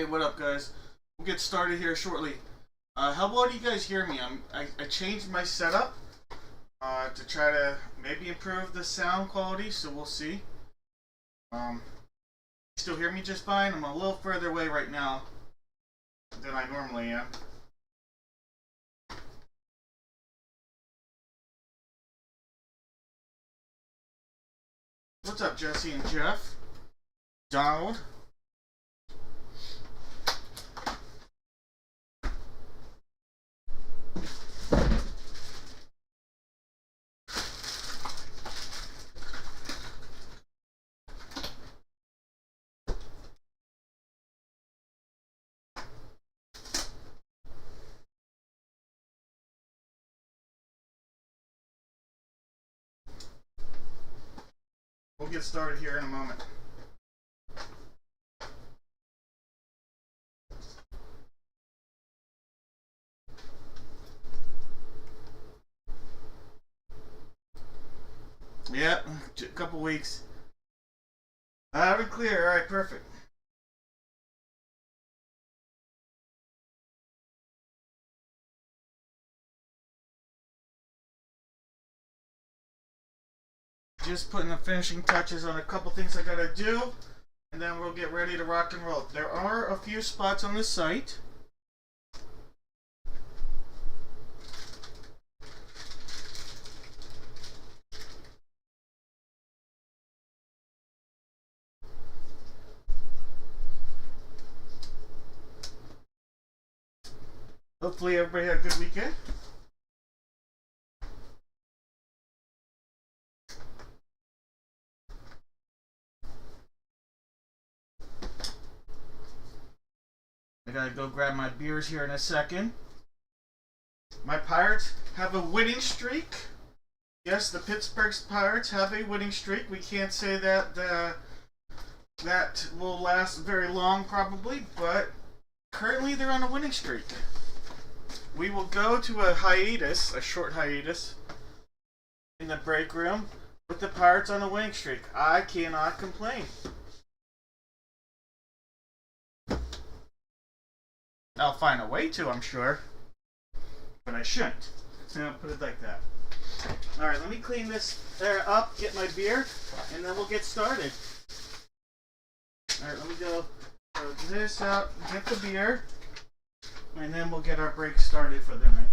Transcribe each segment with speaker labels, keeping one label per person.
Speaker 1: Hey, what up, guys? We'll get started here shortly. How well do you guys hear me? I changed my setup to try to maybe improve the sound quality, so we'll see. Still hear me just fine? I'm a little further away right now than I normally am. What's up, Jesse and Jeff? Donald? We'll get started here in a moment. Yep, a couple weeks. Loud and clear. All right, perfect. Just putting the finishing touches on a couple things I gotta do, and then we'll get ready to rock and roll. There are a few spots on the site. Hopefully everybody had a good weekend. I gotta go grab my beers here in a second. My Pirates have a winning streak. Yes, the Pittsburgh Pirates have a winning streak. We can't say that that will last very long, probably, but currently they're on a winning streak. We will go to a hiatus, a short hiatus, in the break room with the Pirates on a winning streak. I cannot complain. I'll find a way to, I'm sure, but I shouldn't. So I'll put it like that. Alright, let me clean this up, get my beer, and then we'll get started. Alright, let me go throw this out, get the beer, and then we'll get our break started for the night.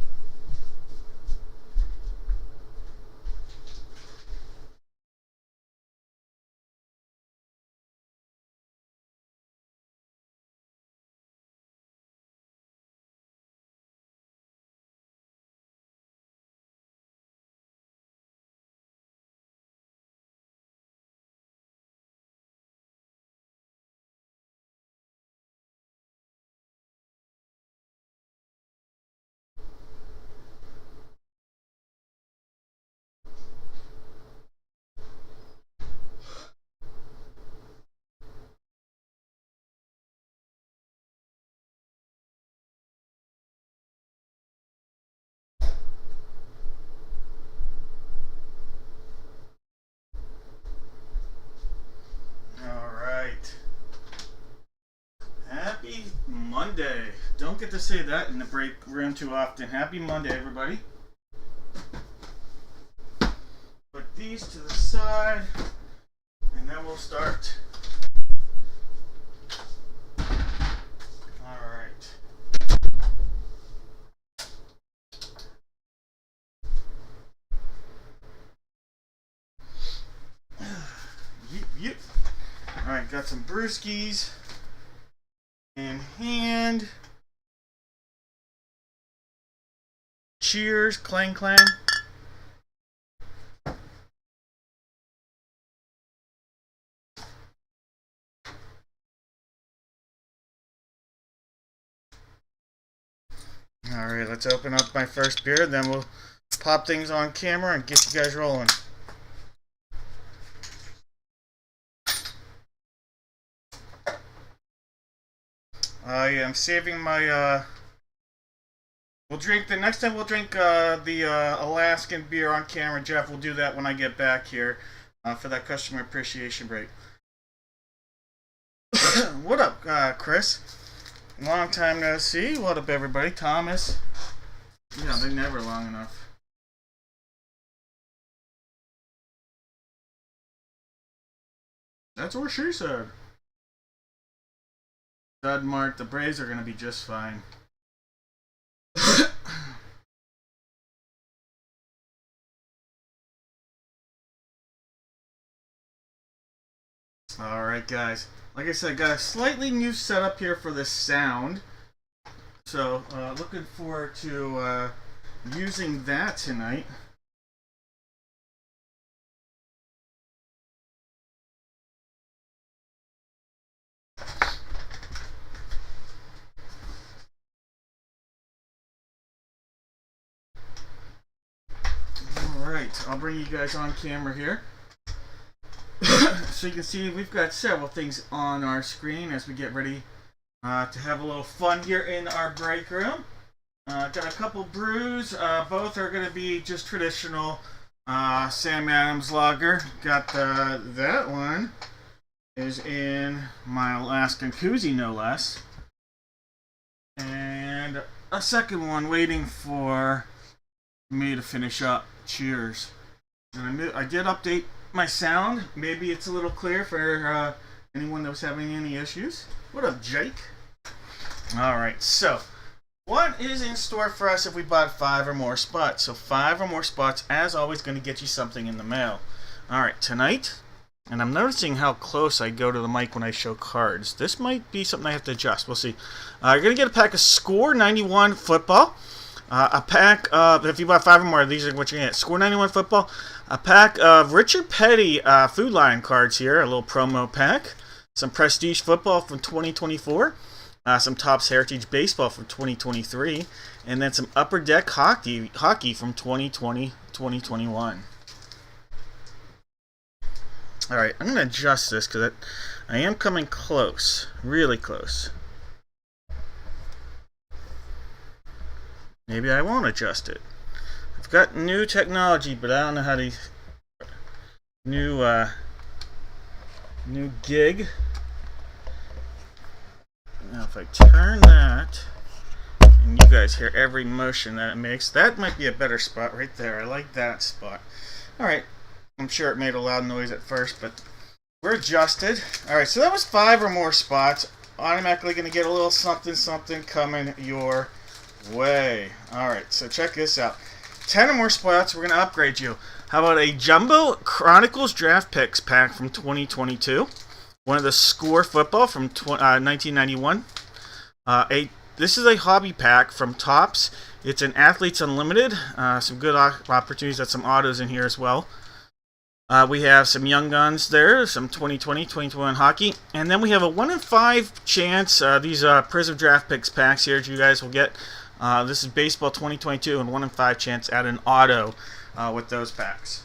Speaker 1: Happy Monday. Don't get to say that in the break room too often. Happy Monday, everybody. Put these to the side, and then we'll start. Alright. Yep. Alright, got some brewskis in hand. Cheers, clang clang. Alright, let's open up my first beer, then we'll pop things on camera and get you guys rolling. I am saving my, we'll drink, the next time we'll drink the Alaskan beer on camera. Jeff will do that when I get back here for that customer appreciation break. What up, Chris? long time no see. What up, everybody? Thomas. Yeah, they're never long enough. That's what she said. Dud Mark, the Braves are going to be just fine. Alright, guys. Like I said, got a slightly new setup here for the sound. So, looking forward to using that tonight. Alright, I'll bring you guys on camera here. So you can see we've got several things on our screen as we get ready to have a little fun here in our break room. Got a couple brews. Both are going to be just traditional Sam Adams lager. Got that one is in my Alaskan koozie, no less. And a second one waiting for me to finish up. Cheers. And I did update my sound. Maybe it's a little clear for anyone that was having any issues. What up, Jake? Alright, so what is in store for us if we bought 5 or more spots? So 5 or more spots, as always, going to get you something in the mail. Alright, tonight, and I'm noticing how close I go to the mic when I show cards. This might be something I have to adjust. We'll see. You're going to get a pack of Score 91 football. A pack of, if you buy 5 or more, these are what you're going to get. Score 91 football. A pack of Richard Petty Food Lion cards here, a little promo pack. Some Prestige football from 2024. Some Topps Heritage Baseball from 2023. And then some Upper Deck hockey from 2020-2021. Alright, I'm going to adjust this because I am coming close. Really close. Maybe I won't adjust it. I've got new technology, but I don't know how to... New gig. Now if I turn that, and you guys hear every motion that it makes, that might be a better spot right there. I like that spot. Alright, I'm sure it made a loud noise at first, but we're adjusted. Alright, so that was 5 or more spots. Automatically going to get a little something coming your way. Alright, so check this out. 10 or more spots, we're going to upgrade you. How about a Jumbo Chronicles Draft Picks pack from 2022? One of the Score football from 1991. This is a hobby pack from Topps. It's an Athletes Unlimited. Some good opportunities. Got some autos in here as well. We have some Young Guns there, some 2020, 2021 hockey. And then we have a 1 in 5 chance. These Prism Draft Picks packs here you guys will get. This is Baseball 2022 and 1 in 5 chance at an auto with those packs.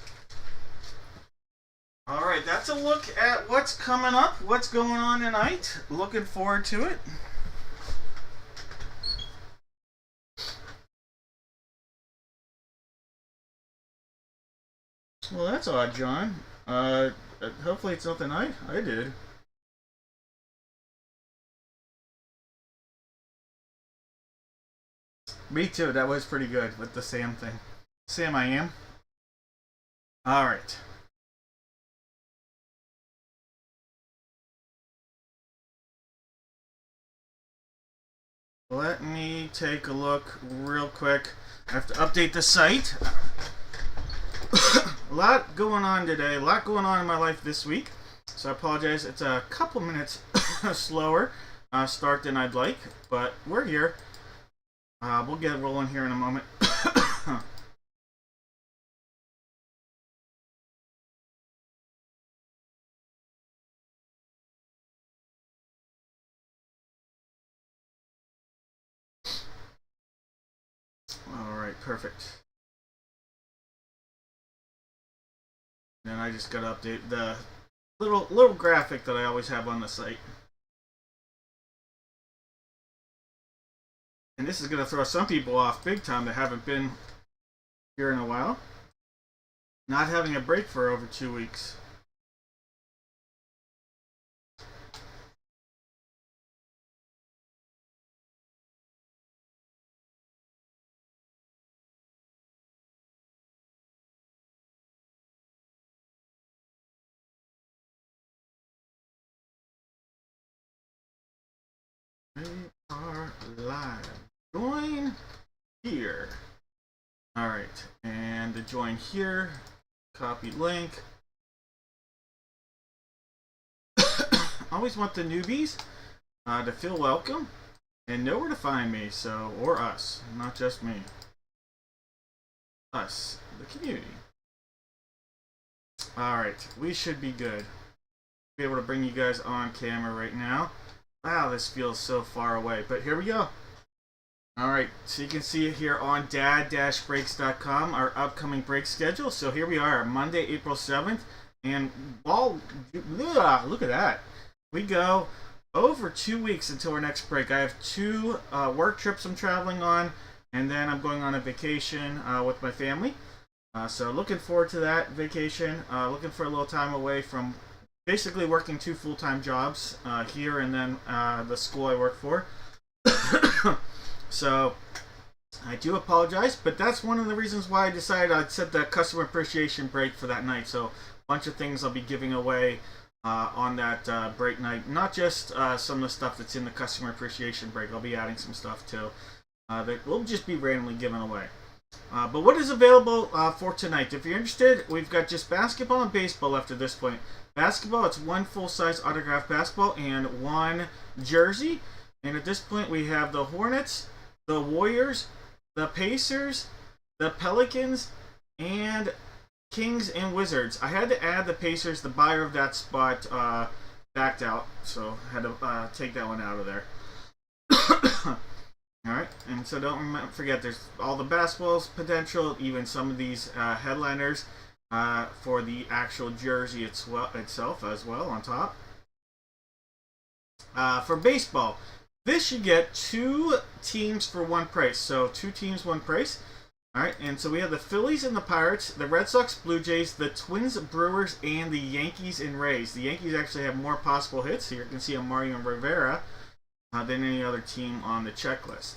Speaker 1: Alright, that's a look at what's coming up, what's going on tonight. Looking forward to it. Well, that's odd, John. Hopefully it's something I did. Me too, that was pretty good with the Sam thing. Sam, I am. Alright. Let me take a look real quick. I have to update the site. A lot going on today. A lot going on in my life this week. So I apologize. It's a couple minutes slower start than I'd like. But we're here. We'll get rolling here in a moment. Alright, perfect. Then I just gotta update the little graphic that I always have on the site. And this is gonna throw some people off big time that haven't been here in a while. Not having a break for over 2 weeks. live. Join here. Alright, and to join here, copy link. Always want the newbies to feel welcome and know where to find me, so, or us, not just me. Us, the community. Alright, we should be good. Be able to bring you guys on camera right now. Wow, this feels so far away, but here we go. Alright, so you can see it here on dad-breaks.com, our upcoming break schedule. So here we are, Monday, April 7th, and look at that. We go over 2 weeks until our next break. I have 2 work trips I'm traveling on, and then I'm going on a vacation with my family. So looking forward to that vacation. Looking for a little time away from basically working 2 full-time jobs here and then the school I work for. So I do apologize, but that's one of the reasons why I decided I'd set the customer appreciation break for that night. So a bunch of things I'll be giving away on that break night. Not just some of the stuff that's in the customer appreciation break. I'll be adding some stuff too that will just be randomly given away. But what is available for tonight? If you're interested, we've got just basketball and baseball left at this point. Basketball, it's 1 full-size autographed basketball and 1 jersey. And at this point, we have the Hornets, the Warriors, the Pacers, the Pelicans, and Kings and Wizards. I had to add the Pacers. The buyer of that spot backed out, so I had to take that one out of there. Alright, and so don't forget, there's all the basketballs potential, even some of these headliners for the actual jersey itself as well on top. For baseball, this you get 2 teams for 1 price. So 2 teams, 1 price. Alright, and so we have the Phillies and the Pirates, the Red Sox, Blue Jays, the Twins, Brewers, and the Yankees and Rays. The Yankees actually have more possible hits. Here you can see a Mario Rivera than any other team on the checklist.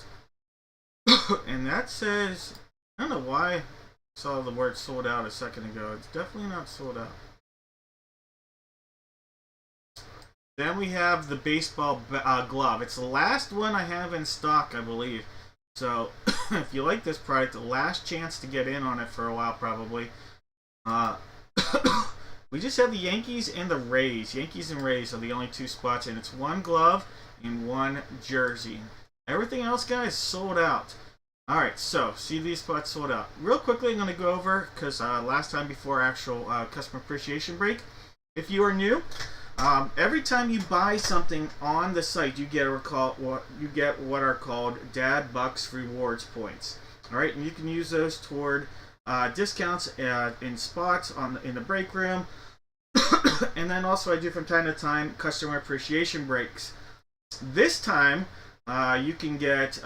Speaker 1: And that says, I don't know why I saw the word sold out a second ago. It's definitely not sold out. Then we have the baseball glove. It's the last one I have in stock, I believe. So if you like this product, the last chance to get in on it for a while probably. We just have the Yankees and the Rays. Yankees and Rays are the only 2 spots, and it's 1 glove and 1 jersey. Everything else, guys, sold out. Alright, so see these spots sold out. Real quickly, I'm going to go over, because last time before actual customer appreciation break, if you are new, every time you buy something on the site, you get what are called Dad Bucks rewards points. All right, and you can use those toward discounts in spots in the break room, and then also I do from time to time customer appreciation breaks. This time, you can get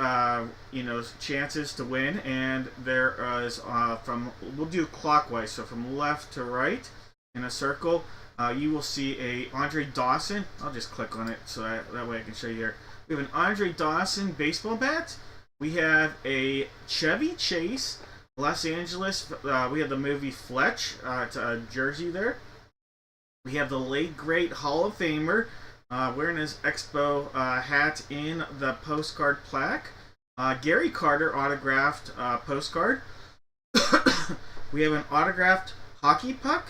Speaker 1: chances to win, and there is we'll do clockwise, so from left to right in a circle. You will see a Andre Dawson. I'll just click on it so that way I can show you here. We have an Andre Dawson baseball bat. We have a Chevy Chase, Los Angeles. We have the movie Fletch. It's a jersey there. We have the late great Hall of Famer wearing his Expo hat in the postcard plaque. Gary Carter autographed postcard. We have an autographed hockey puck.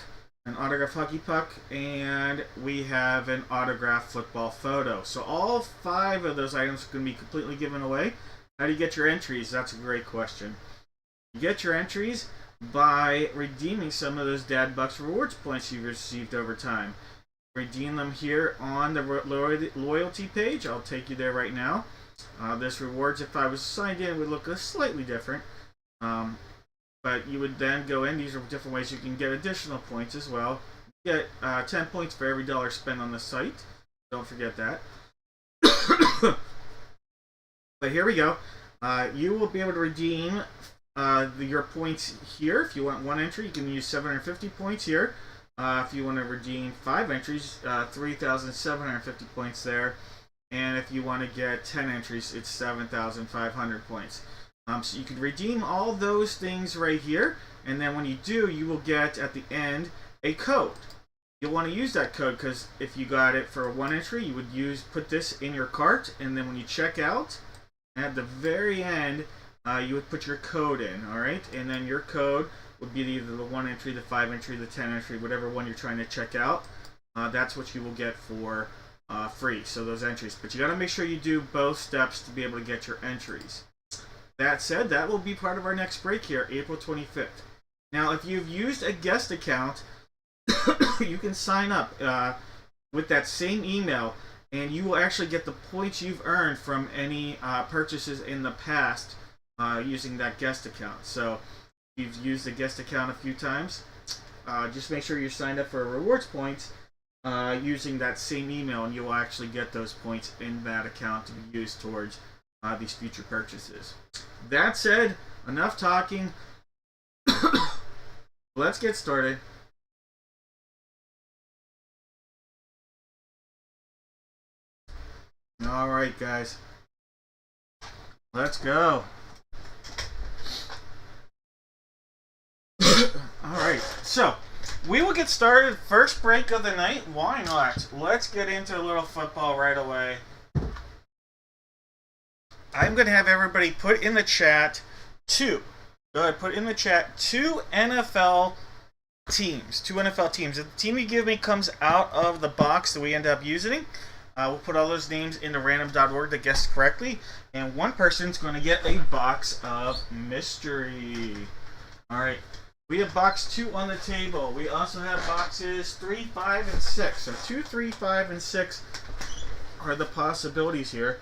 Speaker 1: An autographed hockey puck, and we have an autographed football photo. So all 5 of those items are going to be completely given away. How do you get your entries? That's a great question. You get your entries by redeeming some of those Dad Bucks rewards points you've received over time. Redeem them here on the loyalty page. I'll take you there right now. This rewards, if I was signed in, would look slightly different. But you would then go in. These are different ways you can get additional points as well. You get 10 points for every $1 spent on the site. Don't forget that. But here we go. You will be able to redeem your points here. If you want 1 entry, you can use 750 points here. If you want to redeem 5 entries, 3,750 points there. And if you want to get 10 entries, it's 7,500 points. So you can redeem all those things right here, and then when you do, you will get at the end a code. You'll want to use that code because if you got it for 1 entry, you would put this in your cart, and then when you check out, And at the very end, you would put your code in, all right? And then your code would be either the 1 entry, the 5 entry, the 10 entry, whatever one you're trying to check out. That's what you will get for free, so those entries. But you got to make sure you do both steps to be able to get your entries. That said, that will be part of our next break here, April 25th. Now, if you've used a guest account, you can sign up with that same email, and you will actually get the points you've earned from any purchases in the past using that guest account. So, if you've used a guest account a few times, just make sure you're signed up for rewards points using that same email, and you will actually get those points in that account to be used towards these future purchases. That said, enough talking. Let's get started. Alright, guys. Let's go. Alright, so we will get started. First break of the night. Why not? Let's get into a little football right away. I'm going to have everybody put in the chat two. Go ahead, put in the chat two NFL teams. Two NFL teams. If the team you give me comes out of the box that we end up using, we'll put all those names into random.org to guess correctly, and one person's going to get a box of mystery. Alright, we have box 2 on the table. We also have boxes 3, 5, and 6. So 2, 3, 5, and 6 are the possibilities here.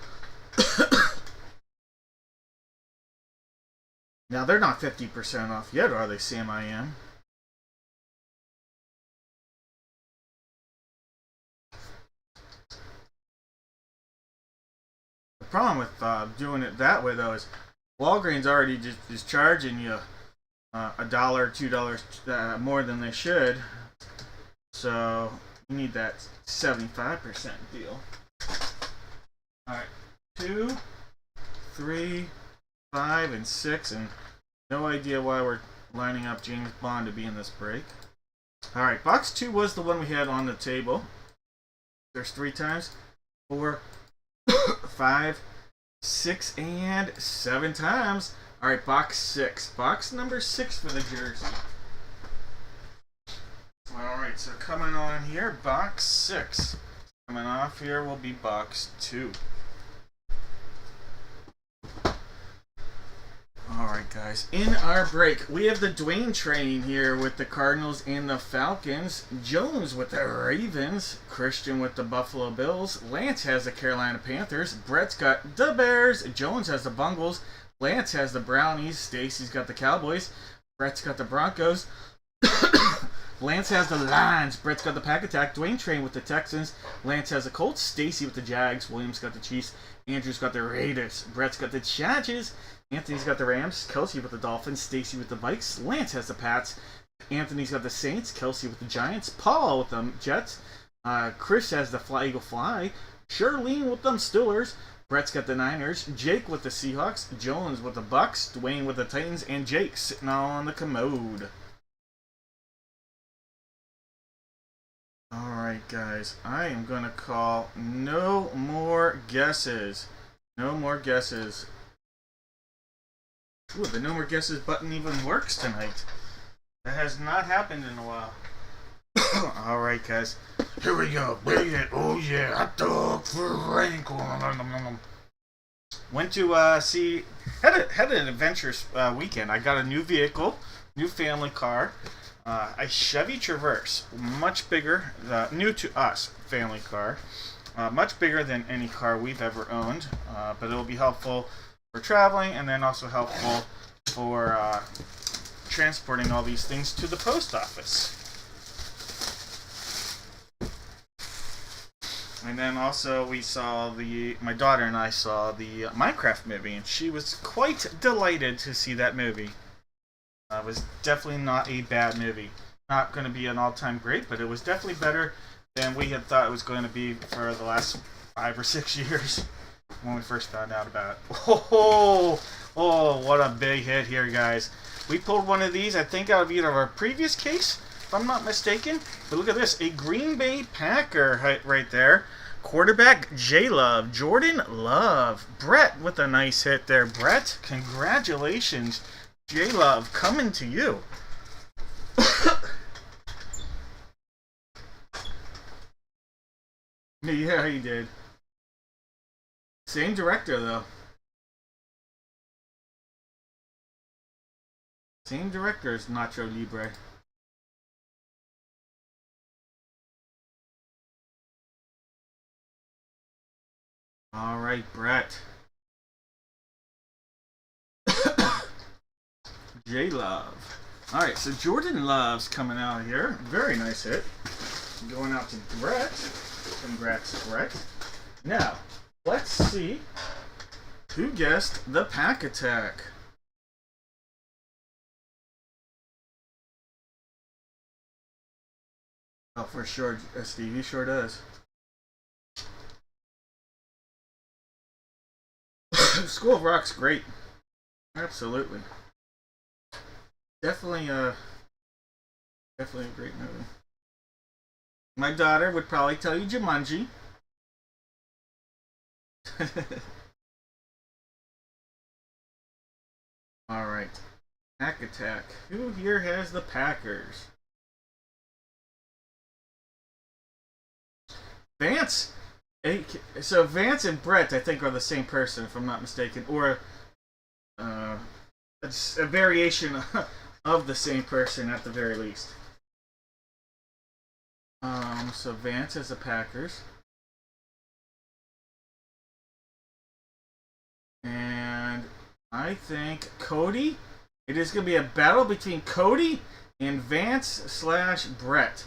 Speaker 1: Now, they're not 50% off yet, are they, Sam I Am? The problem with doing it that way, though, is Walgreens already just is charging you $1, $2 more than they should. So, you need that 75% deal. Alright, 2, 3, 5, and 6, and no idea why we're lining up James Bond to be in this break. Alright, box 2 was the one we had on the table. There's 3 times. 4, 5, 6, and 7 times. Alright, box 6. Box number 6 for the jersey. Alright, so coming on here, box 6. Coming off here will be box 2. Alright, guys, in our break, we have the Dwayne train here with the Cardinals and the Falcons, Jones with the Ravens, Christian with the Buffalo Bills, Lance has the Carolina Panthers, Brett's got the Bears, Jones has the Bungles, Lance has the Brownies, Stacy's got the Cowboys, Brett's got the Broncos, Lance has the Lions, Brett's got the Pack Attack, Dwayne train with the Texans, Lance has the Colts, Stacy with the Jags, Williams got the Chiefs, Andrew's got the Raiders, Brett's got the Chargers, Anthony's got the Rams, Kelsey with the Dolphins, Stacy with the Vikes, Lance has the Pats, Anthony's got the Saints, Kelsey with the Giants, Paul with the Jets, Chris has the Eagle Fly, Charlene with them Steelers, Brett's got the Niners, Jake with the Seahawks, Jones with the Bucks, Dwayne with the Titans, and Jake sitting all on the commode. Alright, guys, I am going to call no more guesses. No more guesses. Ooh, the no more guesses button even works tonight. That has not happened in a while. Alright, guys. Here we go. Bring it. Oh, yeah. Hot dog for Frank. Went to see... Had an adventurous weekend. I got a new vehicle. New family car. A Chevy Traverse. Much bigger. New to us family car. Much bigger than any car we've ever owned. But it'll be helpful for traveling, and then also helpful for transporting all these things to the post office. And then also my daughter and I saw the Minecraft movie, and she was quite delighted to see that movie. It was definitely not a bad movie. Not going to be an all-time great, but it was definitely better than we had thought it was going to be for the last 5 or 6 years. When we first found out about it. Oh, what a big hit here, guys. We pulled one of these, I think, out of either our previous case, if I'm not mistaken. But look at this, a Green Bay Packer right there. Quarterback, J-Love. Jordan Love. Brett with a nice hit there. Brett, congratulations. J-Love, coming to you. Yeah, he did. Same director, though. Same director as Nacho Libre. All right, Brett. J Love. All right, so Jordan Love's coming out here. Very nice hit. Going out to Brett. Congrats, Brett. Now, let's see who guessed the Pack Attack. Oh, for sure, Stevie sure does. School of Rock's great. Absolutely. Definitely definitely a great movie. My daughter would probably tell you Jumanji. Alright. Pack Attack. Who here has the Packers? Vance! So Vance and Brett, I think, are the same person, if I'm not mistaken. Or it's a variation of the same person at the very least. So Vance has the Packers. And I think Cody. It is going to be a battle between Cody and Vance slash Brett.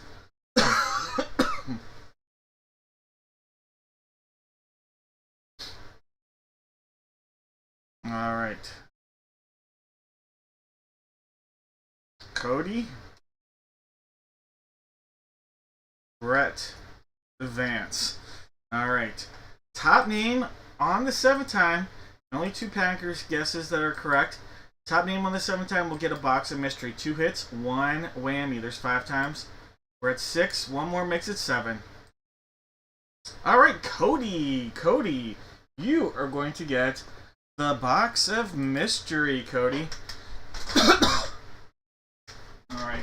Speaker 1: All right. Cody, Brett, Vance. All right. Top name on the 7th time. Only 2 Packers guesses that are correct. Top name on the 7th time will get a box of mystery. 2 hits, 1 whammy. There's 5 times. We're at 6. 1 more makes it 7. All right, Cody. Cody, you are going to get the box of mystery, Cody. All right.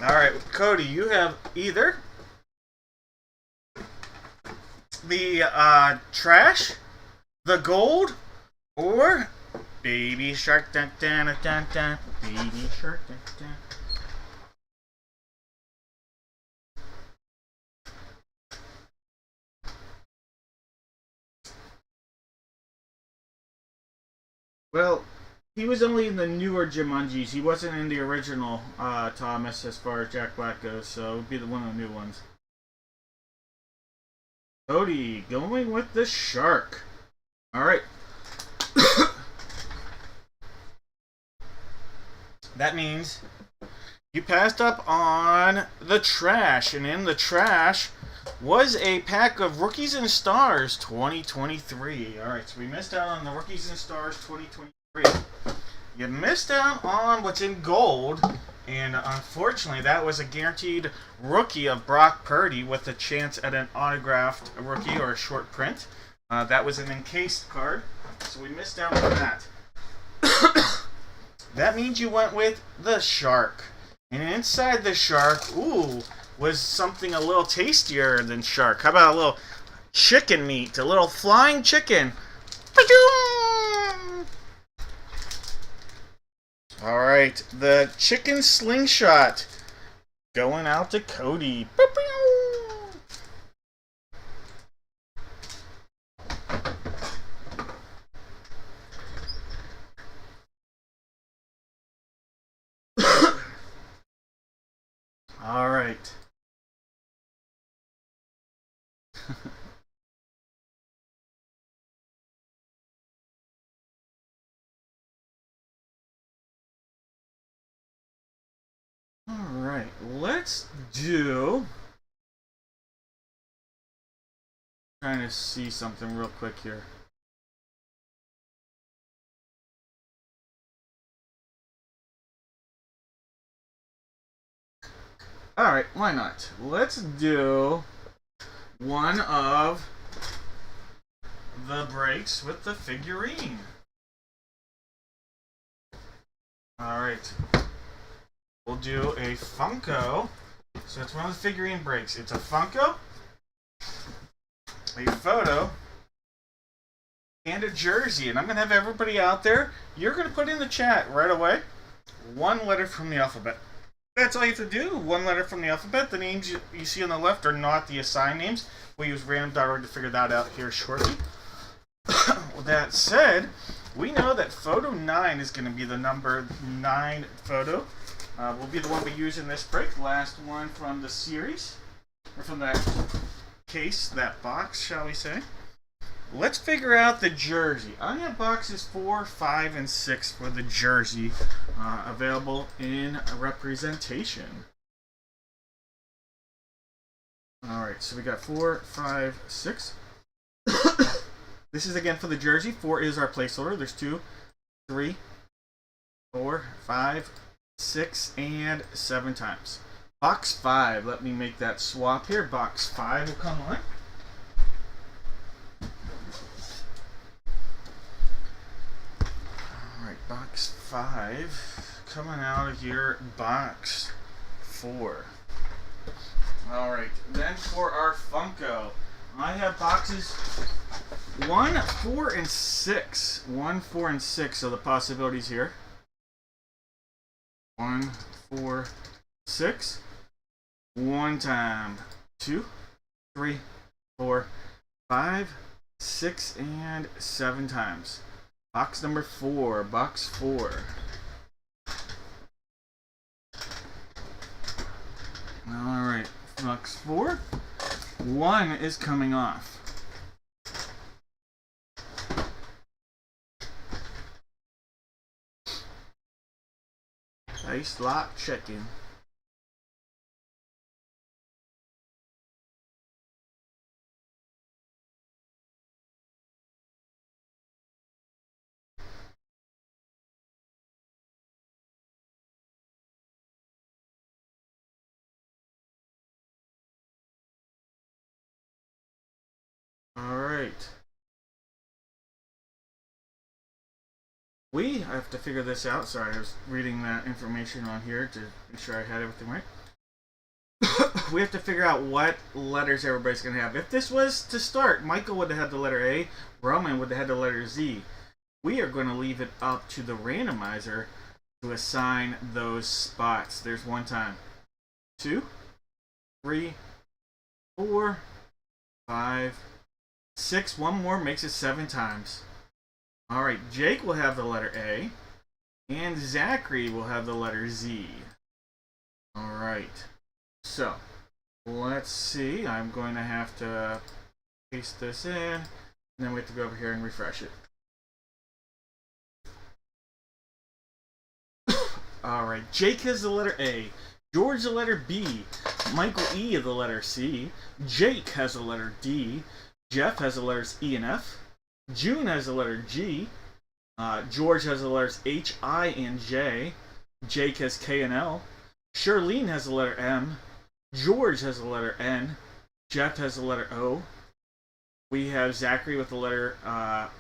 Speaker 1: All right, Cody, you have either the trash, the gold, or baby shark, dun, dun, dun, dun, baby shark, dun, dun. Well, he was only in the newer Jumanjis. He wasn't in the original Thomas as far as Jack Black goes, so it would be one of the new ones. Cody going with the shark. All right. That means you passed up on the trash, and in the trash was a pack of Rookies and Stars 2023. All right, so we missed out on the Rookies and Stars 2023. You missed out on what's in gold, and unfortunately, that was a guaranteed rookie of Brock Purdy with a chance at an autographed rookie or a short print. That was an encased card, so we missed out on that. That means you went with the shark. And inside the shark, ooh, was something a little tastier than shark. How about a little chicken meat? A little flying chicken. Alright, the chicken slingshot going out to Cody. Alright. Alright, let's do... Trying to see something real quick here. Alright, why not? Let's do one of the breaks with the figurine. Alright. We'll do a Funko. So it's one of the figurine breaks. It's a Funko, a photo, and a jersey. And I'm going to have everybody out there. You're going to put in the chat right away one letter from the alphabet. That's all you have to do. One letter from the alphabet. The names you see on the left are not the assigned names. We'll use random.org to figure that out here shortly. With that said, we know that photo 9 is going to be the number 9 photo. Will be the one we use in this break. Last one from the series. Or from that case, that box, shall we say. Let's figure out the jersey. I have boxes 4, 5, and 6 for the jersey available in representation. Alright, so we got 4, 5, 6. This is again for the jersey. 4 is our placeholder. There's 2, 3, 4, 5, 6, and 7 times. Box 5. Let me make that swap here. Box 5 will come on. Alright, box 5 coming out of here. Box 4. Alright, then for our Funko, I have boxes 1, 4, and 6. 1, 4, and 6 are the possibilities here. 1, 4, 6. One time. 2, 3, 4, 5, 6, and 7 times. Box number 4. Box 4. Alright. Box 4. 1 is coming off. Ice lock check-in. Alright. We have to figure this out. Sorry, I was reading that information on here to make sure I had everything right. We have to figure out what letters everybody's going to have. If this was to start, Michael would have had the letter A, Roman would have had the letter Z. We are going to leave it up to the randomizer to assign those spots. There's 1 time. 2, 3, 4, 5, 6. 1 more makes it 7 times. Alright, Jake will have the letter A, and Zachary will have the letter Z. Alright, so let's see. I'm going to have to paste this in, and then we have to go over here and refresh it. Alright, Jake has the letter A, George the letter B, Michael E the letter C, Jake has the letter D, Jeff has the letters E and F, June has the letter G, George has the letters H, I, and J, Jake has K and L, Charlene has the letter M, George has the letter N, Jeff has the letter O, we have Zachary with the letter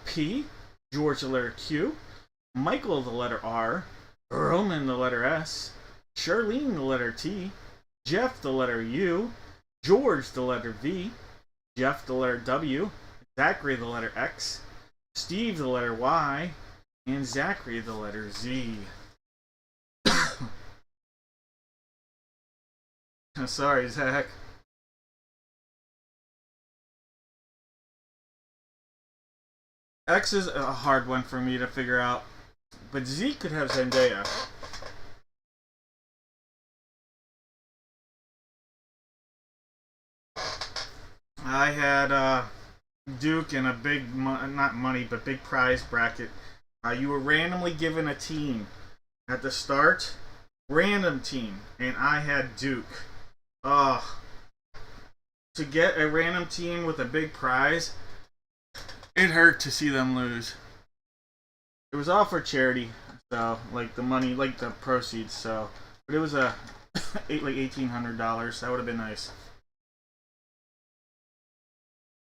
Speaker 1: P, George the letter Q, Michael the letter R, Roman the letter S, Charlene the letter T, Jeff the letter U, George the letter V, Jeff the letter W, Zachary the letter X, Steve the letter Y, and Zachary the letter Z. Sorry, Zach. X is a hard one for me to figure out, but Z could have Zendaya. I had Duke in a big, not money, but big prize bracket. You were randomly given a team at the start, random team, and I had Duke. To get a random team with a big prize, it hurt to see them lose. It was all for charity, so like the money, like the proceeds. So, but it was like $1,800. That would have been nice.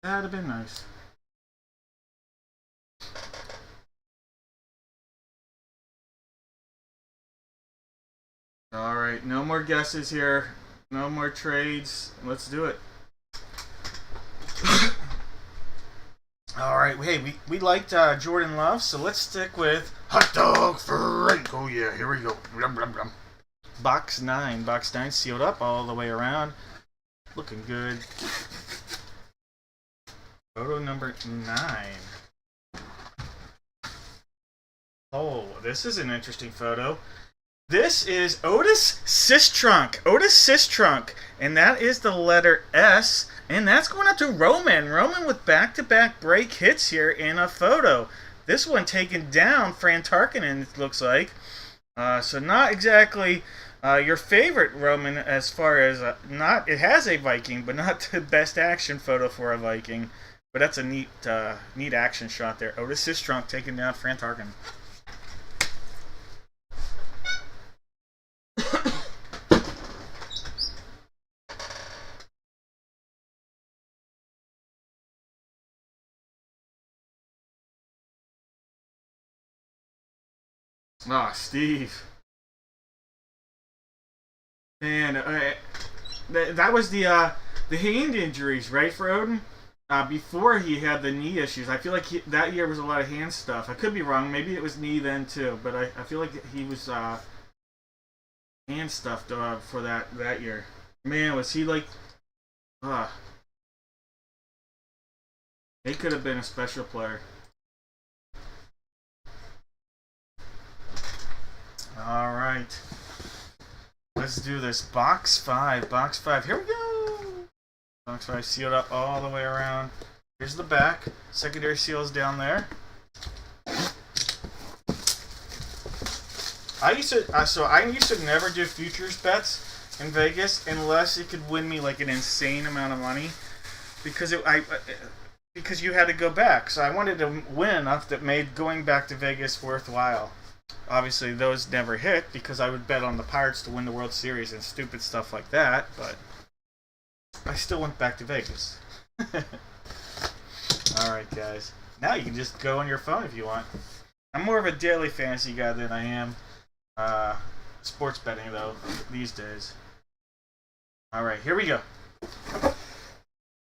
Speaker 1: That would have been nice. All right, no more guesses here. No more trades. Let's do it. All right, hey, we liked Jordan Love, so let's stick with hot dog Frank. Oh yeah, here we go. Blum, blum, blum. Box 9 sealed up all the way around, looking good. Photo number 9. Oh, this is an interesting photo. This is Otis Sistrunk, and that is the letter S, and that's going up to Roman. Roman with back-to-back break hits here in a photo. This one taken down, Fran Tarkinen, it looks like. So not exactly your favorite Roman as far as, it has a Viking, but not the best action photo for a Viking. But that's a neat action shot there. Otis Sistrunk taking down Fran Tarkinen. Oh, Steve. Man, that was the hand injuries, right, for Odin? Before he had the knee issues. I feel like that year was a lot of hand stuff. I could be wrong. Maybe it was knee then, too. But I feel like he was hand stuff for that year. Man, was he like... he could have been a special player. All right, let's do this. Box 5. Here we go. Box 5 sealed up all the way around. Here's the back. Secondary seals down there. I used to never do futures bets in Vegas unless it could win me like an insane amount of money, because because you had to go back. So I wanted to win enough that made going back to Vegas worthwhile. Obviously, those never hit because I would bet on the Pirates to win the World Series and stupid stuff like that, but I still went back to Vegas. Alright, guys. Now you can just go on your phone if you want. I'm more of a daily fantasy guy than I am sports betting, though, these days. Alright, here we go.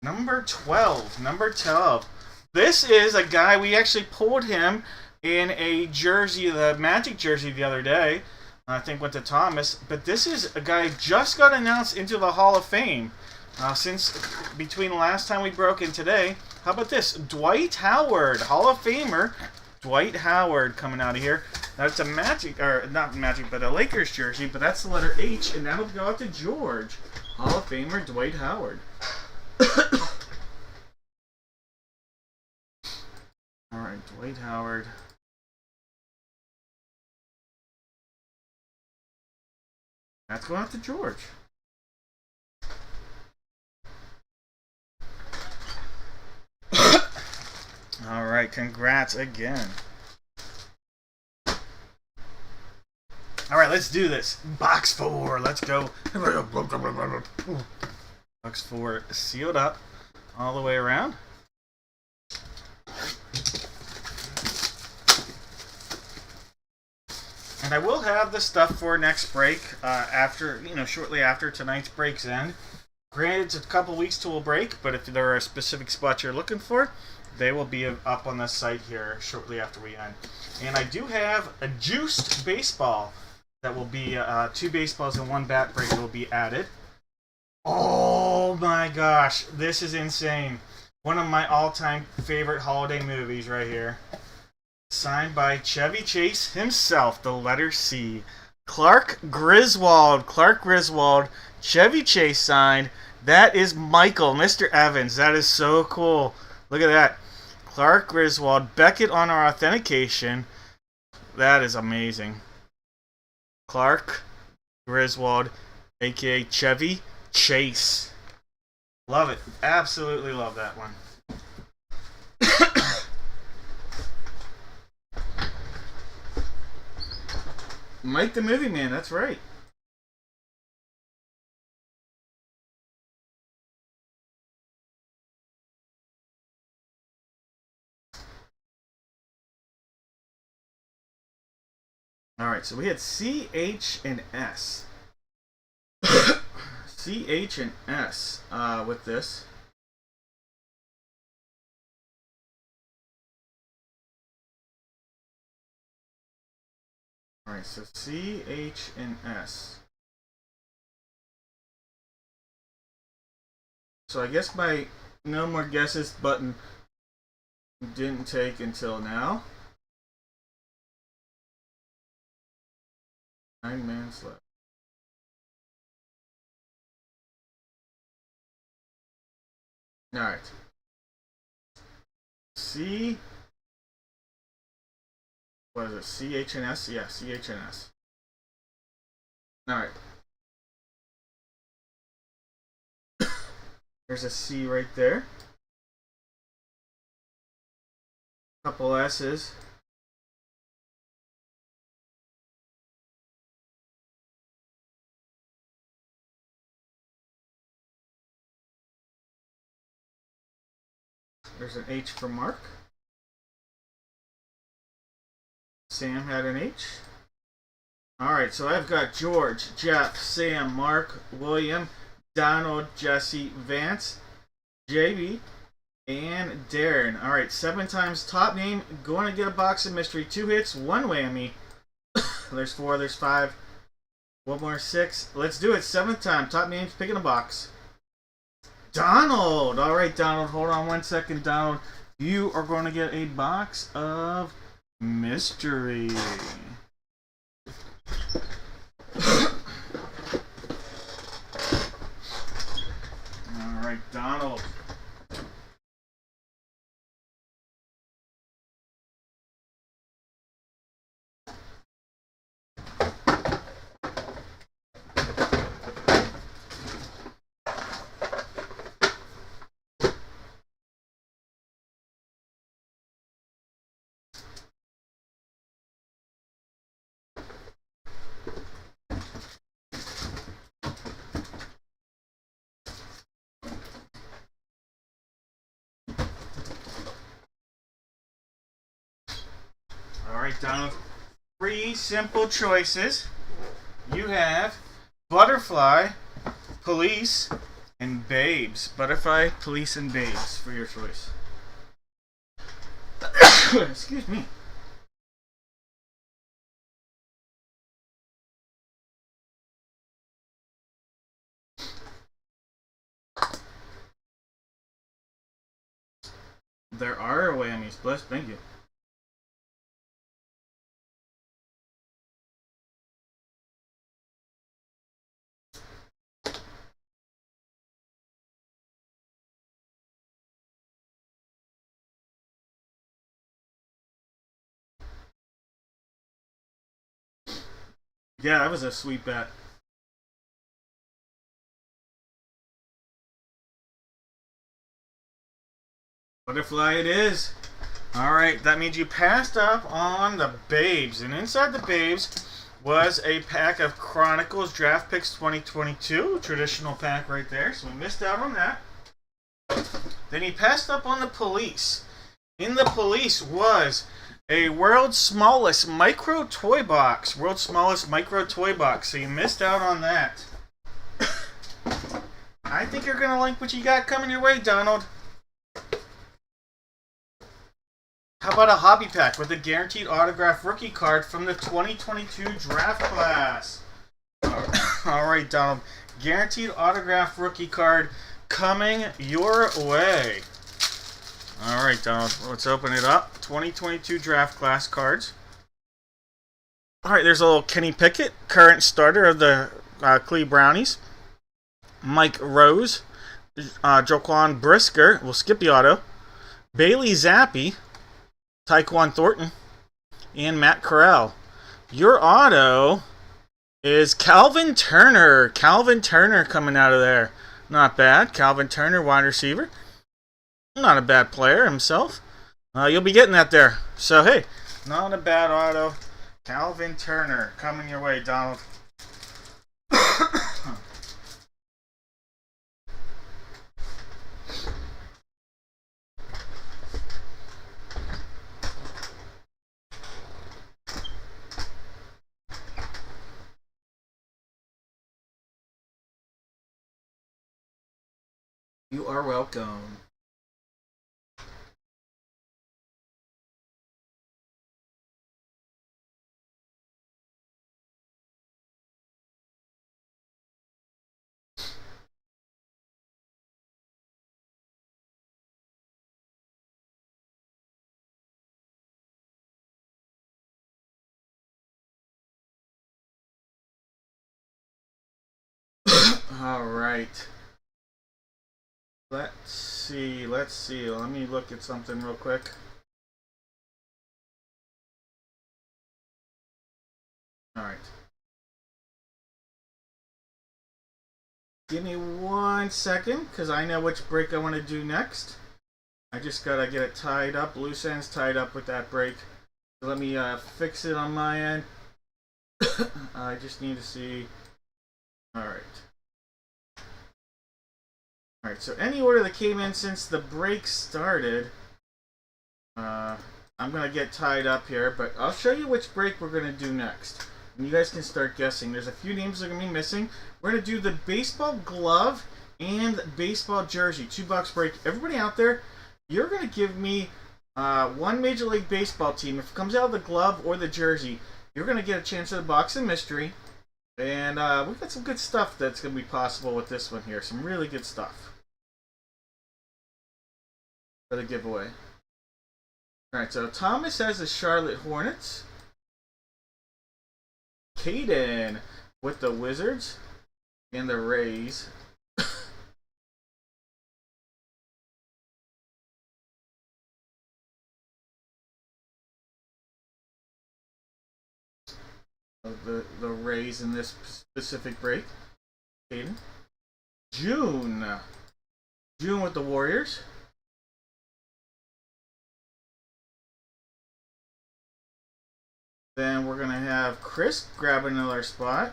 Speaker 1: Number 12. This is a guy, we actually pulled him in a jersey, the Magic jersey the other day. I think went to Thomas. But this is a guy who just got announced into the Hall of Fame. Since between the last time we broke in today. How about this? Dwight Howard, Hall of Famer. Dwight Howard coming out of here. That's a Magic, or not Magic, but a Lakers jersey. But that's the letter H, and that'll go out to George. Hall of Famer Dwight Howard. Alright, Dwight Howard. That's going out to George. Alright, congrats again. Alright, let's do this. Box 4, let's go. Box 4 sealed up all the way around. And I will have the stuff for next break shortly after tonight's break's end. Granted, it's a couple weeks till we'll break, but if there are specific spots you're looking for, they will be up on the site here shortly after we end. And I do have a juiced baseball that will be 2 baseballs and 1 bat break will be added. Oh my gosh, this is insane. One of my all-time favorite holiday movies right here. Signed by Chevy Chase himself, the letter C. Clark Griswold, Chevy Chase signed. That is Michael, Mr. Evans. That is so cool. Look at that. Clark Griswold, Beckett on our authentication. That is amazing. Clark Griswold, aka Chevy Chase. Love it. Absolutely love that one. Mike the Movie Man, that's right. Alright, so we had C, H, and S. C, H, and S with this. Alright, so C, H, and S. So I guess my no more guesses button didn't take until now. 9 minutes left. Alright. C. What is it? C, H, and S? Yeah, C, H, and S. Alright. There's a C right there. Couple S's. There's an H for Mark. Sam had an H. Alright, so I've got George, Jeff, Sam, Mark, William, Donald, Jesse, Vance, JB, and Darren. Alright, 7 times top name. Going to get a box of mystery. 2 hits, 1 whammy. There's 4, there's 5. 1 more, 6. Let's do it. 7th time. Top names, picking a box. Donald! Alright, Donald. Hold on 1 second, Donald. You are going to get a box of mystery. Alright, Donald. Alright, Donald. 3 simple choices. You have Butterfly, Police, and Babes. Butterfly, Police, and Babes for your choice. Excuse me. There are whammies. Bless, thank you. Yeah, that was a sweet bet. Butterfly it is. Alright, that means you passed up on the Babes. And inside the Babes was a pack of Chronicles Draft Picks 2022. Traditional pack right there. So we missed out on that. Then he passed up on the Police. In the Police was a World's Smallest Micro Toy Box. World's Smallest Micro Toy Box. So you missed out on that. I think you're going to like what you got coming your way, Donald. How about a hobby pack with a guaranteed autograph rookie card from the 2022 draft class? Alright, Donald. Guaranteed autograph rookie card coming your way. Alright, Donald. Let's open it up. 2022 draft class cards. Alright, there's a little Kenny Pickett, current starter of the Cleveland Brownies. Mike Rose, Joquan Brisker. We'll skip the auto. Bailey Zappi, Tyquan Thornton, and Matt Corral. Your auto is Calvin Turner. Calvin Turner coming out of there. Not bad. Calvin Turner, wide receiver. Not a bad player himself. You'll be getting that there. So, hey, not a bad auto. Calvin Turner coming your way, Donald. You are welcome. All right. Let's see. Let me look at something real quick. All right. Give me 1 second, because I know which break I want to do next. I just gotta get it tied up, loose ends tied up with that break. So let me fix it on my end. I just need to see. All right. Alright, so any order that came in since the break started, I'm going to get tied up here, but I'll show you which break we're going to do next. And you guys can start guessing. There's a few names that are going to be missing. We're going to do the baseball glove and baseball jersey. $2 break. Everybody out there, you're going to give me one Major League Baseball team. If it comes out of the glove or the jersey, you're going to get a chance at a box of mystery. And we've got some good stuff that's going to be possible with this one here. Some really good stuff for the giveaway. Alright, so Thomas has the Charlotte Hornets. Caden with the Wizards and the Rays. the Rays in this specific break. Caden. June with the Warriors. Then we're going to have Chris grab another spot.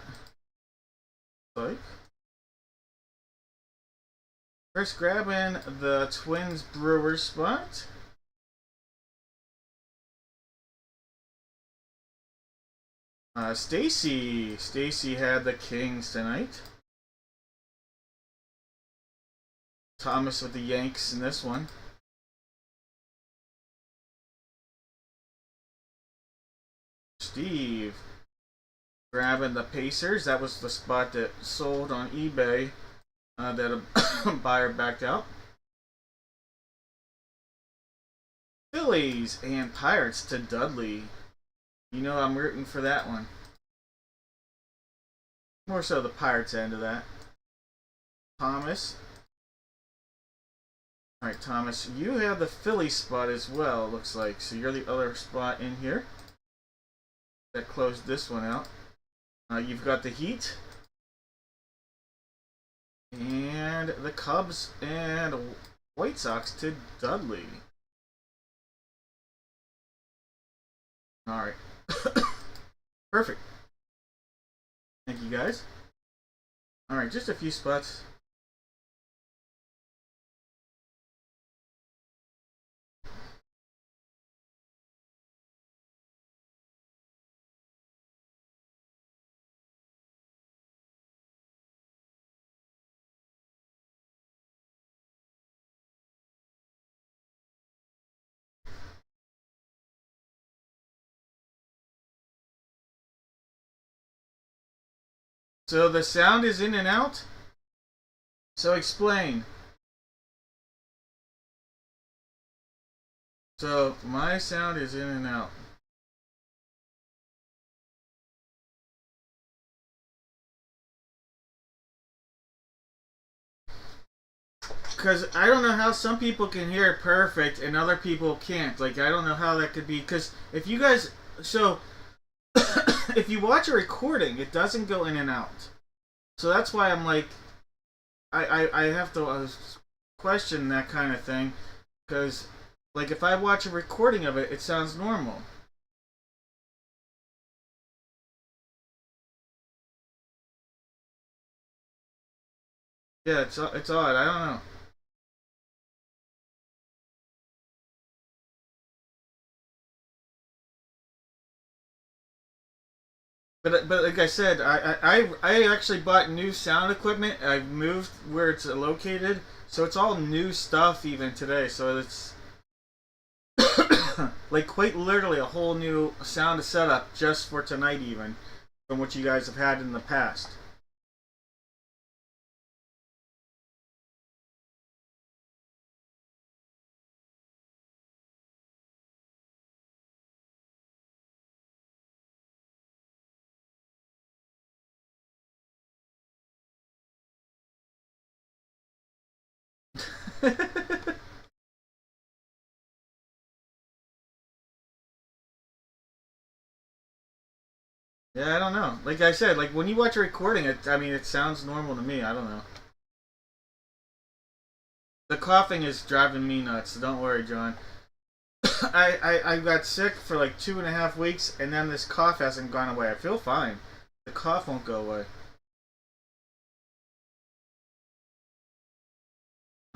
Speaker 1: Chris grabbing the Twins Brewers spot. Stacy had the Kings tonight. Thomas with the Yanks in this one. Steve grabbing the Pacers. That was the spot that sold on eBay that a buyer backed out. Phillies and Pirates to Dudley. You know I'm rooting for that one. More so the Pirates end of that. Thomas. Alright, Thomas, you have the Philly spot as well, looks like. So you're the other spot in here that closed this one out. You've got the Heat and the Cubs and White Sox to Dudley. Alright. Perfect. Thank you guys. Alright, just a few spots. So the sound is in and out? So explain. So my sound is in and out. Because I don't know how some people can hear it perfect and other people can't. Like, I don't know how that could be. Because if you guys... So, if you watch a recording, it doesn't go in and out. So that's why I'm like... I have to question that kind of thing. Because, like, if I watch a recording of it, it sounds normal. Yeah, it's odd. I don't know. But like I said, I actually bought new sound equipment. I've moved where it's located, so it's all new stuff even today. So it's like quite literally a whole new sound setup just for tonight, even from what you guys have had in the past. Yeah, I don't know. Like I said, like when you watch a recording, I mean, it sounds normal to me. I don't know. The coughing is driving me nuts. So don't worry, John. I got sick for like 2.5 weeks, and then this cough hasn't gone away. I feel fine. The cough won't go away.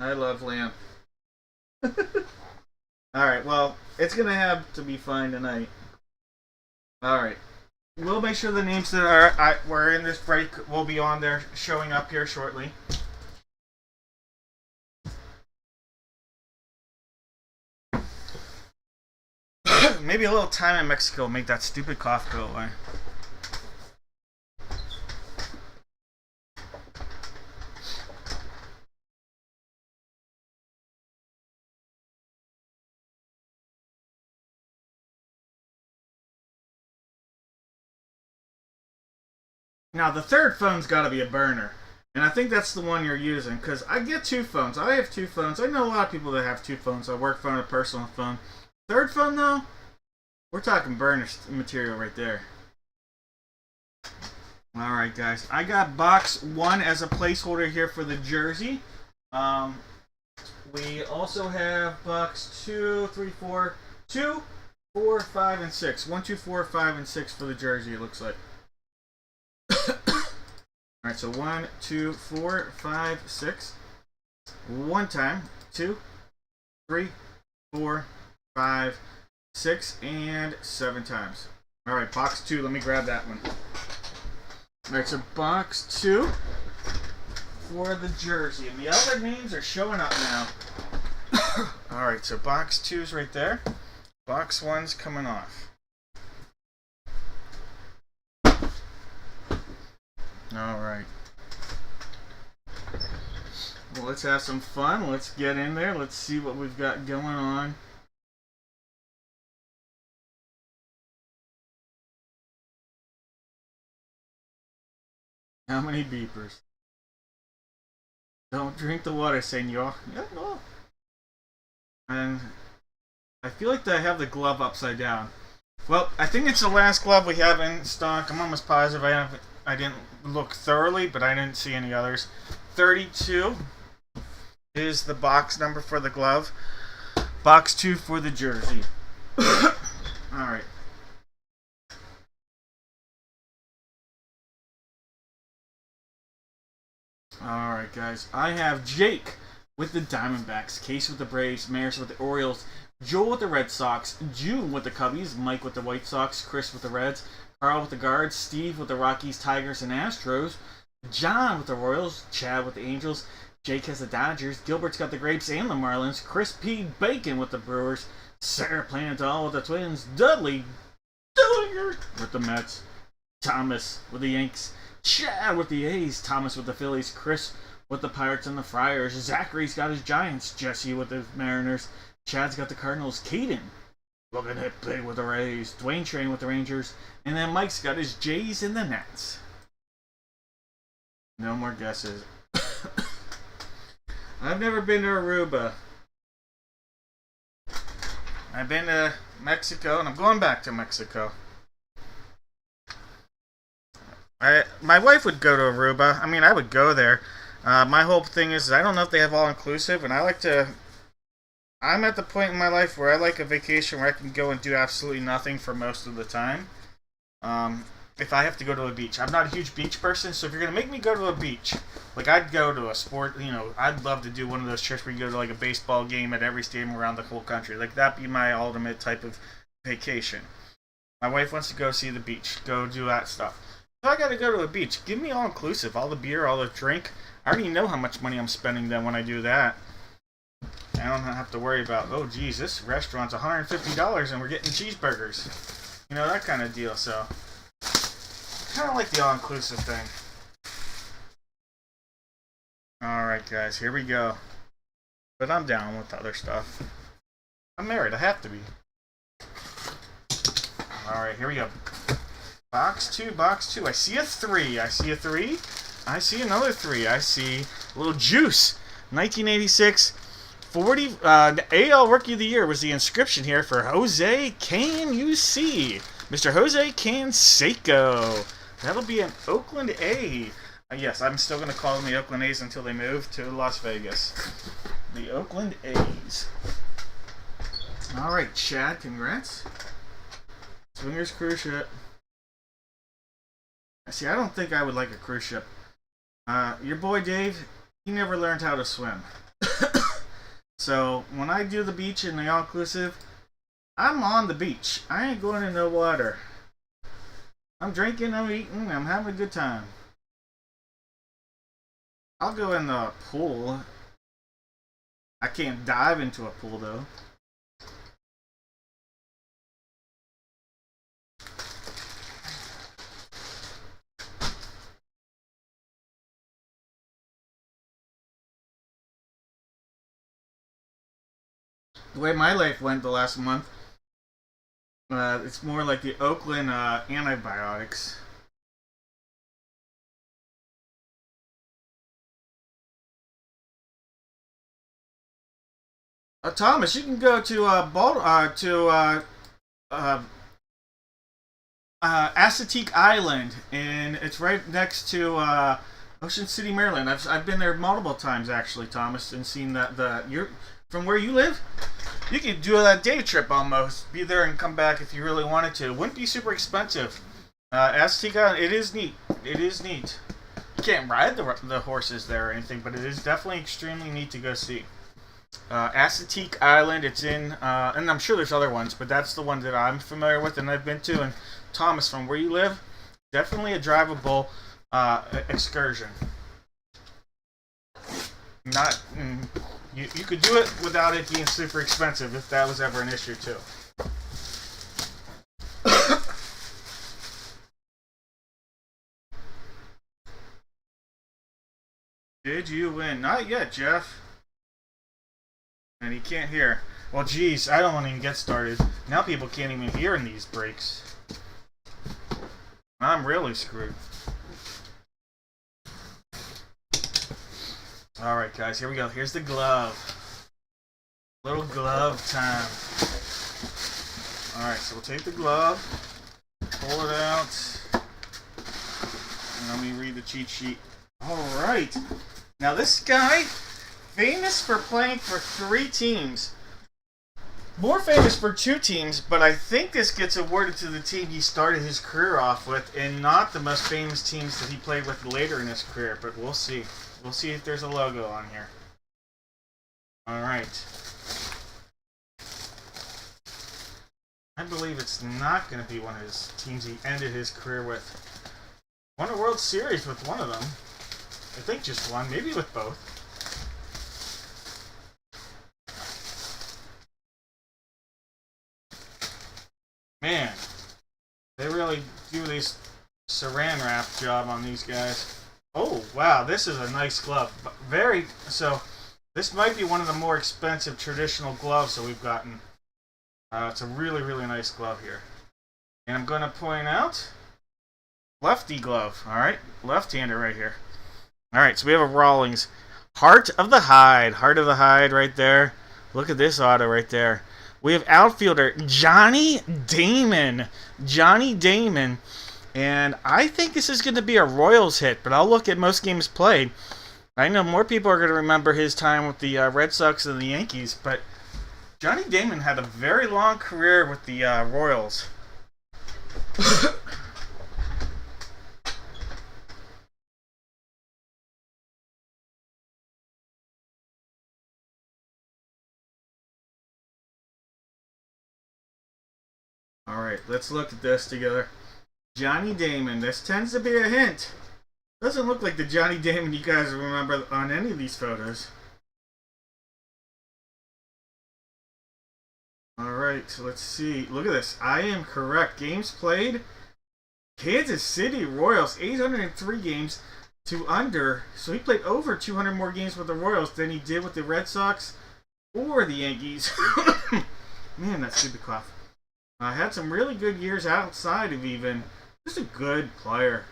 Speaker 1: I love lamb. All right, well, it's gonna have to be fine tonight. All right, we'll make sure the names that were in this break will be on there, showing up here shortly. Maybe a little time in Mexico will make that stupid cough go away. Now, the third phone's got to be a burner. And I think that's the one you're using, because I get two phones. I have two phones. I know a lot of people that have two phones, a work phone and a personal phone. Third phone, though, we're talking burner material right there. Alright, guys. I got box 1 as a placeholder here for the jersey. We also have box 2, 3, 4, 2, 4, 5, and 6. 1, 2, 4, 5, and 6 for the jersey, it looks like. Alright, so 1, 2, 4, 5, 6. One time. 2, 3, 4, 5, 6, and 7 times. Alright, box 2. Let me grab that one. Alright, so box 2 for the jersey. And the other names are showing up now. Alright, so box 2's right there. Box 1's coming off. Alright. Well, let's have some fun. Let's get in there. Let's see what we've got going on. How many beepers? Don't drink the water, senor. Yeah, no. And I feel like I have the glove upside down. Well, I think it's the last glove we have in stock. I'm almost positive I didn't look thoroughly, but I didn't see any others. 32 is the box number for the glove. Box 2 for the jersey. Alright. Alright, guys. I have Jake with the Diamondbacks, Case with the Braves, Maris with the Orioles, Joel with the Red Sox, June with the Cubbies, Mike with the White Sox, Chris with the Reds, Carl with the Guards, Steve with the Rockies, Tigers, and Astros, John with the Royals, Chad with the Angels, Jake has the Dodgers, Gilbert's got the Grapes and the Marlins, Chris P. Bacon with the Brewers, Sarah Planadol with the Twins, Dudley Dillinger with the Mets, Thomas with the Yanks, Chad with the A's, Thomas with the Phillies, Chris with the Pirates and the Friars, Zachary's got his Giants, Jesse with the Mariners, Chad's got the Cardinals, Caden looking hit big with the Rays, Dwayne Train with the Rangers, and then Mike's got his Jays and the Nets. No more guesses. I've never been to Aruba. I've been to Mexico, and I'm going back to Mexico. My wife would go to Aruba. I mean, I would go there. My whole thing is I don't know if they have all inclusive, and I like to. I'm at the point in my life where I like a vacation where I can go and do absolutely nothing for most of the time. If I have to go to a beach, I'm not a huge beach person, so if you're gonna make me go to a beach, like I'd go to a sport, I'd love to do one of those trips where you go to like a baseball game at every stadium around the whole country. Like that'd be my ultimate type of vacation. My wife wants to go see the beach, go do that stuff. So I gotta go to a beach. Give me all inclusive, all the beer, all the drink. I already know how much money I'm spending then when I do that. I don't have to worry about, oh geez, this restaurant's $150 and we're getting cheeseburgers. That kind of deal, so. Kind of like the all-inclusive thing. Alright guys, here we go. But I'm down with other stuff. I'm married, I have to be. Alright, here we go. Box 2, box 2. I see a 3. I see a 3. I see another 3. I see a little juice. 1986 40 AL Rookie of the Year was the inscription here for Jose Canseco. Mr. Jose Canseco. That'll be an Oakland A. Yes, I'm still going to call them the Oakland A's until they move to Las Vegas. The Oakland A's. Alright, Chad, congrats. Swingers cruise ship. See, I don't think I would like a cruise ship. Your boy Dave, he never learned how to swim. So, when I do the beach and the all-inclusive, I'm on the beach. I ain't going in no water. I'm drinking, I'm eating, I'm having a good time. I'll go in the pool. I can't dive into a pool, though. The way my life went the last month, it's more like the Oakland antibiotics. Thomas, you can go to Assateague Island, and it's right next to Ocean City, Maryland. I've been there multiple times actually, Thomas, and seen that you're from where you live. You could do that day trip almost. Be there and come back if you really wanted to. It wouldn't be super expensive. Assateague Island, it is neat. It is neat. You can't ride the horses there or anything, but it is definitely extremely neat to go see. Assateague Island, it's in, and I'm sure there's other ones, but that's the one that I'm familiar with and I've been to. And Thomas, from where you live, definitely a drivable excursion. Not, you could do it without it being super expensive if that was ever an issue too. Did you win? Not yet, Jeff. And he can't hear. Well, geez, I don't want to even get started. Now people can't even hear in these breaks. I'm really screwed. Alright, guys, here we go. Here's the glove. Little glove time. Alright, so we'll take the glove, pull it out, and let me read the cheat sheet. Alright. Now, this guy, famous for playing for 3 teams. More famous for 2 teams, but I think this gets awarded to the team he started his career off with, and not the most famous teams that he played with later in his career, but we'll see. We'll see if there's a logo on here. Alright. I believe it's not going to be one of his teams he ended his career with. Won a World Series with one of them. I think just one, maybe with both. Man, they really do this saran wrap job on these guys. Oh, wow, this is a nice glove. So, this might be one of the more expensive traditional gloves that we've gotten. It's a really, really nice glove here. And I'm going to point out, lefty glove, alright? Left-hander right here. Alright, so we have a Rawlings. Heart of the Hide. Heart of the Hide right there. Look at this auto right there. We have outfielder Johnny Damon. Johnny Damon. And I think this is going to be a Royals hit, but I'll look at most games played. I know more people are going to remember his time with the Red Sox and the Yankees, but Johnny Damon had a very long career with the Royals. Alright, let's look at this together. Johnny Damon. This tends to be a hint. Doesn't look like the Johnny Damon you guys remember on any of these photos. Alright, so let's see. Look at this. I am correct. Games played. Kansas City Royals, 803 games to under. So he played over 200 more games with the Royals than he did with the Red Sox or the Yankees. Man, that stupid cough. Had some really good years outside of even. Just a good player.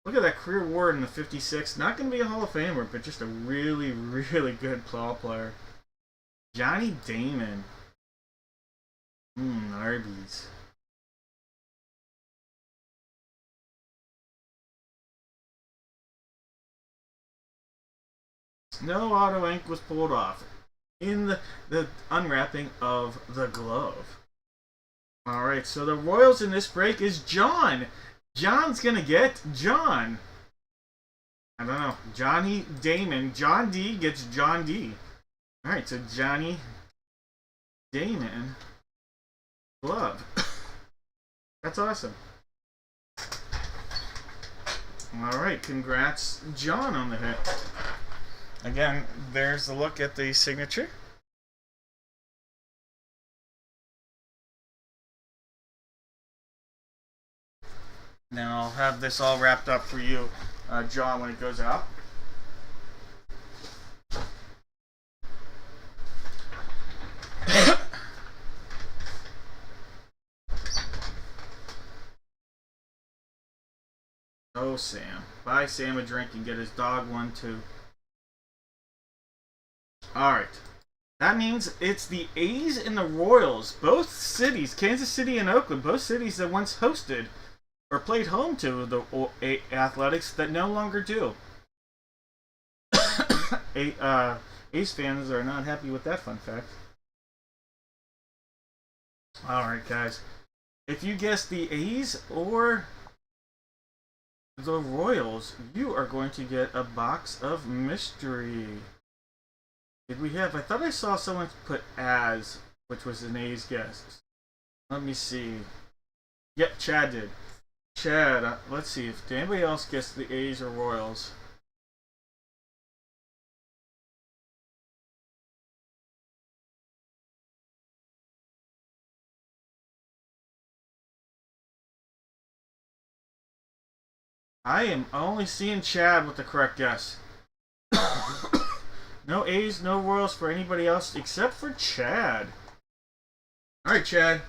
Speaker 1: Look at that career award in the 56. Not going to be a Hall of Famer, but just a really, really good ball player. Johnny Damon. Arby's. No auto ink was pulled off in the unwrapping of the glove. Alright, so the Royals in this break is John. John's gonna get John. I don't know. Johnny Damon. John D gets John D. Alright, so Johnny Damon glove. That's awesome. Alright, congrats John on the hit. Again, there's a look at the signature. Now I'll have this all wrapped up for you, John, when it goes out. Oh, Sam. Buy Sam a drink and get his dog one, too. Alright. That means it's the A's and the Royals. Both cities, Kansas City and Oakland, both cities that once hosted or played home to the Athletics that no longer do. A's fans are not happy with that fun fact. Alright, guys. If you guess the A's or the Royals, you are going to get a box of mystery. Did we have... I thought I saw someone put as, which was an A's guess. Let me see. Yep, Chad did. Chad, let's see if anybody else guessed the A's or Royals. I am only seeing Chad with the correct guess. No A's, no Royals for anybody else except for Chad. Alright, Chad.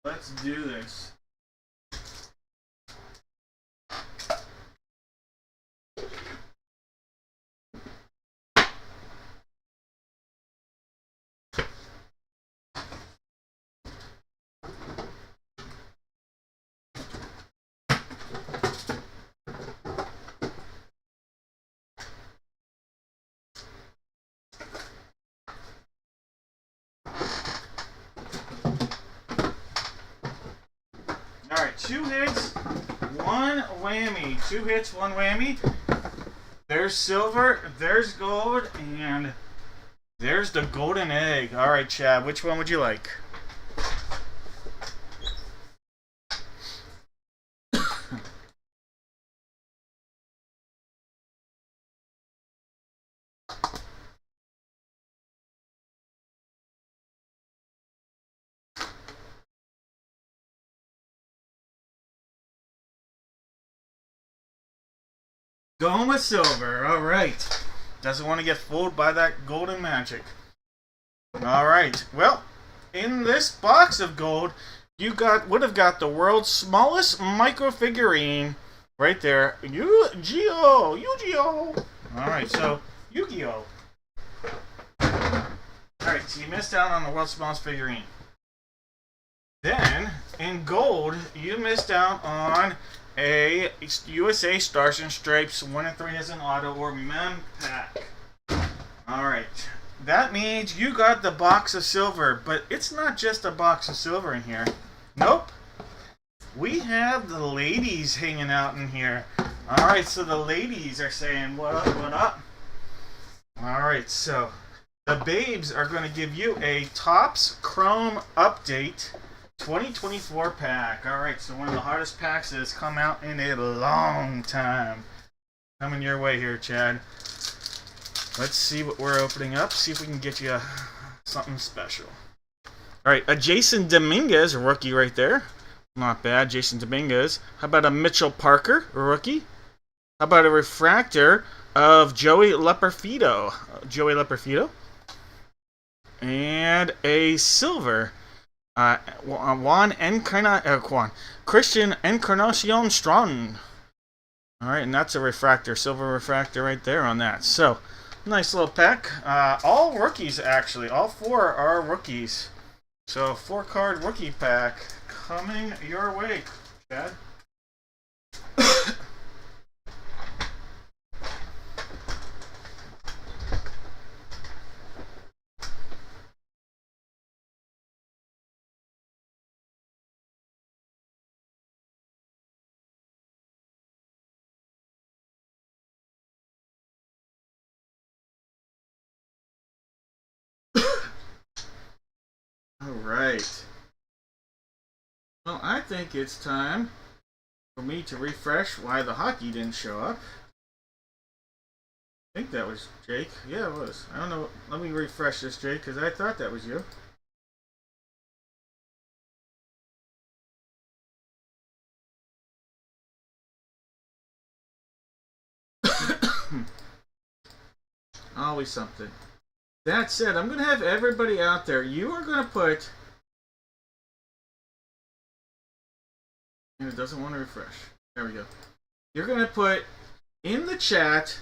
Speaker 1: Let's do this. Alright, 2 hits, 1 whammy. 2 hits, 1 whammy. There's silver, there's gold, and there's the golden egg. Alright, Chad, which one would you like? Going with silver. Alright. Doesn't want to get fooled by that golden magic. Alright. Well, in this box of gold, you would have got the world's smallest micro figurine right there. Yu-Gi-Oh! Yu-Gi-Oh! Alright, so Yu-Gi-Oh! Alright, so you missed out on the world's smallest figurine. Then, in gold, you missed out on a USA Stars and Stripes 1 in 3 as an auto or mem pack. Alright. That means you got the box of silver, but it's not just a box of silver in here. Nope. We have the ladies hanging out in here. Alright, so the ladies are saying, what up, what up? Alright, so the babes are going to give you a Topps Chrome Update 2024 pack. Alright, so one of the hardest packs that has come out in a long time. Coming your way here, Chad. Let's see what we're opening up. See if we can get you something special. Alright, a Jason Dominguez rookie right there. Not bad, Jason Dominguez. How about a Mitchell Parker rookie? How about a refractor of Joey Leperfido? And a silver. Christian Encarnacion Strong. Alright, and that's a refractor. Silver refractor right there on that. So, nice little pack. All rookies, actually. All 4 are rookies. So, 4-card rookie pack coming your way, Chad. Alright. Well, I think it's time for me to refresh why the hockey didn't show up. I think that was Jake. Yeah, it was. I don't know. Let me refresh this, Jake, because I thought that was you. Always something. That said, I'm going to have everybody out there. You are going to put... And it doesn't want to refresh. There we go. You're going to put in the chat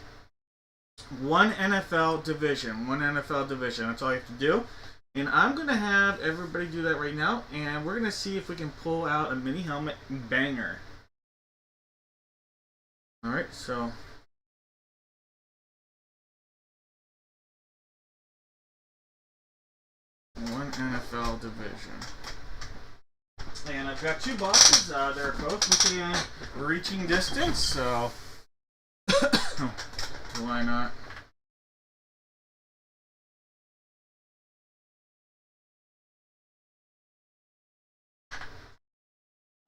Speaker 1: one NFL division. One NFL division. That's all you have to do. And I'm going to have everybody do that right now. And we're going to see if we can pull out a mini helmet banger. Alright, so... one NFL division. And I've got 2 boxes. They're both within reaching distance, so why not?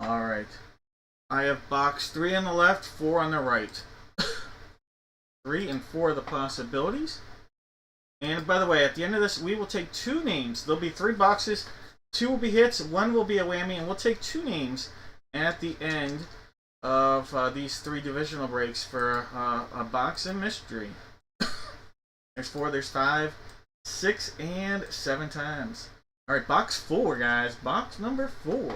Speaker 1: Alright. I have box 3 on the left, 4 on the right. 3 and 4 are the possibilities. And by the way, at the end of this, we will take 2 names. There'll be 3 boxes. 2 will be hits, 1 will be a whammy, and we'll take 2 names at the end of these 3 divisional breaks for a box and mystery. There's 4, there's 5, 6, and 7 times. Alright, box 4, guys. Box number 4.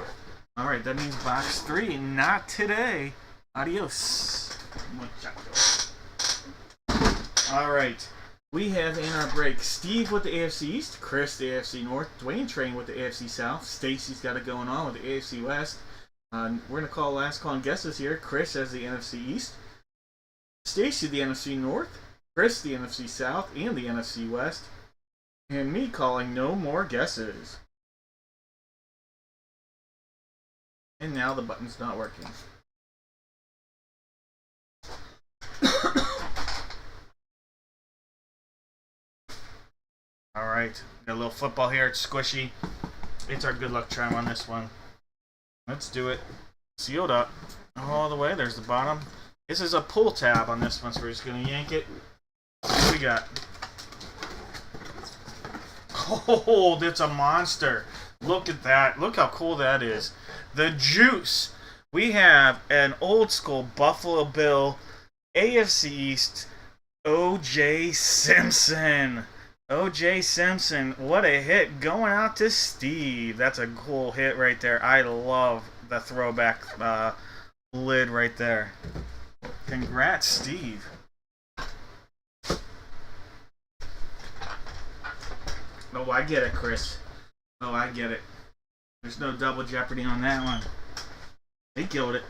Speaker 1: Alright, that means box 3. Not today. Adios. Alright. We have in our break Steve with the AFC East, Chris the AFC North, Dwayne Train with the AFC South, Stacy's got it going on with the AFC West. We're going to call last call and guesses here. Chris has the NFC East, Stacy the NFC North, Chris the NFC South and the NFC West, and me calling no more guesses. And now the button's not working. Alright, got a little football here. It's squishy. It's our good luck charm on this one. Let's do it. Sealed up. All the way. There's the bottom. This is a pull tab on this one, so we're just going to yank it. What we got? Oh, that's a monster. Look at that. Look how cool that is. The juice. We have an old school Buffalo Bill AFC East O.J. Simpson. O.J. Simpson, what a hit. Going out to Steve. That's a cool hit right there. I love the throwback lid right there. Congrats, Steve. Oh, I get it, Chris. Oh, I get it. There's no double jeopardy on that one. He killed it.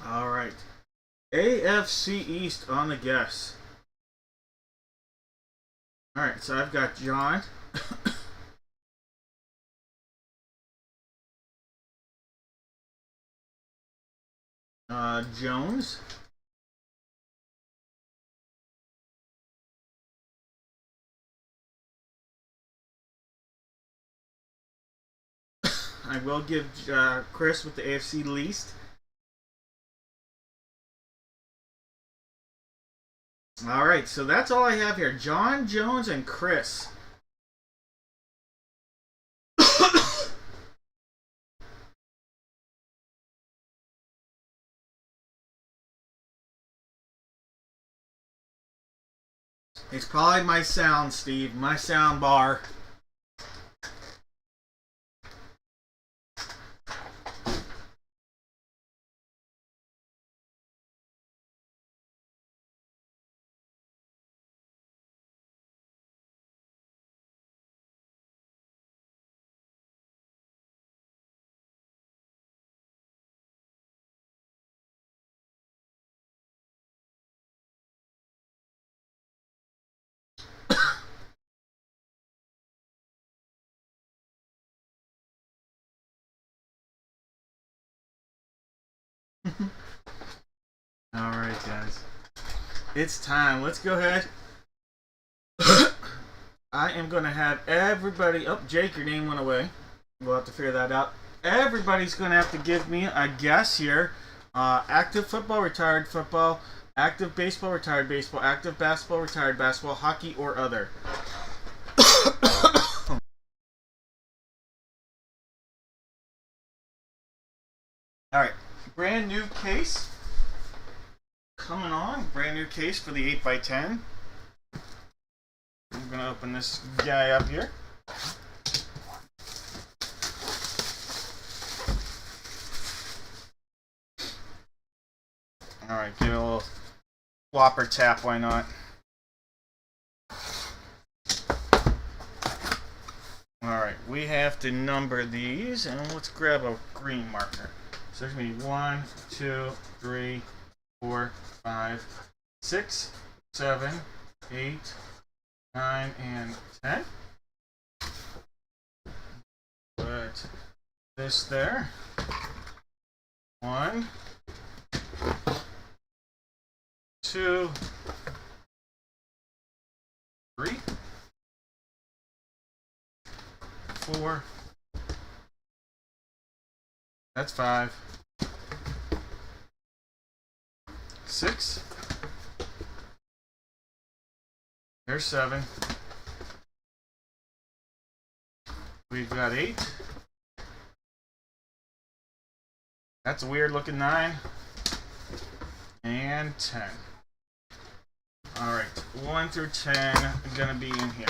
Speaker 1: All right. AFC East on the guess. All right, so I've got John. Jones. I will give Chris with the AFC least. All right, so that's all I have here. John, Jones, and Chris. It's probably my sound, Steve. My sound bar. All right, guys. It's time. Let's go ahead. I am going to have everybody... Oh, Jake, your name went away. We'll have to figure that out. Everybody's going to have to give me a guess here. Active football, retired football, active baseball, retired baseball, active basketball, retired basketball, hockey, or other. All right. Brand new case. Coming on. Brand new case for the 8x10. I'm going to open this guy up here. Alright, give it a little whopper tap, why not? Alright, we have to number these, and let's grab a green marker. So there's going to be 1, 2, 3, 4, 5, 6, 7, 8, 9, and 10. Put this there. 1, 2, 3, 4. That's 5. 6. There's 7. We've got 8. That's a weird looking 9. And 10. Alright, 1 through 10 are going to be in here.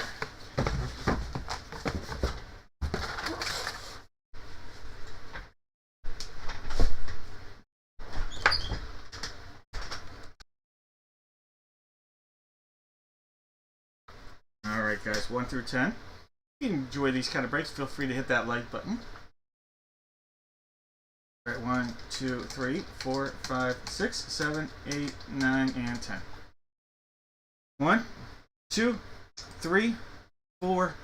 Speaker 1: Alright guys, 1 through 10. If you enjoy these kind of breaks, feel free to hit that like button. Alright, 1, 2, 3, 4, 5, 6, 7, 8, 9, and 10. 1, 2, 3, 4,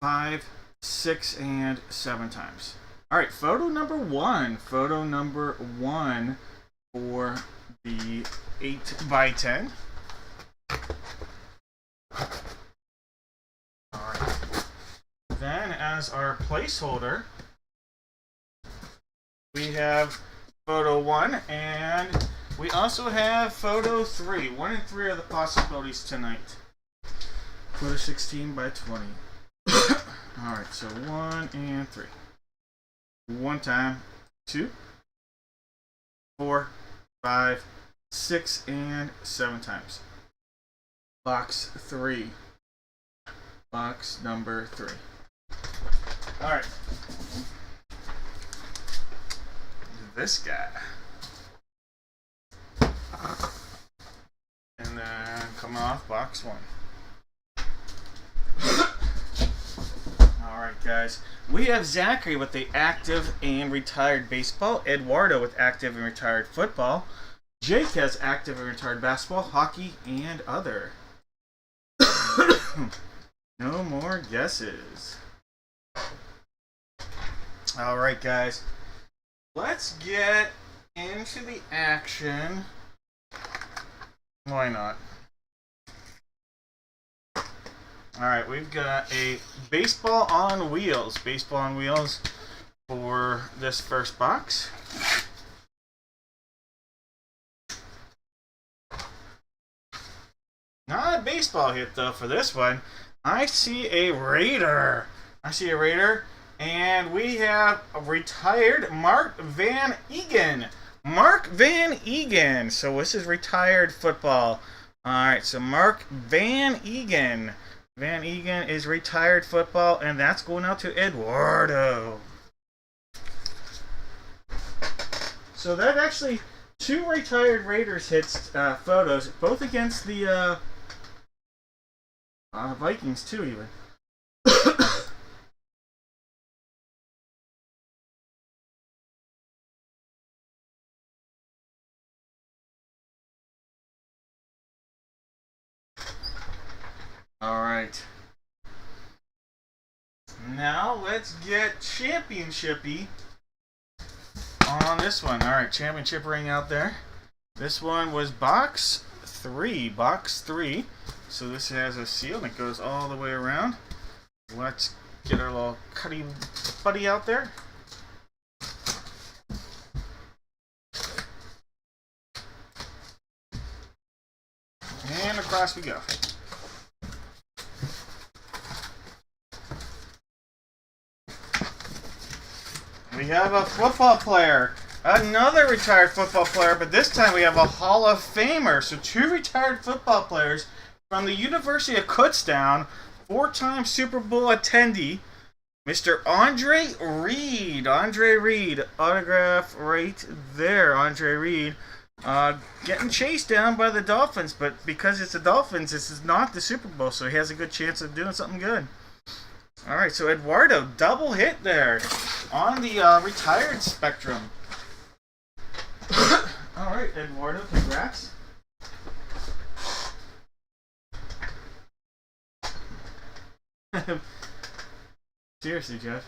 Speaker 1: 5, 6, and 7 times. Alright, photo number 1. Photo number 1 for the 8x10. Alright. Then, as our placeholder, We have photo 1, and we also have photo 3. 1 and 3 are the possibilities tonight. Photo 16 by 20. Alright, so 1 and 3. 1 time, 2, 4, 5, 6, and 7 times. Box 3. Box number 3. Alright. This guy. And then coming off box 1. Alright guys, we have Zachary with the active and retired baseball, Eduardo with active and retired football, Jake has active and retired basketball, hockey, and other. No more guesses. Alright guys, let's get into the action. Why not? Alright, we've got a baseball on wheels. Baseball on wheels for this first box. Not a baseball hit though for this one. I see a Raider. And we have a retired Mark Van Egan. Mark Van Egan. So this is retired football. Alright, so Mark Van Egan. Van Egan is retired football, and that's going out to Eduardo. So that actually 2 retired Raiders hits photos, both against the Vikings too, even. Alright. Now let's get championship-y on this one. Alright, championship ring out there. This one was box 3. Box 3. So this has a seal and it goes all the way around. Let's get our little cutty buddy out there. And across we go. We have a football player. Another retired football player, but this time we have a Hall of Famer. So 2 retired football players from the University of Kutztown, 4-time Super Bowl attendee, Mr. Andre Reed. Andre Reed, autograph right there. Andre Reed getting chased down by the Dolphins, but because it's the Dolphins, this is not the Super Bowl, so he has a good chance of doing something good. Alright, so Eduardo, double hit there on the retired spectrum. Alright, Eduardo, congrats. Seriously, Jeff.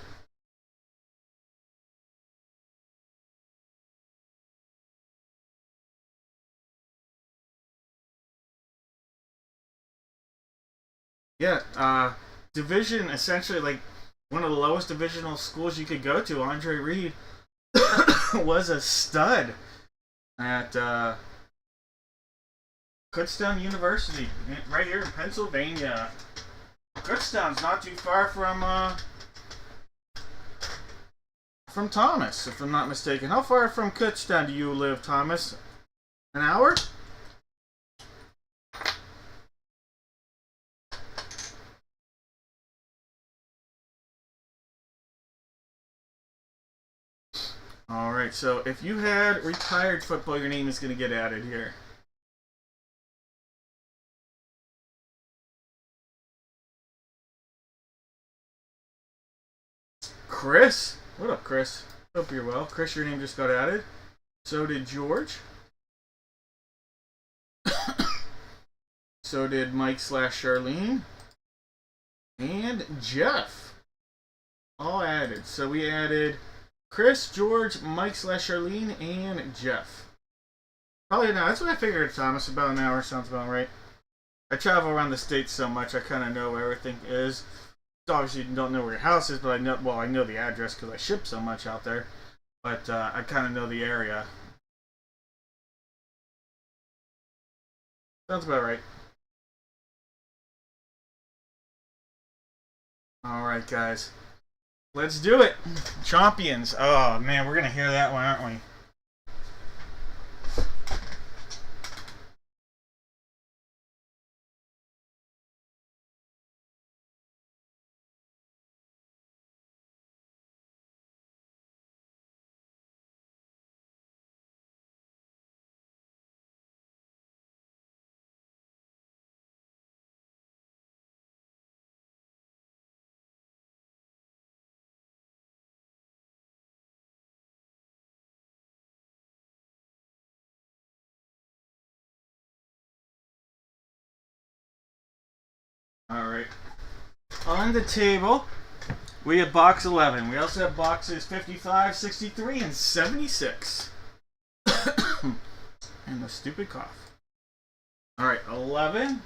Speaker 1: Yeah, division, essentially, like, one of the lowest divisional schools you could go to. Andre Reed was a stud at Kutztown University, right here in Pennsylvania. Kutztown's not too far from Thomas, if I'm not mistaken. How far from Kutztown do you live, Thomas? An hour? Alright, so if you had retired football, your name is going to get added here. Chris? What up, Chris? Hope you're well. Chris, your name just got added. So did George. So did Mike / Charlene. And Jeff. All added. So we added Chris, George, Mike / Charlene, and Jeff. Probably now. That's what I figured, Thomas. About an hour sounds about right. I travel around the States so much, I kind of know where everything is. Obviously, you don't know where your house is, but I know the address because I ship so much out there. but I kind of know the area. Sounds about right. All right, guys. Let's do it. Champions. Oh, man, we're going to hear that one, aren't we? All right. On the table, we have box 11. We also have boxes 55, 63, and 76. And the stupid cough. All right, 11,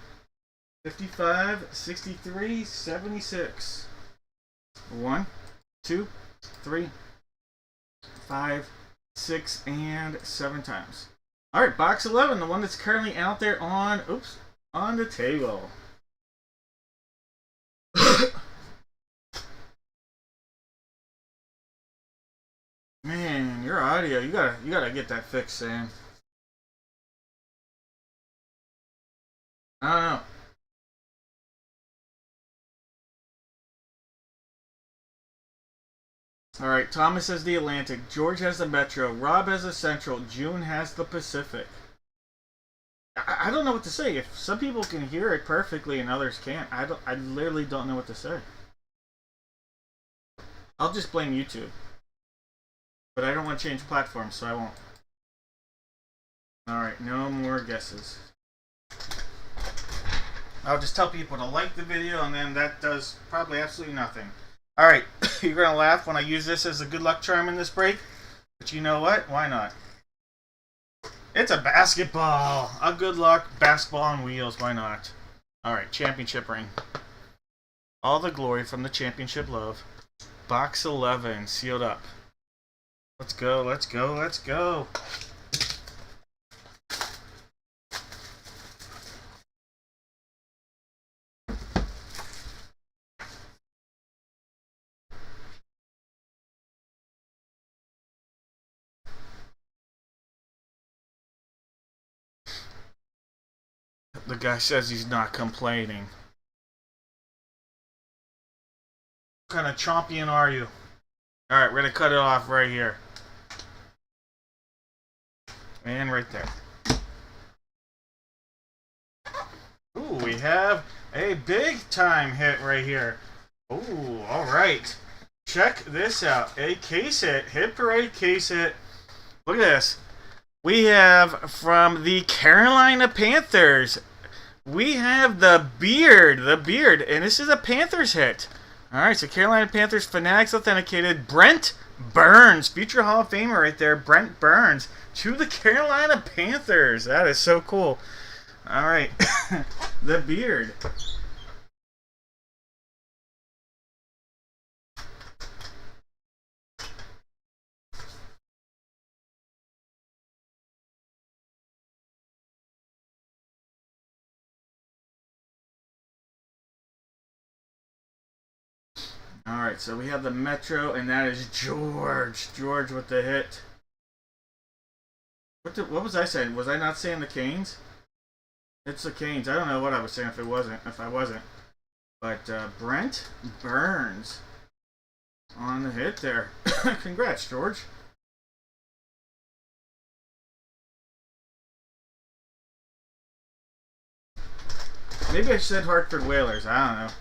Speaker 1: 55, 63, 76. 1, 2, 3, 5, 6, and 7 times. All right, box 11, the one that's currently out there on the table. Man, your audio, you gotta get that fixed, Sam. I don't know. All right, Thomas has the Atlantic, George has the Metro, Rob has the Central, June has the Pacific. I don't know what to say. If some people can hear it perfectly and others can't, I literally don't know what to say. I'll just blame YouTube. But I don't want to change platforms, so I won't. Alright, no more guesses. I'll just tell people to like the video, and then that does probably absolutely nothing. Alright, you're going to laugh when I use this as a good luck charm in this break. But you know what? Why not? It's a basketball. A good luck basketball on wheels. Why not? Alright, championship ring. All the glory from the championship love. Box 11, sealed up. Let's go, let's go, let's go. The guy says he's not complaining. What kind of champion are you? Alright, we're going to cut it off right here. And right there. Ooh, we have a big time hit right here. Ooh, alright. Check this out. A case hit parade case hit. Look at this. We have from the Carolina Panthers. We have the beard, and this is a Panthers hit. Alright, so Carolina Panthers Fanatics authenticated. Brent Burns, future Hall of Famer right there. Brent Burns to the Carolina Panthers. That is so cool. Alright, the beard. Alright, so we have the Metro, and that is George. George with the hit. What was I saying? Was I not saying the Canes? It's the Canes. I don't know what I was saying if I wasn't. But Brent Burns on the hit there. Congrats, George. Maybe I said Hartford Whalers. I don't know.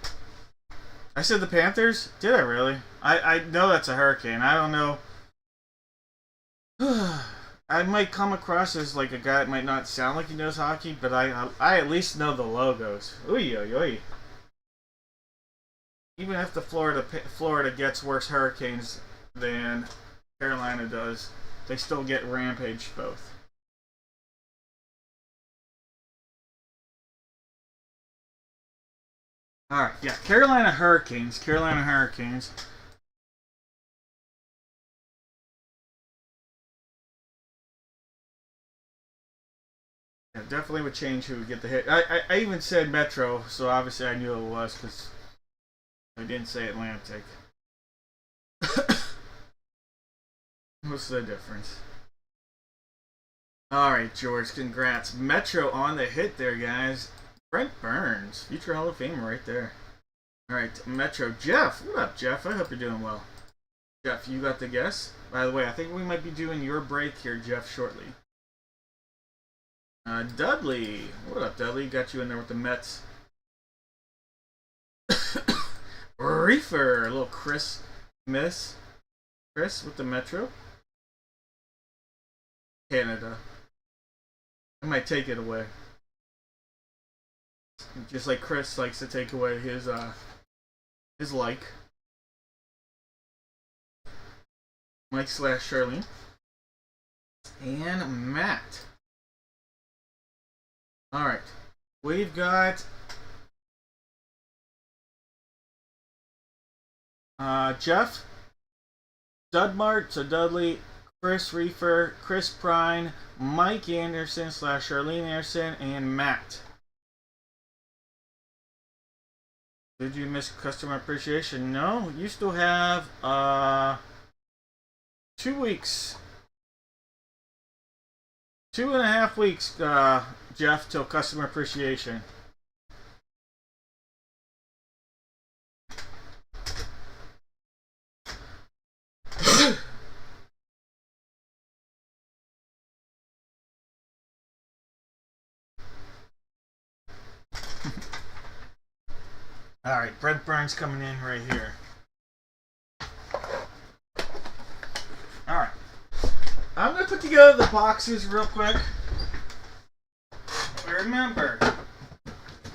Speaker 1: I said the Panthers? Did I really? I know that's a hurricane. I don't know. I might come across as like a guy that might not sound like he knows hockey, but I at least know the logos. Oy, oy, oy. Even if the Florida gets worse hurricanes than Carolina does, they still get rampaged both. Alright, yeah, Carolina Hurricanes. Yeah, definitely would change who would get the hit. I even said Metro, so obviously I knew it was because I didn't say Atlantic. What's the difference? Alright, George, congrats. Metro on the hit there, guys. Brent Burns, future Hall of Famer right there. Alright, Metro. Jeff, what up, Jeff? I hope you're doing well. Jeff, you got the guess? By the way, I think we might be doing your break here, Jeff, shortly. Dudley. What up, Dudley? Got you in there with the Mets. Reefer. A little Chris miss. Chris with the Metro. Canada. I might take it away. Just like Chris likes to take away his like. Mike / Charlene. And Matt. Alright. We've got Jeff, Dudmart, so Dudley, Chris Reefer, Chris Prine, Mike Anderson / Charlene Anderson, and Matt. Did you miss customer appreciation? No, you still have 2 weeks. 2.5 weeks, Jeff, till customer appreciation. Alright, Brent Burns coming in right here. Alright. I'm going to put together the boxes real quick. Remember,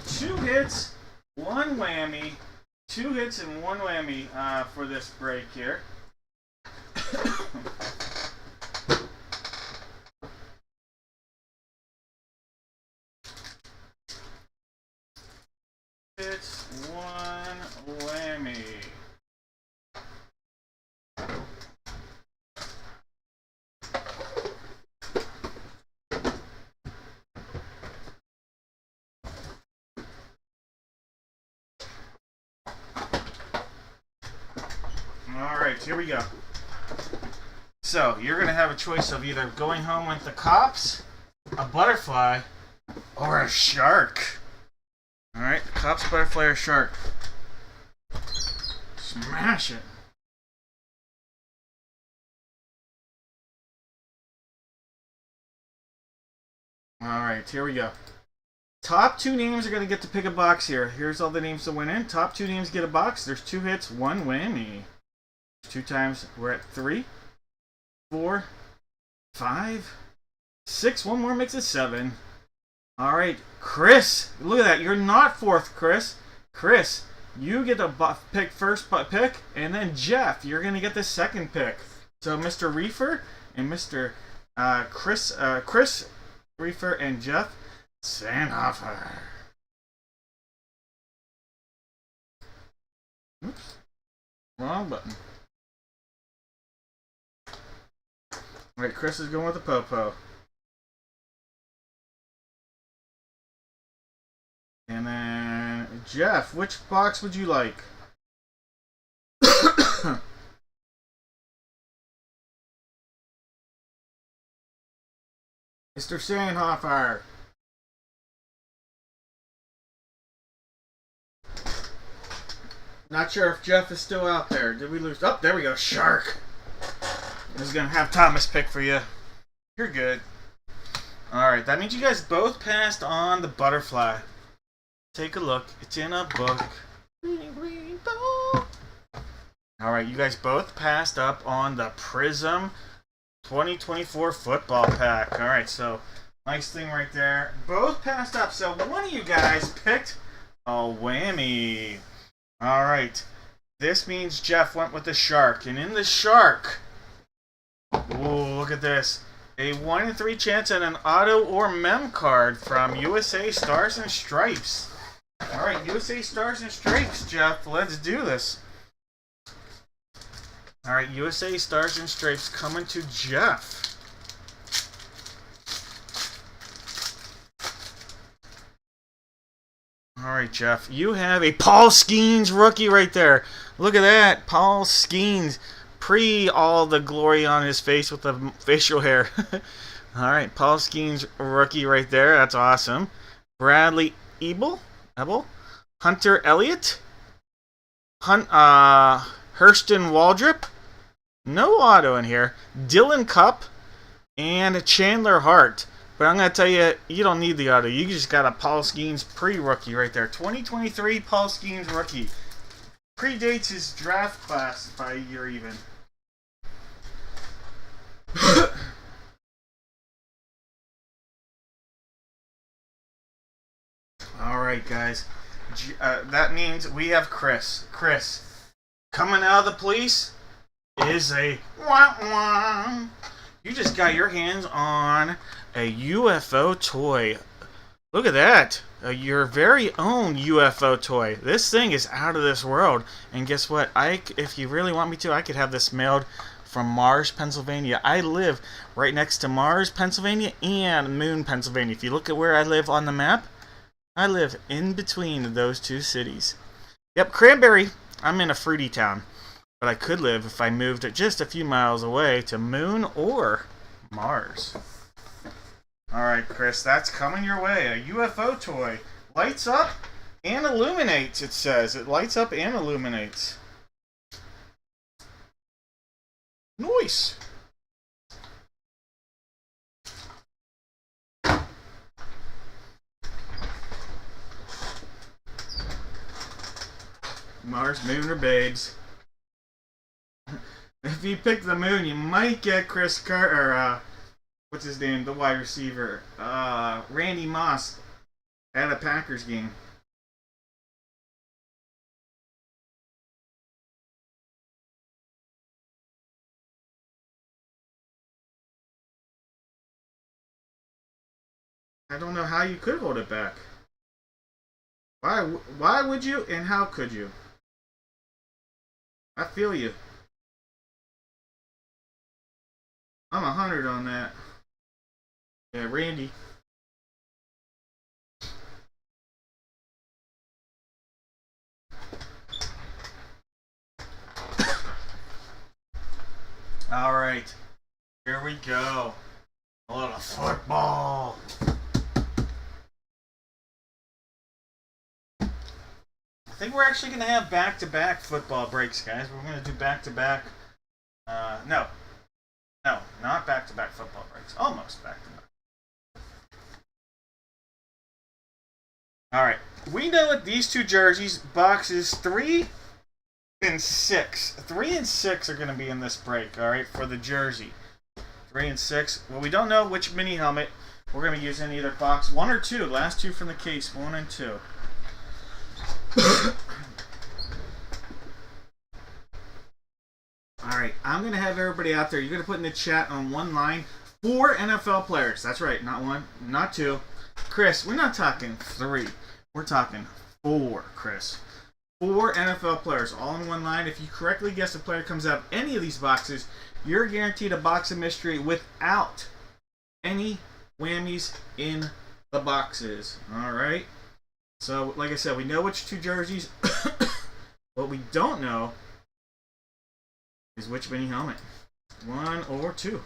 Speaker 1: 2 hits, 1 whammy. 2 hits and 1 whammy for this break here. Hits, 1 whammy. Alright, here we go. So, you're going to have a choice of either going home with the cops, a butterfly, or a shark. Alright, cops, butterfly, or shark. Smash it. Alright, here we go. Top 2 names are going to get to pick a box here. Here's all the names that went in. Top 2 names get a box. There's 2 hits, 1 whammy. 2 times, we're at 3, 4, 5, 6. 1 more makes it 7. Alright, Chris. Look at that. You're not 4th, Chris. Chris, you get the pick first pick, and then Jeff, you're going to get the 2nd pick. So Mr. Reefer and Mr. Chris Reefer and Jeff Sandhofer. Oops. Wrong button. Alright, Chris is going with the Popo. And then, Jeff, which box would you like? Mr. Sandhofer. Not sure if Jeff is still out there. Did we lose? Oh, there we go. Shark. I was going to have Thomas pick for you. You're good. Alright, that means you guys both passed on the butterfly. Take a look. It's in a book. Alright, you guys both passed up on the Prism 2024 football pack. Alright, so nice thing right there. Both passed up. So one of you guys picked a whammy. Alright. This means Jeff went with the shark. And in the shark, ooh, look at this. A 1 in 3 chance at an auto or mem card from USA Stars and Stripes. Alright, USA Stars and Stripes, Jeff. Let's do this. Alright, USA Stars and Stripes coming to Jeff. All right, Jeff. You have a Paul Skeens rookie right there. Look at that. Paul Skeens. Pre all the glory on his face with the facial hair. All right, Paul Skeens rookie right there. That's awesome. Bradley Ebel. Hunter Elliott. Hurston Waldrop. No auto in here. Dylan Cupp. And Chandler Hart. But I'm going to tell you, you don't need the auto. You just got a Paul Skeens pre-rookie right there. 2023 Paul Skeens rookie. Predates his draft class by a year even. Alright, guys. That means we have Chris. Chris, coming out of the police is a wah-wah. You just got your hands on a UFO toy. Look at that. Your very own UFO toy. This thing is out of this world. And guess what? If you really want me to, I could have this mailed from Mars, Pennsylvania. I live right next to Mars, Pennsylvania and Moon, Pennsylvania. If you look at where I live on the map, I live in between those two cities. Yep, Cranberry. I'm in a fruity town. But I could live if I moved just a few miles away to Moon or Mars. Alright, Chris, that's coming your way. A UFO toy. Lights up and illuminates, it says. It lights up and illuminates. Nice. Mars, Moon, or Babes. If you pick the Moon, you might get Chris Carter, or what's his name, the wide receiver, Randy Moss at a Packers game. I don't know how you could hold it back. Why would you, and how could you? I feel you. I'm 100 on that. Yeah, Randy. All right, here we go. A little football. I think we're actually going to have back-to-back football breaks, guys. We're going to do back-to-back. No, not back-to-back football breaks. Almost back-to-back. All right, we know what these two jerseys, boxes 3 and 6. 3 and 6 are going to be in this break, all right, for the jersey. 3 and 6. Well, we don't know which mini helmet we're going to be using, either box 1 or 2. Last two from the case, 1 and 2. Alright, I'm going to have everybody out there. You're going to put in the chat on one line 4 NFL players. That's right, not 1, not 2. Chris, we're not talking 3. We're talking 4, Chris. 4 NFL players, all in one line. If you correctly guess a player comes out of any of these boxes, you're guaranteed a box of mystery without any whammies in the boxes. Alright? So, like I said, we know which 2 jerseys. What we don't know is which mini helmet. 1 or 2.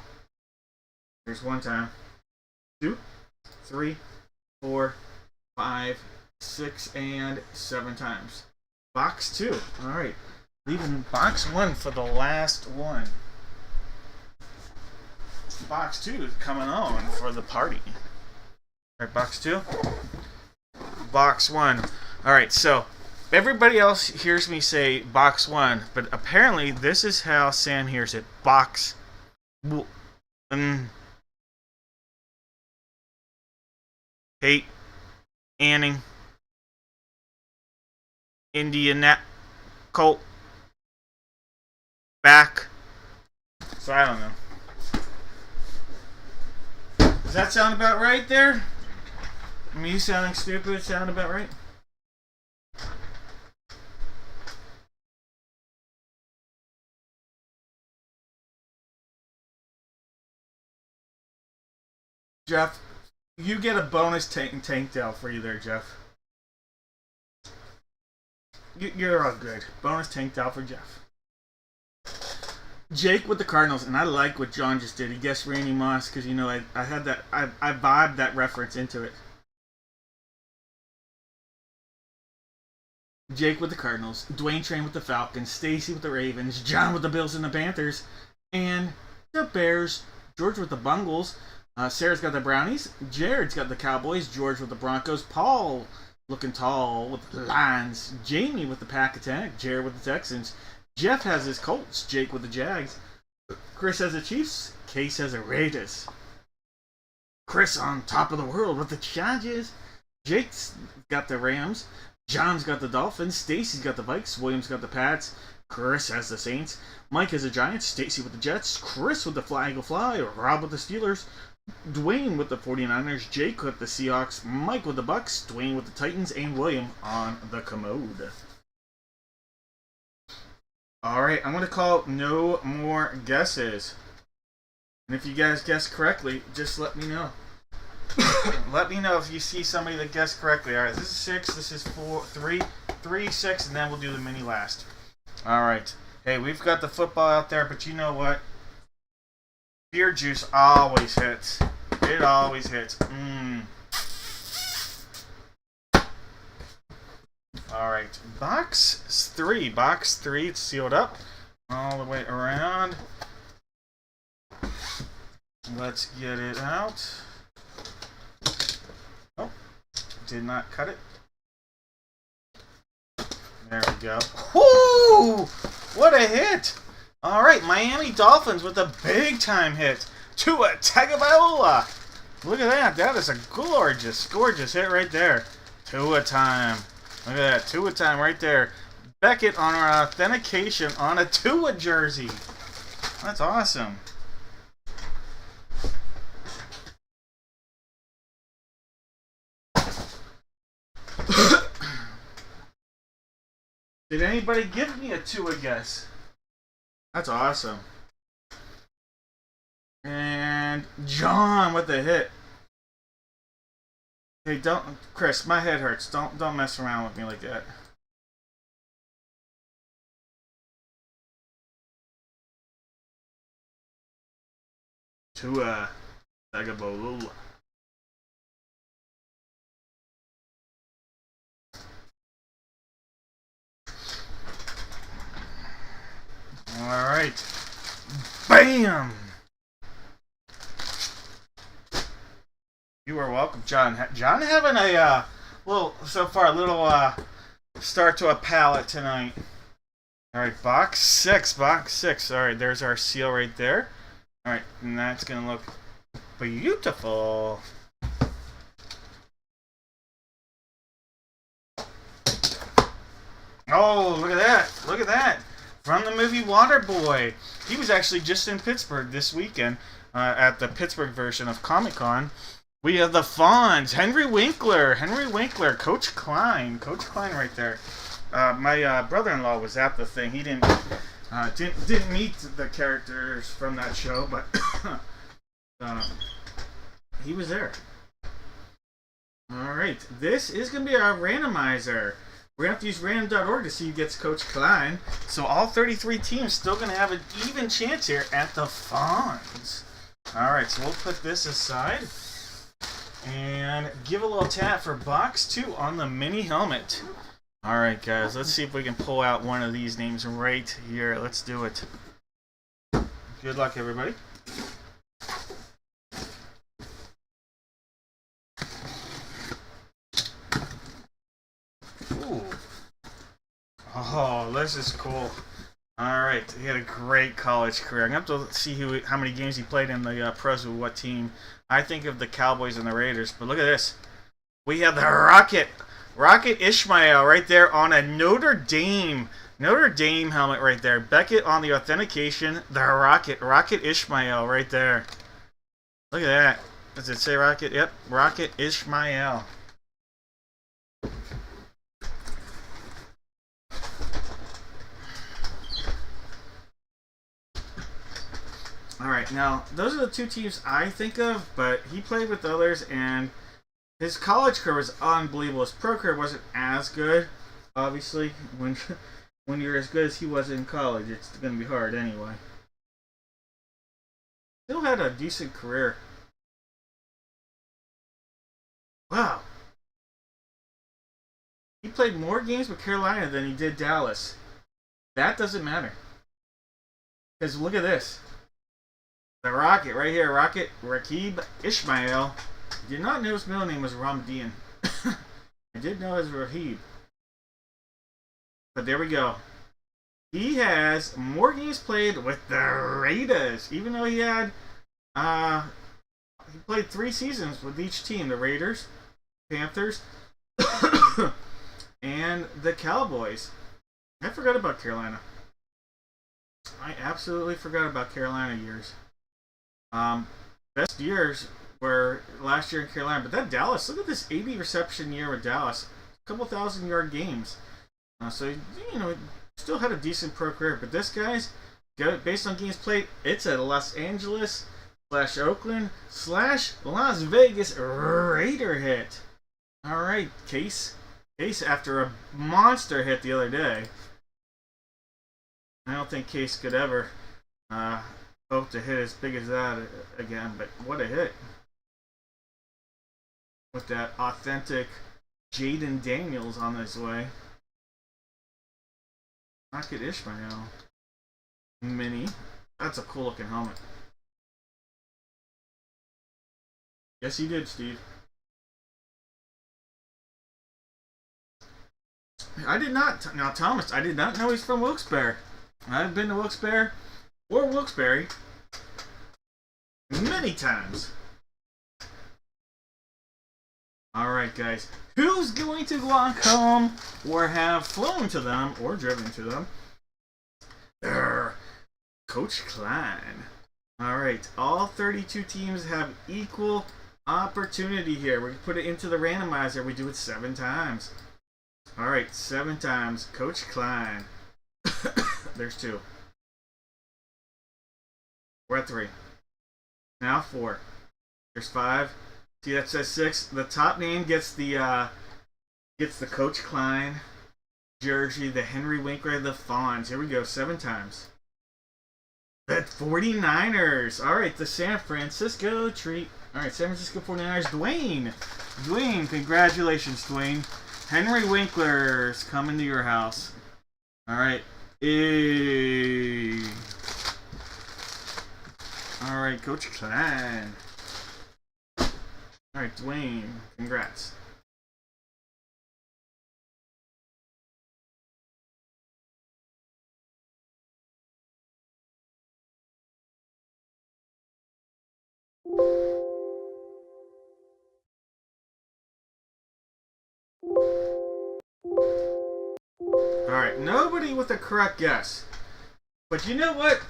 Speaker 1: Here's 1 time. 2, 3, 4, 5, 6, and 7 times. Box 2. Alright. Leaving box 1 for the last one. Box 2 is coming on for the party. Alright, box 2. Box 1. Alright, so everybody else hears me say box 1, but apparently this is how Sam hears it. Box. Hate. Anning. Indiana. Colt. Back. So I don't know. Does that sound about right there? Me sounding stupid sound about right? Jeff, you get a bonus tank tail for you there, Jeff. You're all good. Bonus tanked out for Jeff. Jake with the Cardinals, and I like what John just did. He guessed Randy Moss because, you know, I had that, I vibed that reference into it. Jake with the Cardinals, Dwayne Train with the Falcons, Stacy with the Ravens, John with the Bills and the Panthers, and the Bears. George with the Bungles. Sarah's got the Brownies. Jared's got the Cowboys. George with the Broncos. Paul looking tall with the Lions. Jamie with the Pack Attack. Jared with the Texans. Jeff has his Colts. Jake with the Jags. Chris has the Chiefs. Case has the Raiders. Chris on top of the world with the Chargers. Jake's got the Rams. John's got the Dolphins. Stacy's got the Vikes. William's got the Pats. Chris has the Saints. Mike has the Giants. Stacy with the Jets. Chris with the Fly Eagle Fly. Rob with the Steelers. Dwayne with the 49ers. Jake with the Seahawks. Mike with the Bucks. Dwayne with the Titans. And William on the commode. Alright, I'm going to call no more guesses. And if you guys guess correctly, just let me know. Let me know if you see somebody that guessed correctly. Alright, this is 6, this is 4, 3, 6, and then we'll do the mini last. Alright. Hey, we've got the football out there, but you know what? Beer juice always hits. It always hits. Alright, box 3. Box 3, it's sealed up all the way around. Let's get it out. Oh, did not cut it. There we go. Whoo! What a hit! Alright, Miami Dolphins with a big time hit. Tua Tagovailoa. Look at that. That is a gorgeous, gorgeous hit right there. Tua time. Look at that. Tua time right there. Beckett on our authentication on a Tua jersey. That's awesome. Did anybody give me a Tua guess? That's awesome. And John with the hit. Hey, don't, Chris, my head hurts. Don't mess around with me like that. Tua Tagovailoa. Alright. Bam! You are welcome, John. John having a little start to a palette tonight. Alright, box 6. Alright, there's our seal right there. Alright, and that's going to look beautiful. Oh, look at that. Look at that. From the movie Waterboy. He was actually just in Pittsburgh this weekend at the Pittsburgh version of Comic-Con. We have the Fonz. Henry Winkler, Coach Klein right there. My brother-in-law was at the thing. He didn't meet the characters from that show, but he was there. All right, this is gonna be our randomizer. We're going to have to use random.org to see who gets Coach Klein. So all 33 teams still going to have an even chance here at the Fonz. Alright, so we'll put this aside. And give a little tap for box 2 on the mini helmet. Alright guys, let's see if we can pull out one of these names right here. Let's do it. Good luck everybody. Ooh. Oh, this is cool. Alright, he had a great college career. I'm going to have to see how many games he played in the pros with what team. I think of the Cowboys and the Raiders, but look at this. We have the Rocket Ishmael right there on a Notre Dame helmet right there. Beckett on the authentication. The Rocket Ishmael right there. Look at that. Does it say Rocket? Yep, Rocket Ishmael. Alright, now, those are the two teams I think of, but he played with others, and his college career was unbelievable. His pro career wasn't as good. Obviously, when you're as good as he was in college, it's going to be hard anyway. Still had a decent career. Wow. He played more games with Carolina than he did Dallas. That doesn't matter. Because look at this. The Rocket right here. Rocket Rakib Ismail. I did not know his middle name was Ramdian. I did know it was Rahib. But there we go. He has more games played with the Raiders. Even though he had... he played 3 seasons with each team. The Raiders, Panthers, and the Cowboys. I forgot about Carolina. I absolutely forgot about Carolina years. Best years were last year in Carolina. But that Dallas, look at this 80 reception year with Dallas. A couple 1,000-yard games. So, you know, still had a decent pro career. But this guy's, based on games played, it's a Los Angeles / Oakland / Las Vegas Raider hit. All right, Case. Case after a monster hit the other day. I don't think Case could ever hope to hit as big as that again, but what a hit. With that authentic Jaden Daniels on his way. Rocket Ishmael. Mini. That's a cool looking helmet. Yes, he did, Steve. I did not. Now, Thomas, I did not know he's from Wilkes-Barre. I've been to Wilkes-Barre or Wilkes-Barre many times. Alright, guys. Who's going to walk home or have flown to them or driven to them? Coach Klein. Alright, all 32 teams have equal opportunity here. We put it into the randomizer. We do it 7 times. Alright, 7 times. Coach Klein. There's 2. We're at 3. Now 4. There's 5. See, that says 6. The top name gets the Coach Klein jersey, the Henry Winkler, the Fonz. Here we go, 7 times. The 49ers. Alright, the San Francisco treat. Alright, San Francisco 49ers. Dwayne, congratulations, Dwayne. Henry Winkler's coming to your house. Alright. Alright, Coach Klein. Alright, Dwayne. Congrats. Alright, nobody with a correct guess. But you know what?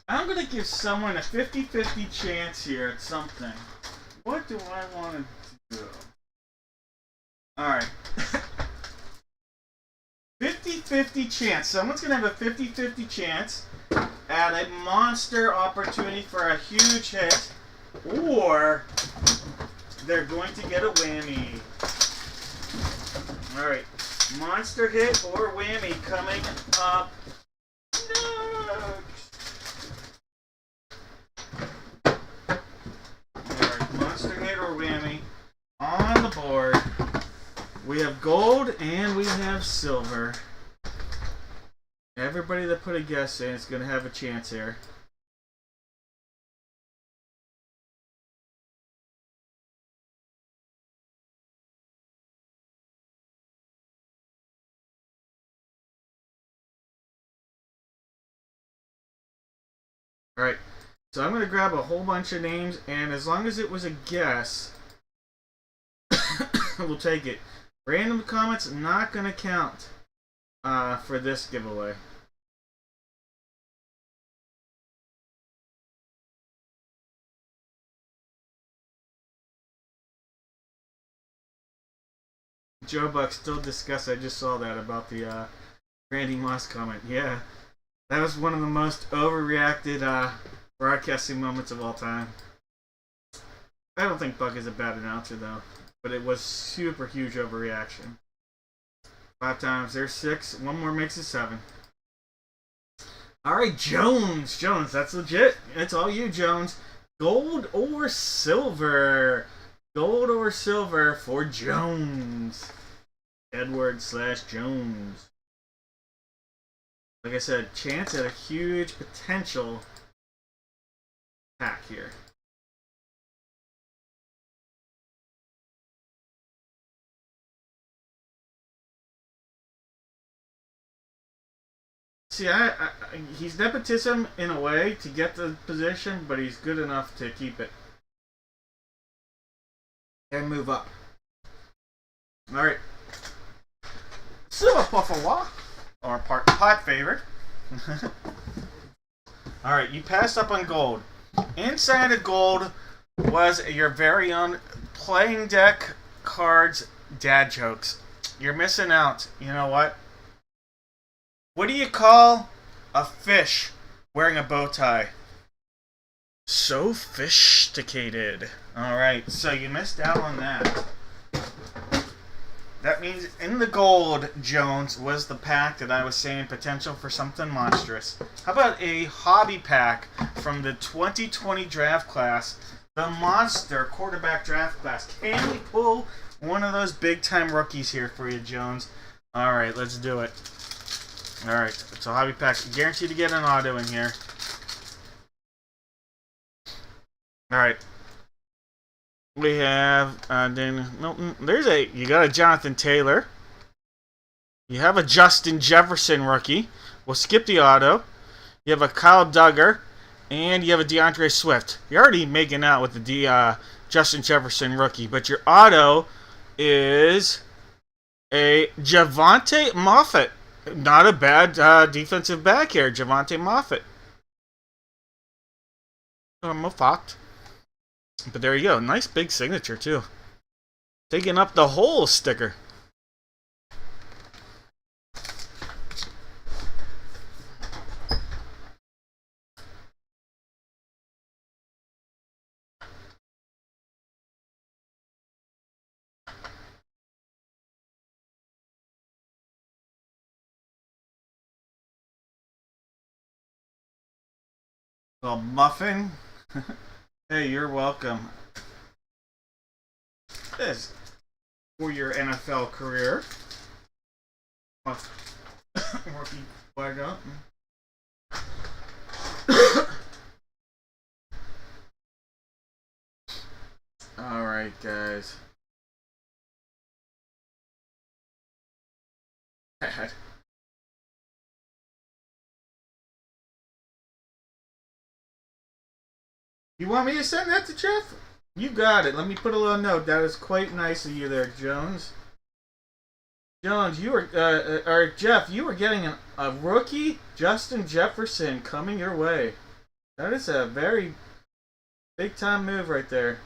Speaker 1: I'm going to give someone a 50-50 chance here at something. What do I want to do? Alright. 50-50 chance. Someone's going to have a 50-50 chance at a monster opportunity for a huge hit. Or they're going to get a whammy. Alright. Monster hit or whammy coming up next. Alright, monster hit or whammy on the board. We have gold and we have silver. Everybody that put a guess in is going to have a chance here. Alright, so I'm going to grab a whole bunch of names, and as long as it was a guess, we'll take it. Random comments not going to count for this giveaway. Joe Buck still discussed, I just saw that about the Randy Moss comment. Yeah. That was one of the most overreacted broadcasting moments of all time. I don't think Buck is a bad announcer, though. But it was super huge overreaction. 5 times. There's 6. One more makes it 7. All right, Jones. Jones, that's legit. It's all you, Jones. Gold or silver? Gold or silver for Jones. Edward/Jones. Like I said, chance at a huge potential pack here. See, he's nepotism in a way to get the position, but he's good enough to keep it and move up. All right, silver Puffawa, or pot favorite. All right, you passed up on gold. Inside of gold was your very own playing deck cards dad jokes. You're missing out. You know what? What do you call a fish wearing a bow tie? Sophisticated. Alright, so you missed out on that. That means in the gold, Jones, was the pack that I was saying potential for something monstrous. How about a hobby pack from the 2020 draft class, the monster quarterback draft class? Can we pull one of those big-time rookies here for you, Jones? Alright, let's do it. Alright, so hobby pack. Guaranteed to get an auto in here. Alright. We have Dan Milton. You got a Jonathan Taylor. You have a Justin Jefferson rookie. We'll skip the auto. You have a Kyle Duggar. And you have a DeAndre Swift. You're already making out with the Justin Jefferson rookie. But your auto is a Javonte Moffett. Not a bad defensive back here, Javonte Moffett. Moffat. But there you go. Nice big signature, too. Taking up the whole sticker. Well, muffin. Hey, you're welcome. This for your NFL career. Rookie flag up. All right, guys. Bad. You want me to send that to Jeff? You got it. Let me put a little note. That is quite nice of you there, Jones. Jones, you were, or Jeff, you were getting a rookie, Justin Jefferson, coming your way. That is a very big time move right there.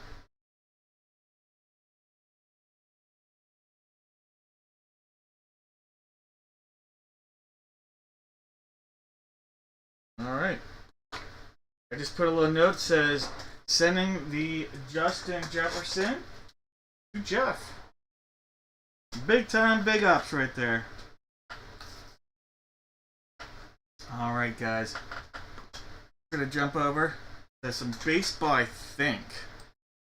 Speaker 1: All right. I just put a little note that says sending the Justin Jefferson to Jeff. Big time, big ups right there. All right, guys. We're gonna jump over to some baseball. I think.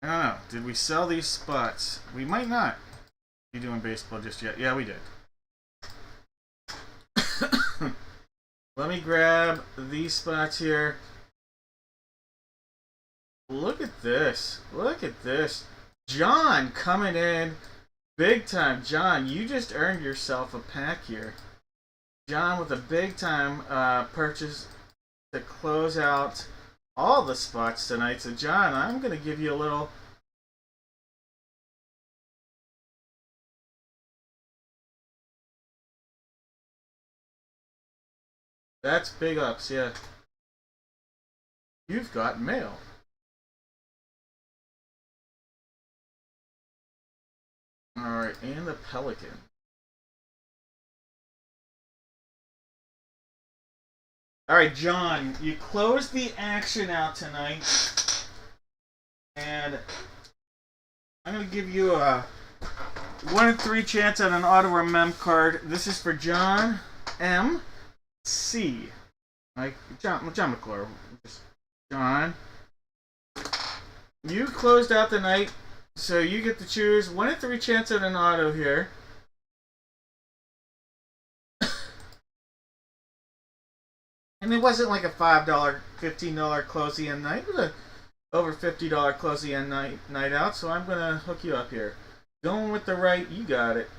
Speaker 1: I don't know. Did we sell these spots? We might not be doing baseball just yet. Yeah, we did. Let me grab these spots here. Look at this. Look at this. John coming in big time. John, you just earned yourself a pack here. John with a big time purchase to close out all the spots tonight. So, John, I'm going to give you a little... That's big ups, yeah. You've got mail. Alright, and the Pelican. Alright, John, you closed the action out tonight. And I'm going to give you a 1 in 3 chance at an auto or mem card. This is for John M. C. Like John McClure. John. You closed out the night, so you get to choose 1 in 3 chance at an auto here. And it wasn't like a $5, $15 close the end night. It was a over $50 close the end night out, so I'm gonna hook you up here. Going with the right, you got it.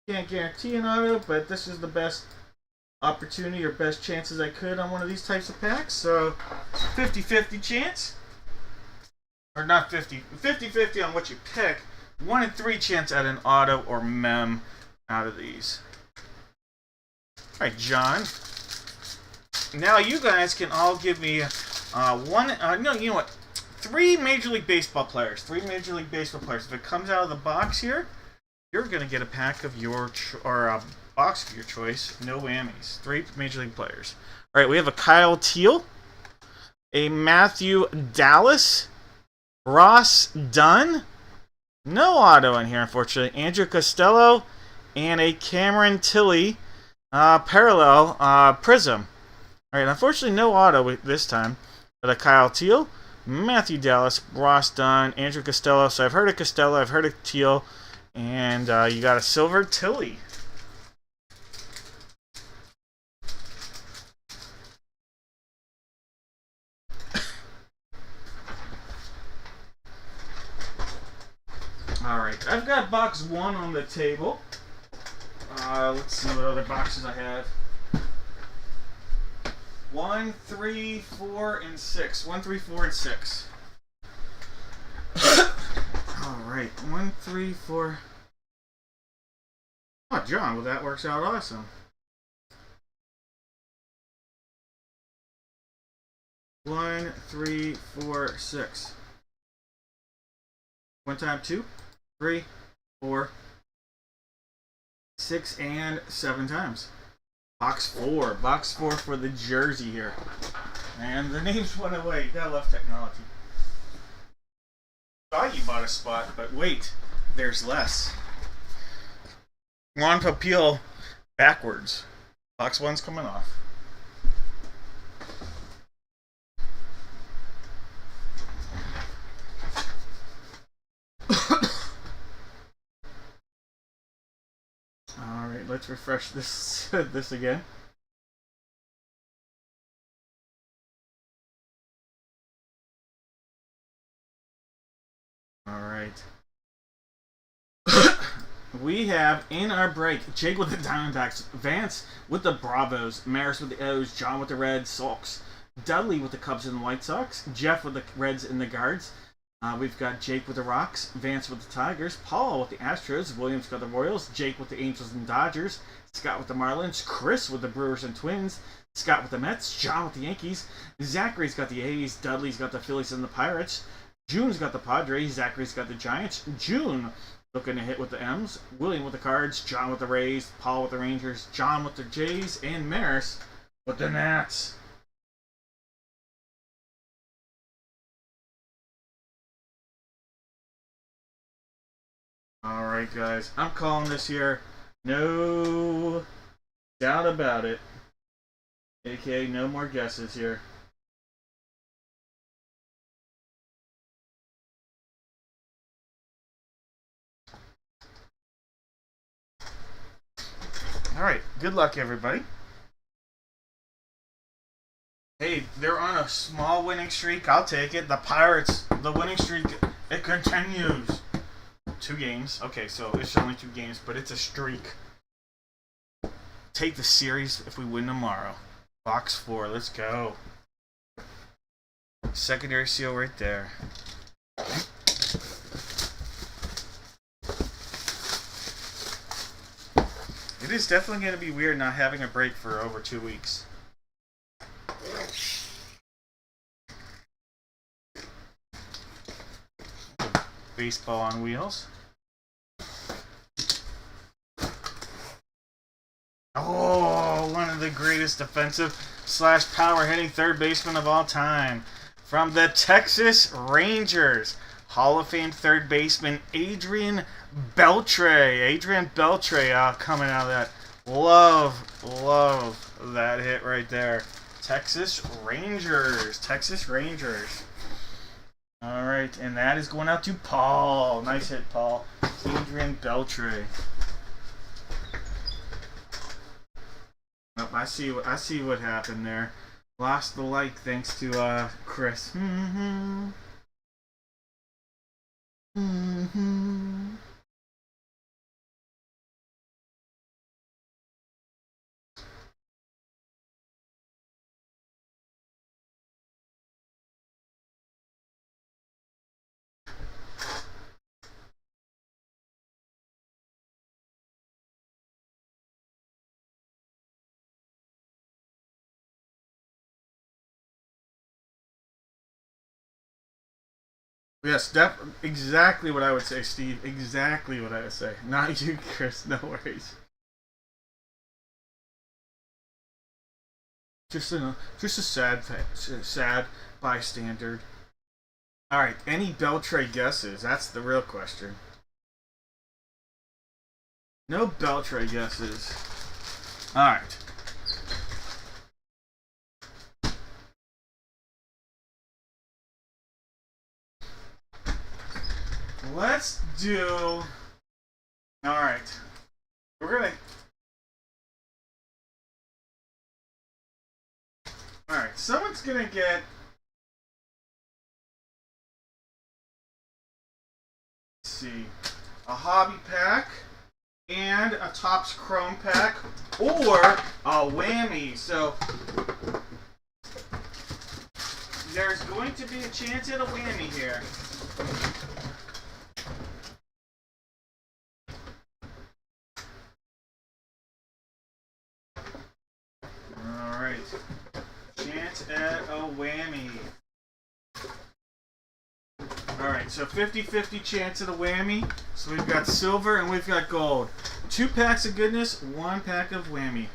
Speaker 1: Can't guarantee an auto, but this is the best opportunity or best chances I could on one of these types of packs. So 50-50 chance. Or not 50-50 on what you pick. 1 in 3 chance at an auto or mem out of these. Alright, John. Now you guys can all give me you know what? 3 Major League Baseball players. 3 Major League Baseball players. If it comes out of the box here, you're going to get a pack of your a box of your choice. No whammies. 3 Major League players. All right, we have a Kyle Teal, a Matthew Dallas, Ross Dunn. No auto in here, unfortunately. Andrew Costello, and a Cameron Tilley parallel prism. All right, unfortunately, no auto this time. But a Kyle Teal, Matthew Dallas, Ross Dunn, Andrew Costello. So I've heard of Costello, I've heard of Teal, and you got a silver Tilley. All right, I've got box 1 on the table. Let's see what other boxes I have. 1, 3, 4, and 6. 1, 3, 4, and 6. Alright, 1, 3, 4. Oh, John, well, that works out awesome. 1, 3, 4, 6. 1 time, 2, 3, 4, 6, and 7 times. Box 4. Box 4 for the jersey here. And the names went away. Gotta love technology. Thought you bought a spot, but wait. There's less. Juan Papil backwards. Box 1's coming off. Alright, let's refresh this this again. Alright. We have in our break Jake with the Diamondbacks, Vance with the Bravos, Maris with the O's, John with the Red Sox, Dudley with the Cubs and the White Sox, Jeff with the Reds and the Guards. We've got Jake with the Rocks, Vance with the Tigers, Paul with the Astros, Williams got the Royals, Jake with the Angels and Dodgers, Scott with the Marlins, Chris with the Brewers and Twins, Scott with the Mets, John with the Yankees, Zachary's got the A's, Dudley's got the Phillies and the Pirates, June's got the Padres, Zachary's got the Giants, June looking to hit with the M's, William with the Cards, John with the Rays, Paul with the Rangers, John with the Jays, and Maris with the Nats. Alright guys, I'm calling this here. No doubt about it. AKA no more guesses here. Alright, good luck everybody. Hey, they're on a small winning streak. I'll take it. The Pirates, the winning streak, it continues. 2 games. Okay, so it's only 2 games, but it's a streak. Take the series if we win tomorrow. Box 4, let's go. Secondary seal right there. It is definitely going to be weird not having a break for over 2 weeks. Baseball on wheels. Oh, one of the greatest defensive / power hitting third baseman of all time. From the Texas Rangers, Hall of Fame third baseman Adrian Beltre, Adrian Beltre, coming out of that. Love that hit right there. Texas Rangers. All right, and that is going out to Paul. Nice hit, Paul. Adrian Beltre. Oh, I see what happened there. Lost the like thanks to Chris. Yes, exactly what I would say, Steve. Exactly what I would say. Not you, Chris. No worries. Just a sad bystander. All right. Any Beltray guesses? That's the real question. No Beltray guesses. All right. Let's do. All right. We're gonna. All right. Someone's gonna get. Let's see, a hobby pack and a Topps Chrome pack, or a whammy. So there's going to be a chance at a whammy here. Alright. Chance at a whammy. Alright, so 50-50 chance at a whammy. So we've got silver and we've got gold. 2 packs of goodness, 1 pack of whammy.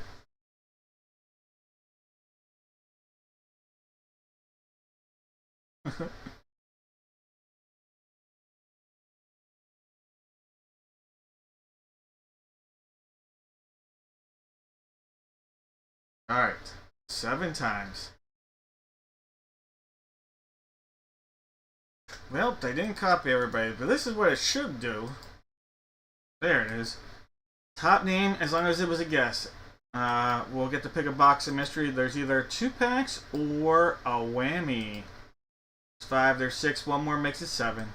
Speaker 1: Alright, 7 times. Well, they didn't copy everybody, but this is what it should do. There it is. Top name, as long as it was a guess. We'll get to pick a box of mystery. There's either 2 packs or a whammy. There's 5, there's 6, 1 more makes it 7.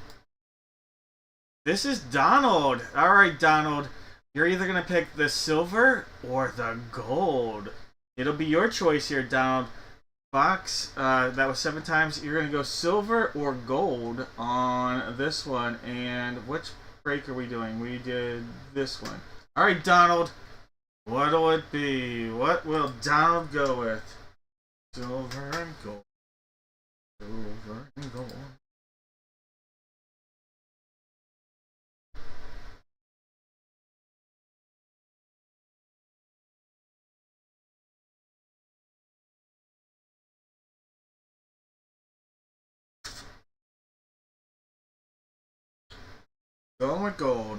Speaker 1: This is Donald. Alright, Donald. You're either going to pick the silver or the gold. It'll be your choice here, Donald. Box, that was 7 times. You're going to go silver or gold on this one. And which break are we doing? We did this one. Alright, Donald. What'll it be? What will Donald go with? Silver and gold. Silver and gold. Going with gold.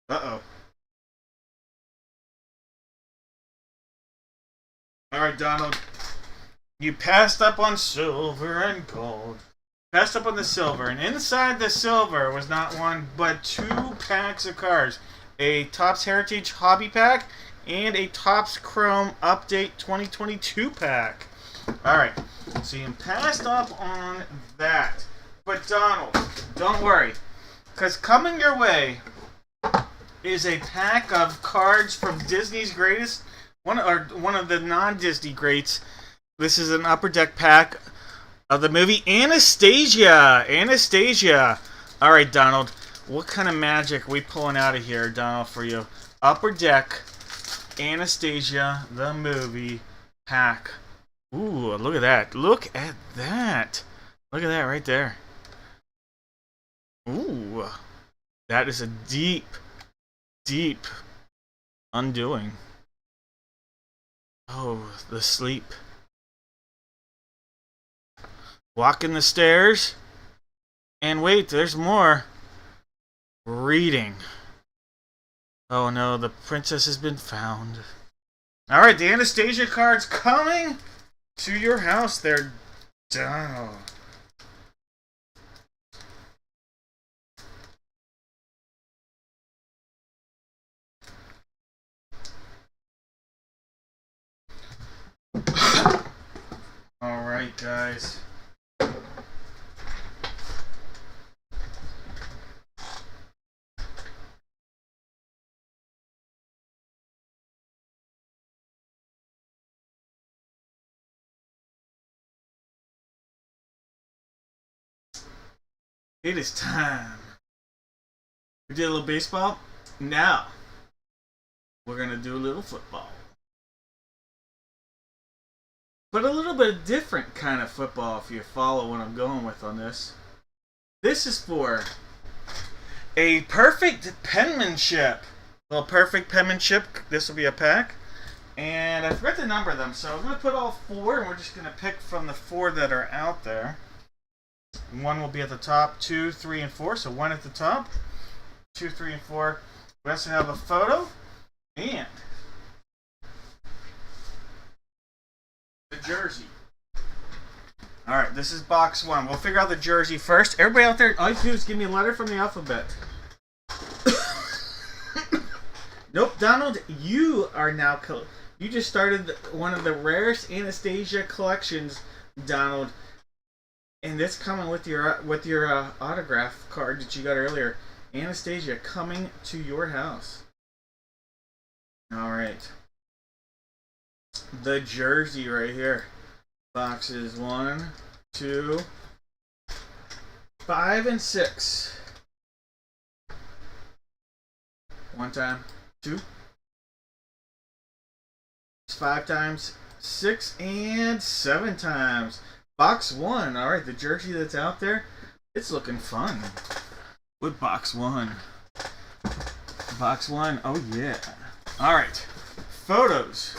Speaker 1: Uh-oh. Alright, Donald. You passed up on silver and gold. Passed up on the silver. And inside the silver was not 1, but 2 packs of cards. A Topps Heritage Hobby Pack and a Topps Chrome Update 2022 pack. Alright. So you passed up on that. But Donald, don't worry. Because coming your way is a pack of cards from Disney's greatest, one of the non-Disney greats. This is an Upper Deck pack of the movie Anastasia. Anastasia. All right, Donald. What kind of magic are we pulling out of here, Donald, for you? Upper Deck, Anastasia, the movie pack. Ooh, look at that. Look at that. Look at that right there. Ooh, that is a deep, deep undoing. Oh, the sleep. Walking the stairs. And wait, there's more. Reading. Oh no, the princess has been found. Alright, the Anastasia card's coming to your house there, Donald. Alright, guys. It is time. We did a little baseball. Now, we're going to do a little football. But a little bit different kind of football if you follow what I'm going with on this. This is for a perfect penmanship. Well, perfect penmanship. This will be a pack. And I forgot to number them, so I'm going to put all 4, and we're just going to pick from the 4 that are out there. 1 will be at the top, 2, 3, and 4. So 1 at the top, 2, 3, and 4. We also have a photo and the jersey. Alright, this is box 1. We'll figure out the jersey first. Everybody out there, all you do is give me a letter from the alphabet. Nope, Donald, you are now... You just started one of the rarest Anastasia collections, Donald. And this coming with your autograph card that you got earlier. Anastasia coming to your house. Alright. The jersey right here. Boxes 1, 2, 5, and 6. 1 time, 2. 5 times, 6, and 7 times. Box 1. Alright, the jersey that's out there, it's looking fun. With box 1. Box 1, oh yeah. Alright, photos.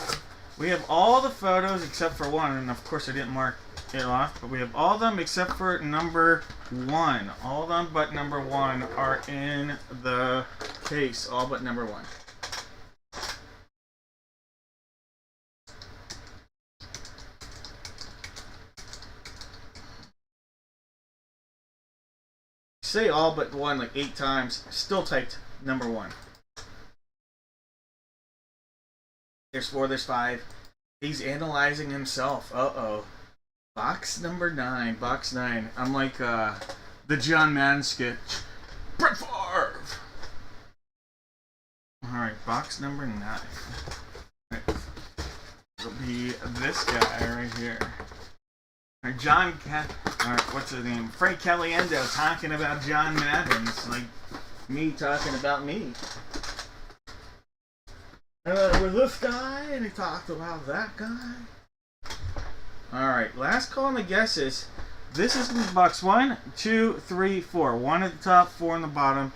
Speaker 1: We have all the photos except for 1, and of course I didn't mark it off, but we have all of them except for number 1. All of them but number 1 are in the case. All but number 1. Say all but 1 like 8 times, still typed number 1. There's 4, there's 5. He's analyzing himself. Uh-oh. Box number 9. Box 9. I'm like the John Madden sketch. Brett Favre! Alright, box number 9. Right. It'll be this guy right here. Alright, what's his name? Frank Caliendo talking about John Madden. It's like me talking about me. With this guy, and he talked about that guy. Alright, last call on the guesses. This is box 1, 2, 3, 4. 1 at the top, 4 on the bottom.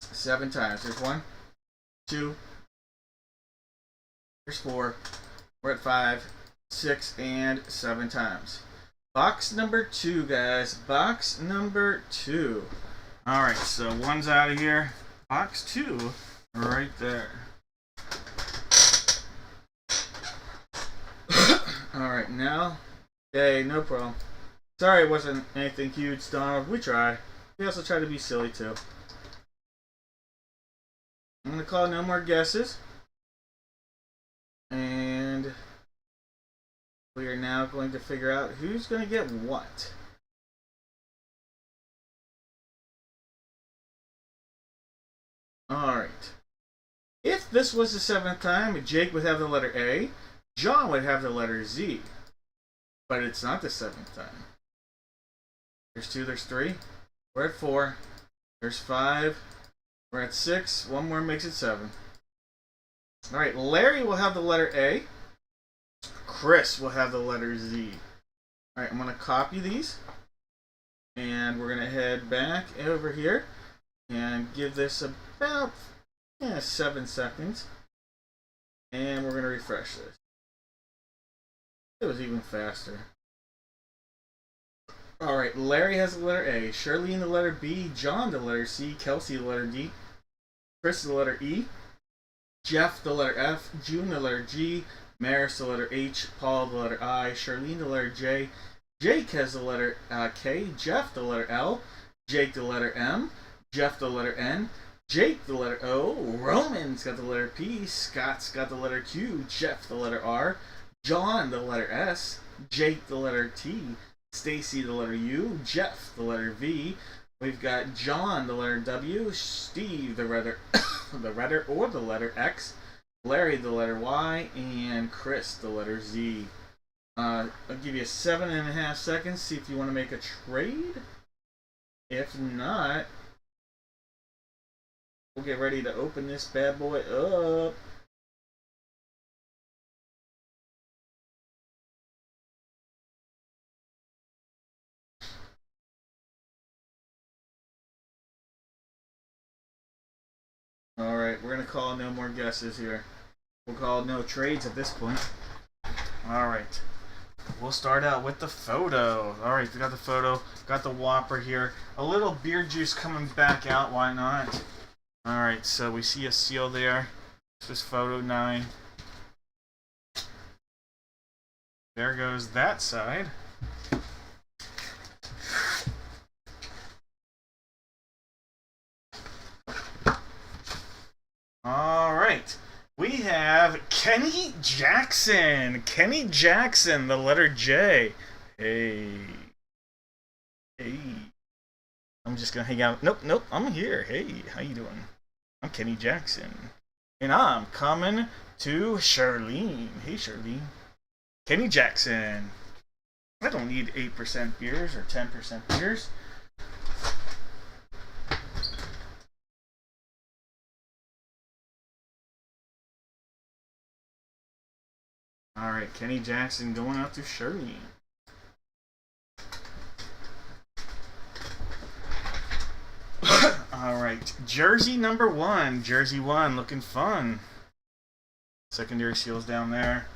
Speaker 1: Seven times. There's 1, 2, there's 4. We're at 5, 6, and 7 times. Box number 2, guys. Box number 2. Alright, so 1's out of here. Box 2, right there. Alright, now. Hey, no problem. Sorry it wasn't anything huge, Donald. We try. We also try to be silly, too. I'm going to call no more guesses. And we are now going to figure out who's going to get what. Alright. If this was the 7th time, Jake would have the letter A. John would have the letter Z. But it's not the 7th time. There's 2, there's 3. We're at 4. There's 5. We're at 6. 1 more makes it 7. Alright, Larry will have the letter A. Chris will have the letter Z. Alright, I'm going to copy these. And we're going to head back over here. And give this about 7 seconds. And we're going to refresh this. It was even faster. All right, Larry has the letter A, Charlene the letter B, John the letter C, Kelsey the letter D, Chris the letter E, Jeff the letter F, June the letter G, Maris the letter H, Paul the letter I, Charlene the letter J, Jake has the letter K, Jeff the letter L, Jake the letter M, Jeff the letter N, Jake the letter O, Roman's got the letter P, Scott's got the letter Q, Jeff the letter R, John the letter S, Jake the letter T, Stacy the letter U, Jeff the letter V. We've got John the letter W, Steve the letter the letter X, Larry the letter Y, and Chris the letter Z. I'll give you 7.5 seconds. See if you want to make a trade. If not, we'll get ready to open this bad boy up. Alright, we're going to call no more guesses here. We'll call no trades at this point. Alright. We'll start out with the photo. Alright, we got the photo. Got the Whopper here. A little beer juice coming back out. Why not? Alright, so we see a seal there. This is photo 9. There goes that side. Alright. We have Kenny Jackson. Kenny Jackson, the letter J. Hey. Hey. I'm just gonna hang out. Nope, I'm here. Hey, how you doing? I'm Kenny Jackson. And I'm coming to Charlene. Hey, Charlene. Kenny Jackson. I don't need 8% beers or 10% beers. Alright, Kenny Jackson going out to Charlene. Alright, jersey number 1. Jersey 1, looking fun. Secondary seals down there.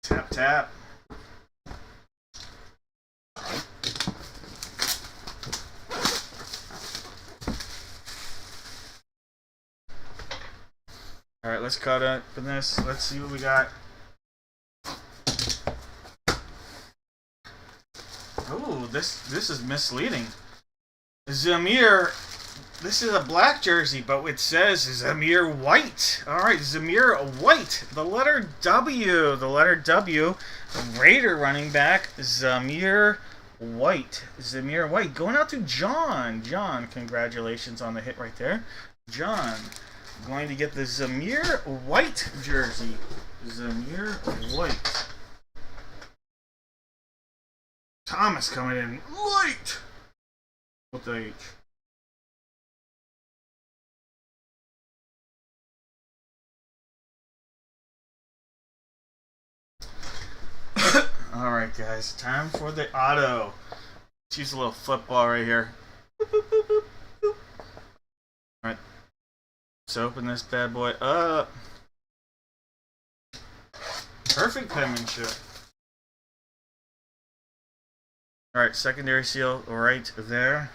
Speaker 1: Tap, tap. Alright, let's cut open this. Let's see what we got. Oh, this is misleading. Zamir, this is a black jersey, but it says Zamir White. Alright, Zamir White. The letter W. The letter W. Raider running back, Zamir White. Zamir White. Going out to John. John, congratulations on the hit right there. John, going to get the Zamir White jersey. Zamir White. Thomas coming in late with the H. Alright, guys, time for the auto. Let's use a little football right here. Alright, let's open this bad boy up. Perfect penmanship. Alright, secondary seal right there.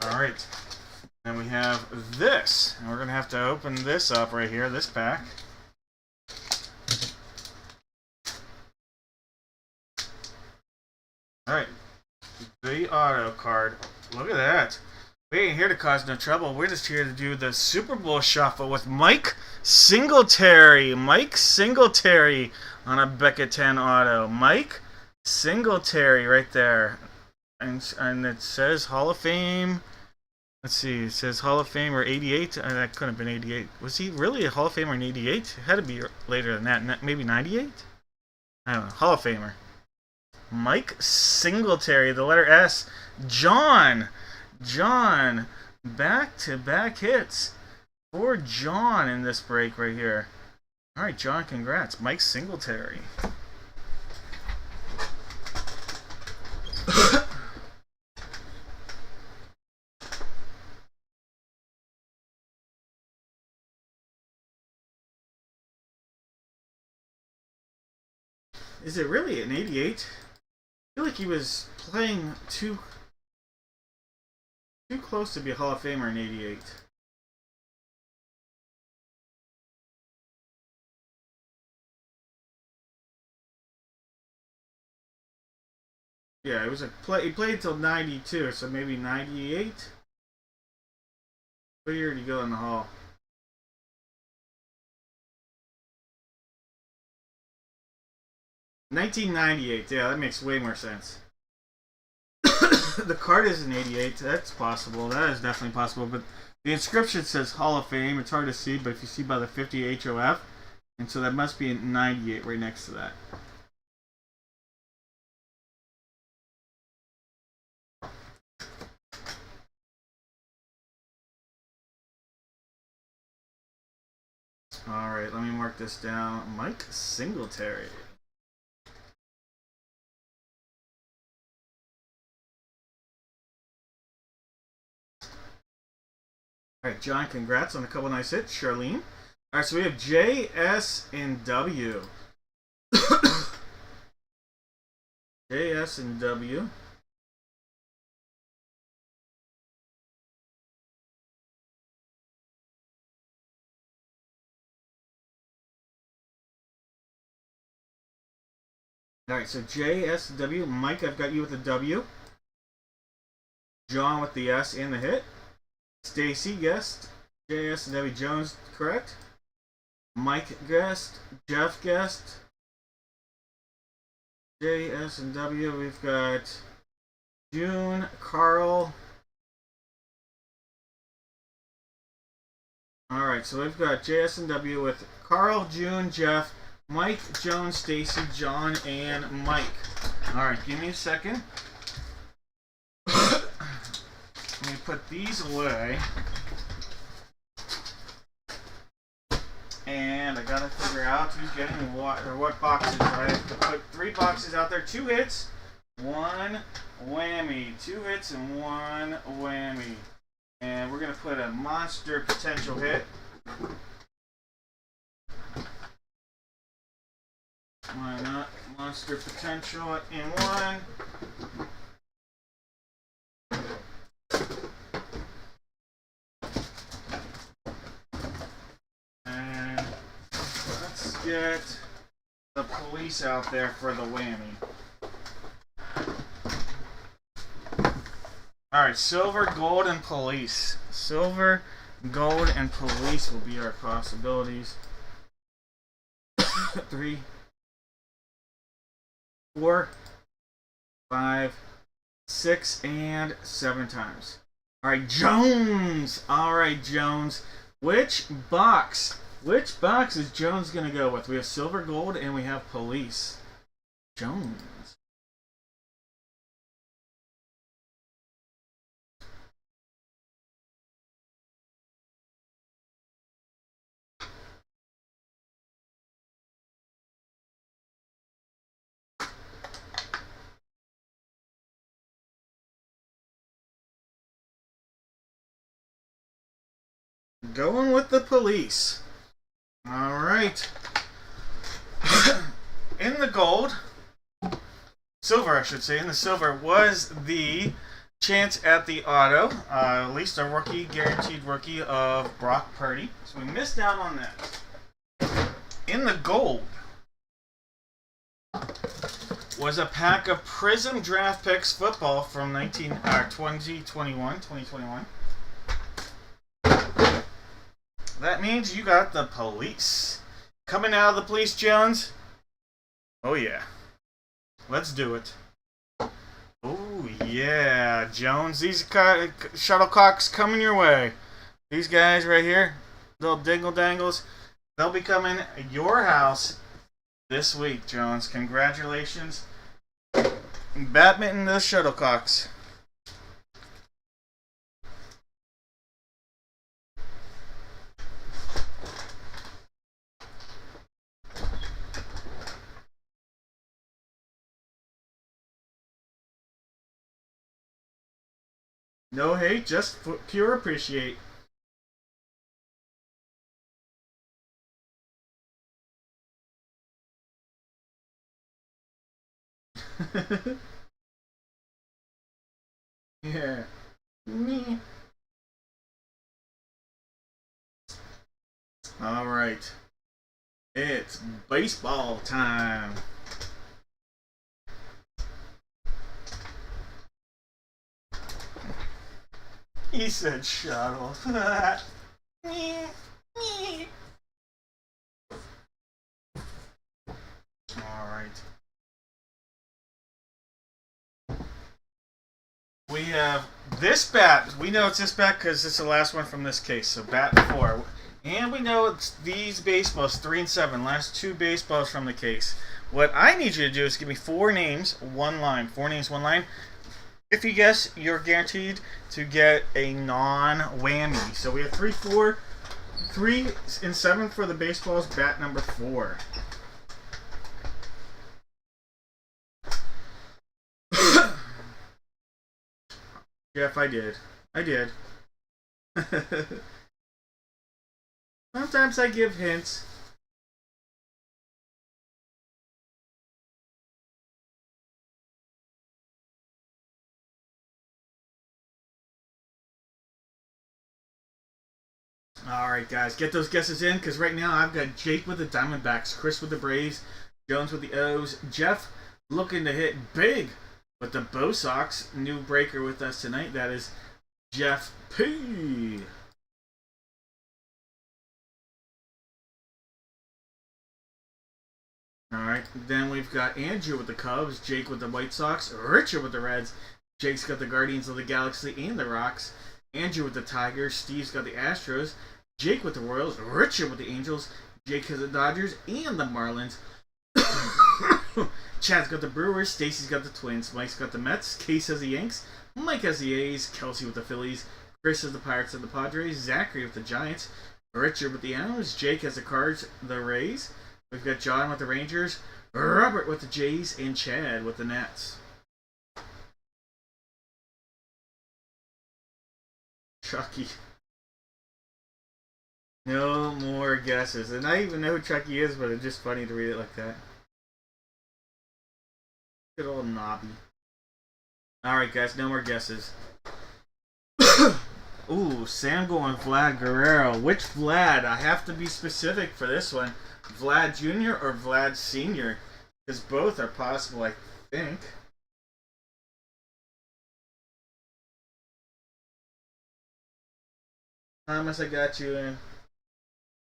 Speaker 1: Alright. Then we have this. And we're going to have to open this up right here, this pack. Alright. The auto card. Look at that. We ain't here to cause no trouble. We're just here to do the Super Bowl shuffle with Mike Singletary. Mike Singletary on a Becca 10 auto. Mike Singletary right there. And it says Hall of Fame. Let's see. It says Hall of Fame or 88. That couldn't have been 88. Was he really a Hall of Famer in 88? It had to be later than that. Maybe 98? I don't know. Hall of Famer. Mike Singletary. The letter S. John. John, back-to-back hits for John in this break right here. All right, John, congrats. Mike Singletary. Is it really an 88? I feel like he was playing too close to be a Hall of Famer in 88. Yeah, it was he played until 92, so maybe 98? What year did he go in the Hall? 1998. Yeah, that makes way more sense. The card is an 88. That's possible. That is definitely possible. But the inscription says Hall of Fame. It's hard to see, but if you see by the 50 HOF, and so that must be a 98 right next to that. All right, let me mark this down. Mike Singletary. All right, John, congrats on a couple nice hits. Charlene. All right, so we have J, S, and W. J, S, and W. All right, so J, S, and W. Mike, I've got you with the W. John with the S and the hit. Stacy guessed. J, S, and W. Jones, correct. Mike guessed. Jeff guessed. J, S, and W. We've got June, Carl. All right, so we've got J, S, and W with Carl, June, Jeff, Mike, Jones, Stacy, John, and Mike. All right, give me a second. Let me put these away. And I gotta figure out who's getting what boxes. I have to put 3 boxes out there. 2 hits, 1 whammy. 2 hits and 1 whammy. And we're gonna put a monster potential hit. Why not? Monster potential in 1. And let's get the police out there for the whammy. Alright, silver, gold, and police. Silver, gold, and police will be our possibilities. 3, 4, 5, 6, and 7 times. Alright, Jones! Alright, Jones. Which box is Jones going to go with? We have silver, gold, and we have police. Jones. Going with the police. All right. In the gold, silver, I should say, in the silver was the chance at the auto, at least a rookie, guaranteed rookie of Brock Purdy. So we missed out on that. In the gold was a pack of Prism Draft Picks football from 2021. That means you got the police. Coming out of the police, Jones? Oh, yeah. Let's do it. Oh, yeah, Jones. These shuttlecocks coming your way. These guys right here, little dingle dangles, they'll be coming your house this week, Jones. Congratulations. Badminton the shuttlecocks. No hate, just pure appreciate. Yeah. Me. All right. It's baseball time. He said shuttle. Alright. We have this bat. We know it's this bat because it's the last one from this case. So bat 4. And we know it's these baseballs, 3 and 7. Last 2 baseballs from the case. What I need you to do is give me 4 names, 1 line. 4 names, 1 line. If you guess, you're guaranteed to get a non-whammy. So we have 3, 4, 3 and 7 for the baseballs. Bat number 4. Jeff, I did. I did. Sometimes I give hints. Alright, guys, get those guesses in, because right now I've got Jake with the Diamondbacks, Chris with the Braves, Jones with the O's, Jeff looking to hit big with the Bo Sox. New breaker with us tonight, that is Jeff P. Alright, then we've got Andrew with the Cubs, Jake with the White Sox, Richard with the Reds, Jake's got the Guardians of the Galaxy and the Rocks, Andrew with the Tigers, Steve's got the Astros, Jake with the Royals, Richard with the Angels, Jake has the Dodgers and the Marlins, Chad's got the Brewers, Stacy's got the Twins, Mike's got the Mets, Case has the Yanks, Mike has the A's, Kelsey with the Phillies, Chris has the Pirates and the Padres, Zachary with the Giants, Richard with the Animals, Jake has the Cards, the Rays, we've got John with the Rangers, Robert with the Jays, and Chad with the Nats. Chucky. No more guesses. And I even know who Chucky is, but it's just funny to read it like that. Good old Nobby. Alright, guys, no more guesses. Ooh, Sam going Vlad Guerrero. Which Vlad? I have to be specific for this one. Vlad Jr. or Vlad Sr.? Because both are possible, I think. Thomas, I got you in.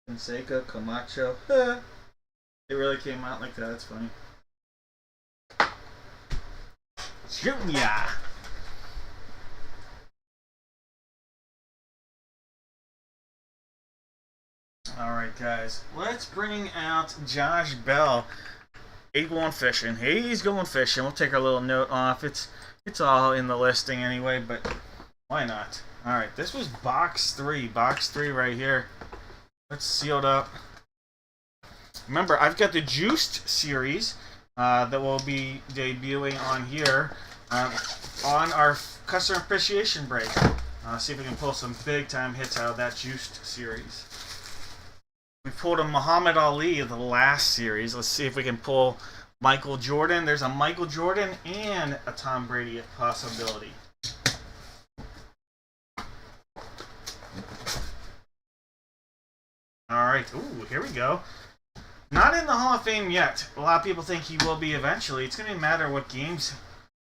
Speaker 1: Fonseca, Camacho. It really came out like that. That's funny. Junior. Alright, guys. Let's bring out Josh Bell. He's going fishing. He's going fishing. We'll take our little note off. It's all in the listing anyway, but why not? Alright, this was box 3. Box 3 right here. Let's seal it up. Remember, I've got the Juiced series that will be debuting on here on our customer appreciation break. See if we can pull some big time hits out of that Juiced series. We pulled a Muhammad Ali of the last series. Let's see if we can pull Michael Jordan. There's a Michael Jordan and a Tom Brady possibility. Alright, ooh, here we go. Not in the Hall of Fame yet. A lot of people think he will be eventually. It's going to matter what team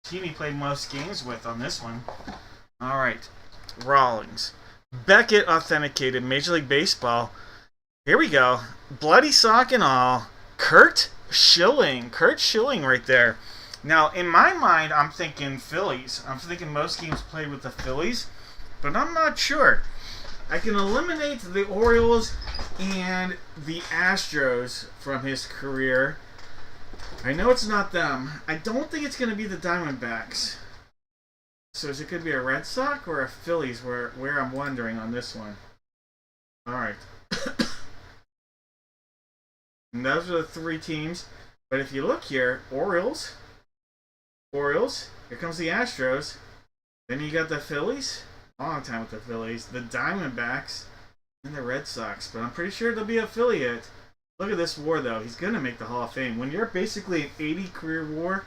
Speaker 1: he played most games with on this one. Alright, Rawlings. Beckett authenticated Major League Baseball. Here we go. Bloody sock and all. Kurt Schilling. Kurt Schilling right there. Now, in my mind, I'm thinking Phillies. I'm thinking most games played with the Phillies, but I'm not sure. I can eliminate the Orioles and the Astros from his career. I know it's not them. I don't think it's going to be the Diamondbacks. So is it going to be a Red Sox or a Phillies where I'm wondering on this one? Alright. And those are the 3 teams. But if you look here, Orioles. Here comes the Astros. Then you got the Phillies. Long time with the Phillies. The Diamondbacks. And the Red Sox. But I'm pretty sure it'll be affiliate. Look at this WAR, though. He's going to make the Hall of Fame. When you're basically an 80 career WAR,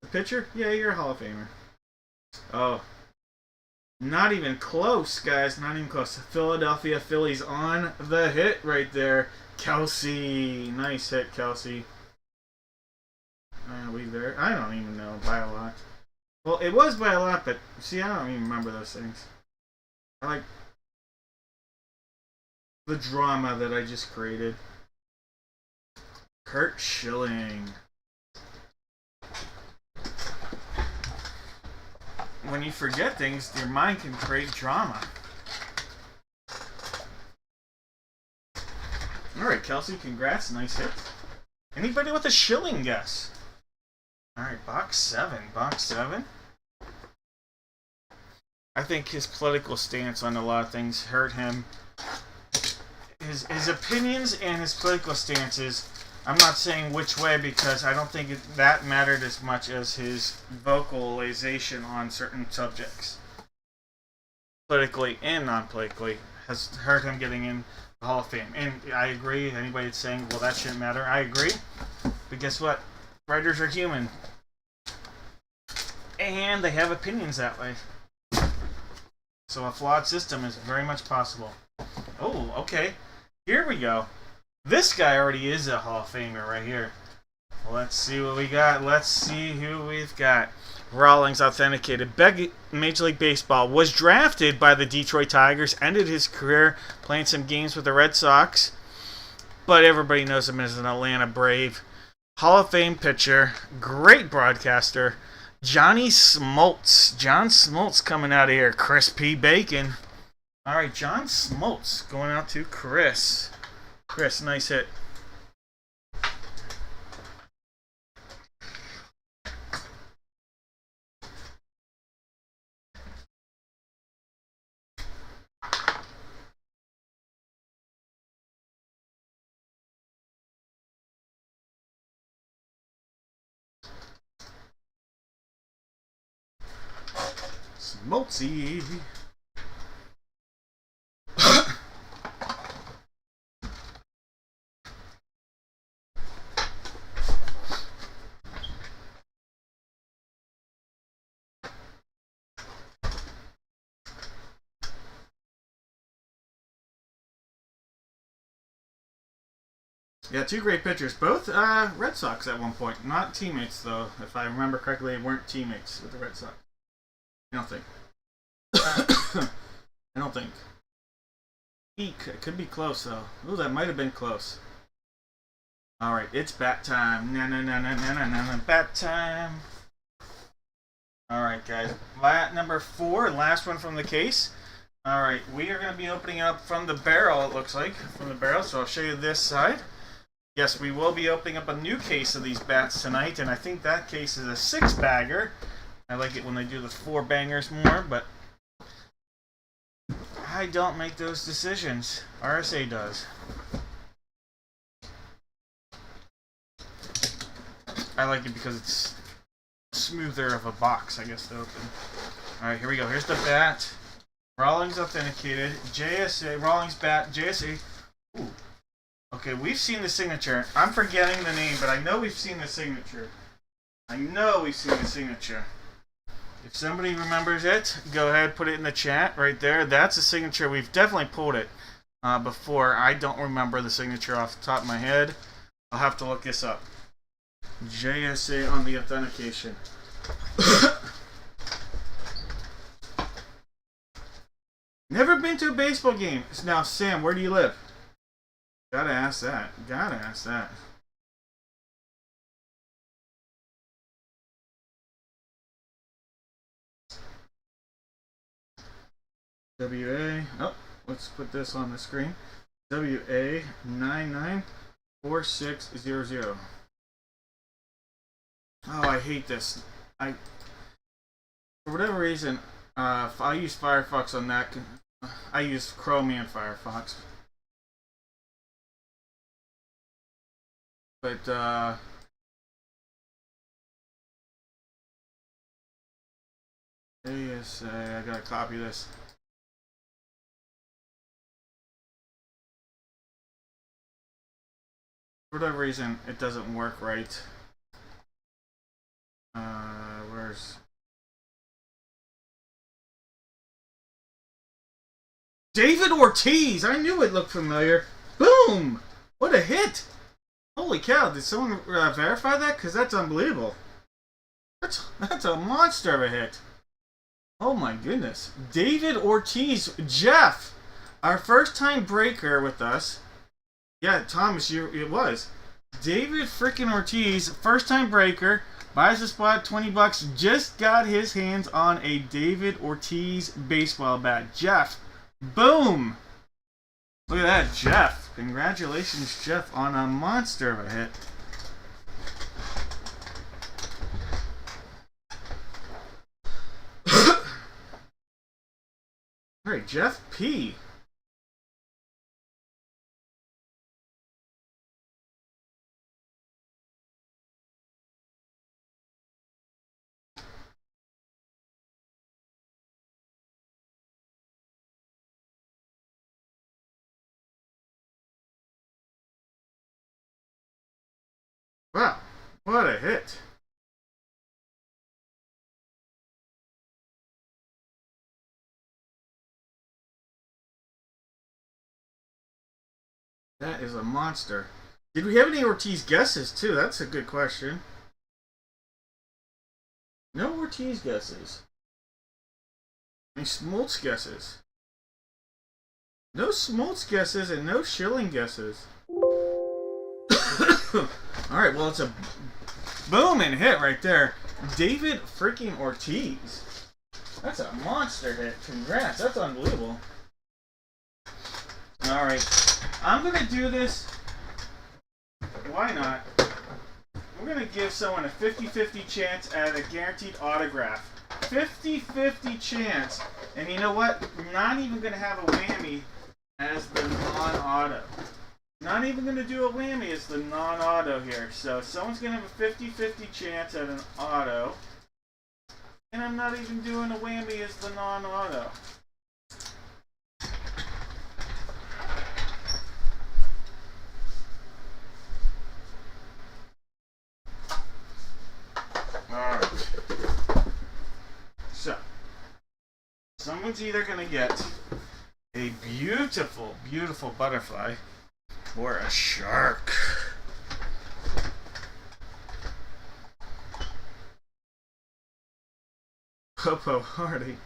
Speaker 1: The pitcher? Yeah, you're a Hall of Famer. Oh, not even close, guys. Not even close. Philadelphia Phillies on the hit right there. Kelsey. Nice hit, Kelsey. Are we there? I don't even know. By a lot. Well, it was by a lot, but see, I don't even remember those things. I like the drama that I just created. Curt Schilling. When you forget things, your mind can create drama. Alright, Kelsey, congrats. Nice hit. Anybody with a Schilling guess? Alright, box 7. Box 7. I think his political stance on a lot of things hurt him. His opinions and his political stances, I'm not saying which way because I don't think that mattered as much as his vocalization on certain subjects. Politically and non-politically has hurt him getting in the Hall of Fame. And I agree, anybody that's saying, well, that shouldn't matter, I agree. But guess what? Writers are human. And they have opinions that way. So a flawed system is very much possible. Oh, okay. Here we go. This guy already is a Hall of Famer right here. Let's see what we got. Let's see who we've got. Rawlings authenticated. Major League Baseball. Was drafted by the Detroit Tigers. Ended his career playing some games with the Red Sox. But everybody knows him as an Atlanta Brave. Hall of Fame pitcher. Great broadcaster. Johnny Smoltz. John Smoltz coming out of here. Chris P. Bacon. Alright, John Smoltz going out to Chris. Chris, nice hit. Smoltzy. Yeah, two great pitchers. Both Red Sox at one point. Not teammates, though. If I remember correctly, they weren't teammates with the Red Sox. I don't think. I don't think. Eek. It could be close, though. Ooh, that might have been close. Alright, it's bat time. Bat time. Alright, guys. Number 4, last one from the case. Alright, we are going to be opening up from the barrel, it looks like. From the barrel, so I'll show you this side. Yes, we will be opening up a new case of these bats tonight, and I think that case is a 6-bagger. I like it when they do the 4-bangers more, but I don't make those decisions. RSA does. I like it because it's smoother of a box, I guess, to open. Alright, here we go. Here's the bat. Rawlings authenticated. JSA. Rawlings bat. JSA. Ooh. Okay, we've seen the signature. I'm forgetting the name, but I know we've seen the signature. If somebody remembers it, go ahead, put it in the chat right there. That's a signature. We've definitely pulled it before. I don't remember the signature off the top of my head. I'll have to look this up. JSA on the authentication. Never been to a baseball game. Now, Sam, where do you live? Gotta ask that. WA. Oh, let's put this on the screen. WA 994600. Oh, I hate this. For whatever reason, if I use Firefox on that. I use Chrome and Firefox. But ASA, I gotta copy this. For whatever reason, it doesn't work right. Where's David Ortiz? I knew it looked familiar. Boom! What a hit! Holy cow! Did someone verify that? Because that's unbelievable. That's a monster of a hit. Oh my goodness. David Ortiz. Jeff, our first time breaker with us. Yeah, Thomas, it was. David freaking Ortiz, first time breaker, buys a spot, $20, just got his hands on a David Ortiz baseball bat. Jeff, boom! Look at that, Jeff. Congratulations, Jeff, on a monster of a hit. Alright, Jeff P. Wow, what a hit. That is a monster. Did we have any Ortiz guesses, too? That's a good question. No Ortiz guesses. Any Smoltz guesses? No Smoltz guesses and no Schilling guesses. Alright, well, it's a booming hit right there. David freaking Ortiz. That's a monster hit. Congrats. That's unbelievable. Alright. I'm going to do this. Why not? We're going to give someone a 50-50 chance at a guaranteed autograph. 50-50 chance. And you know what? We're not even going to have a whammy as the non-auto. Not even going to do a whammy as the non-auto here. So someone's going to have a 50-50 chance at an auto. And I'm not even doing a whammy as the non-auto. Alright. So, someone's either going to get a beautiful, beautiful butterfly or a shark. Popo Hardy.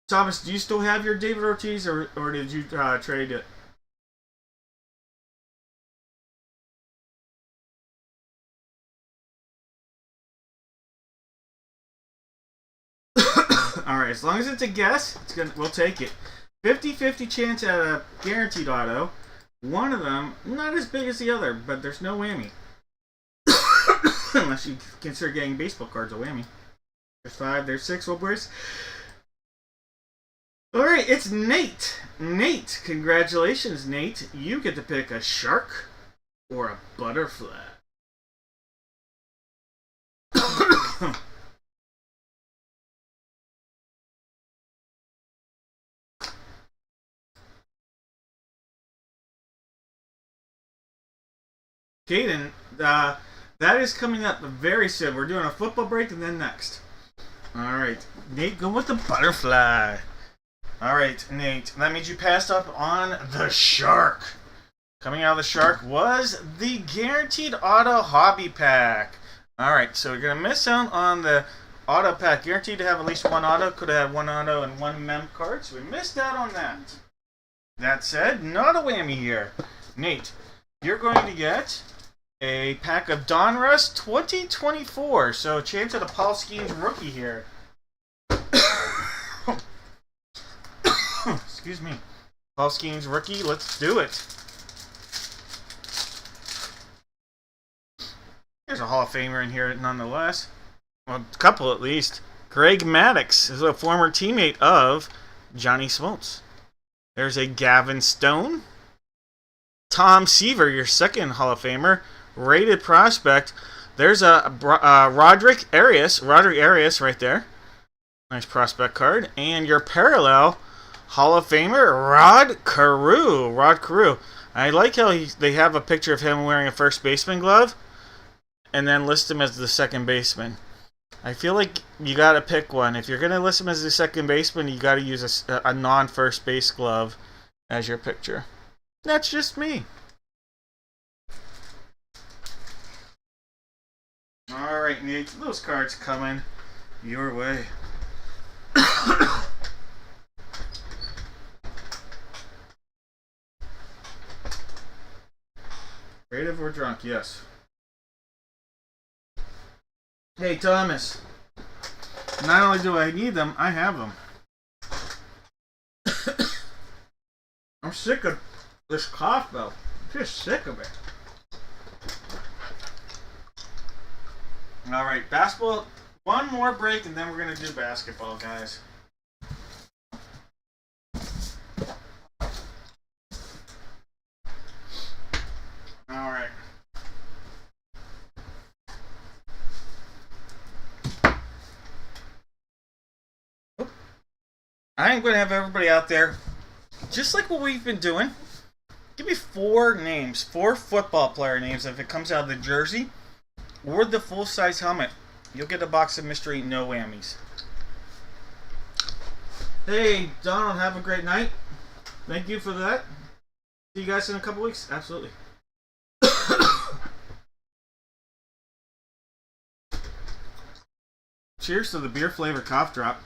Speaker 1: Thomas, do you still have your David Ortiz, or did you trade it? Alright, as long as it's a guess, we'll take it. 50-50 chance at a guaranteed auto. One of them, not as big as the other, but there's no whammy. Unless you consider getting baseball cards a whammy. There's 5, there's 6, well, boys. Alright, it's Nate. Nate, congratulations, Nate. You get to pick a shark or a butterfly. Caden, that is coming up very soon. We're doing a football break and then next. Alright, Nate, go with the butterfly. Alright, Nate, that means you passed up on the shark. Coming out of the shark was the Guaranteed Auto Hobby Pack. Alright, so you're going to miss out on the Auto Pack. Guaranteed to have at least one auto. Could have had one auto and one mem card, so we missed out on that. That said, not a whammy here. Nate, you're going to get a pack of Donruss 2024. So, chance at a Paul Skeens rookie here. Excuse me. Paul Skeens rookie, let's do it. There's a Hall of Famer in here nonetheless. Well, a couple at least. Greg Maddox is a former teammate of Johnny Smoltz. There's a Gavin Stone. Tom Seaver, your second Hall of Famer. Rated prospect. There's a Roderick Arias. Roderick Arias right there. Nice prospect card. And your parallel Hall of Famer, Rod Carew. Rod Carew. I like how they have a picture of him wearing a first baseman glove and then list him as the second baseman. I feel like you gotta pick one. If you're gonna list him as the second baseman, you gotta use a non-first base glove as your picture. That's just me. Alright, Nate, those cards coming your way. Creative or drunk, yes. Hey, Thomas. Not only do I need them, I have them. I'm sick of this cough, though. I'm just sick of it. Alright, basketball. One more break, and then we're going to do basketball, guys. Alright. I'm going to have everybody out there, just like what we've been doing. Give me 4 names, 4 football player names. If it comes out of the jersey or the full-size helmet, you'll get a box of mystery, no whammies. Hey, Donald, have a great night. Thank you for that. See you guys in a couple weeks. Absolutely. Cheers to the beer flavor cough drop.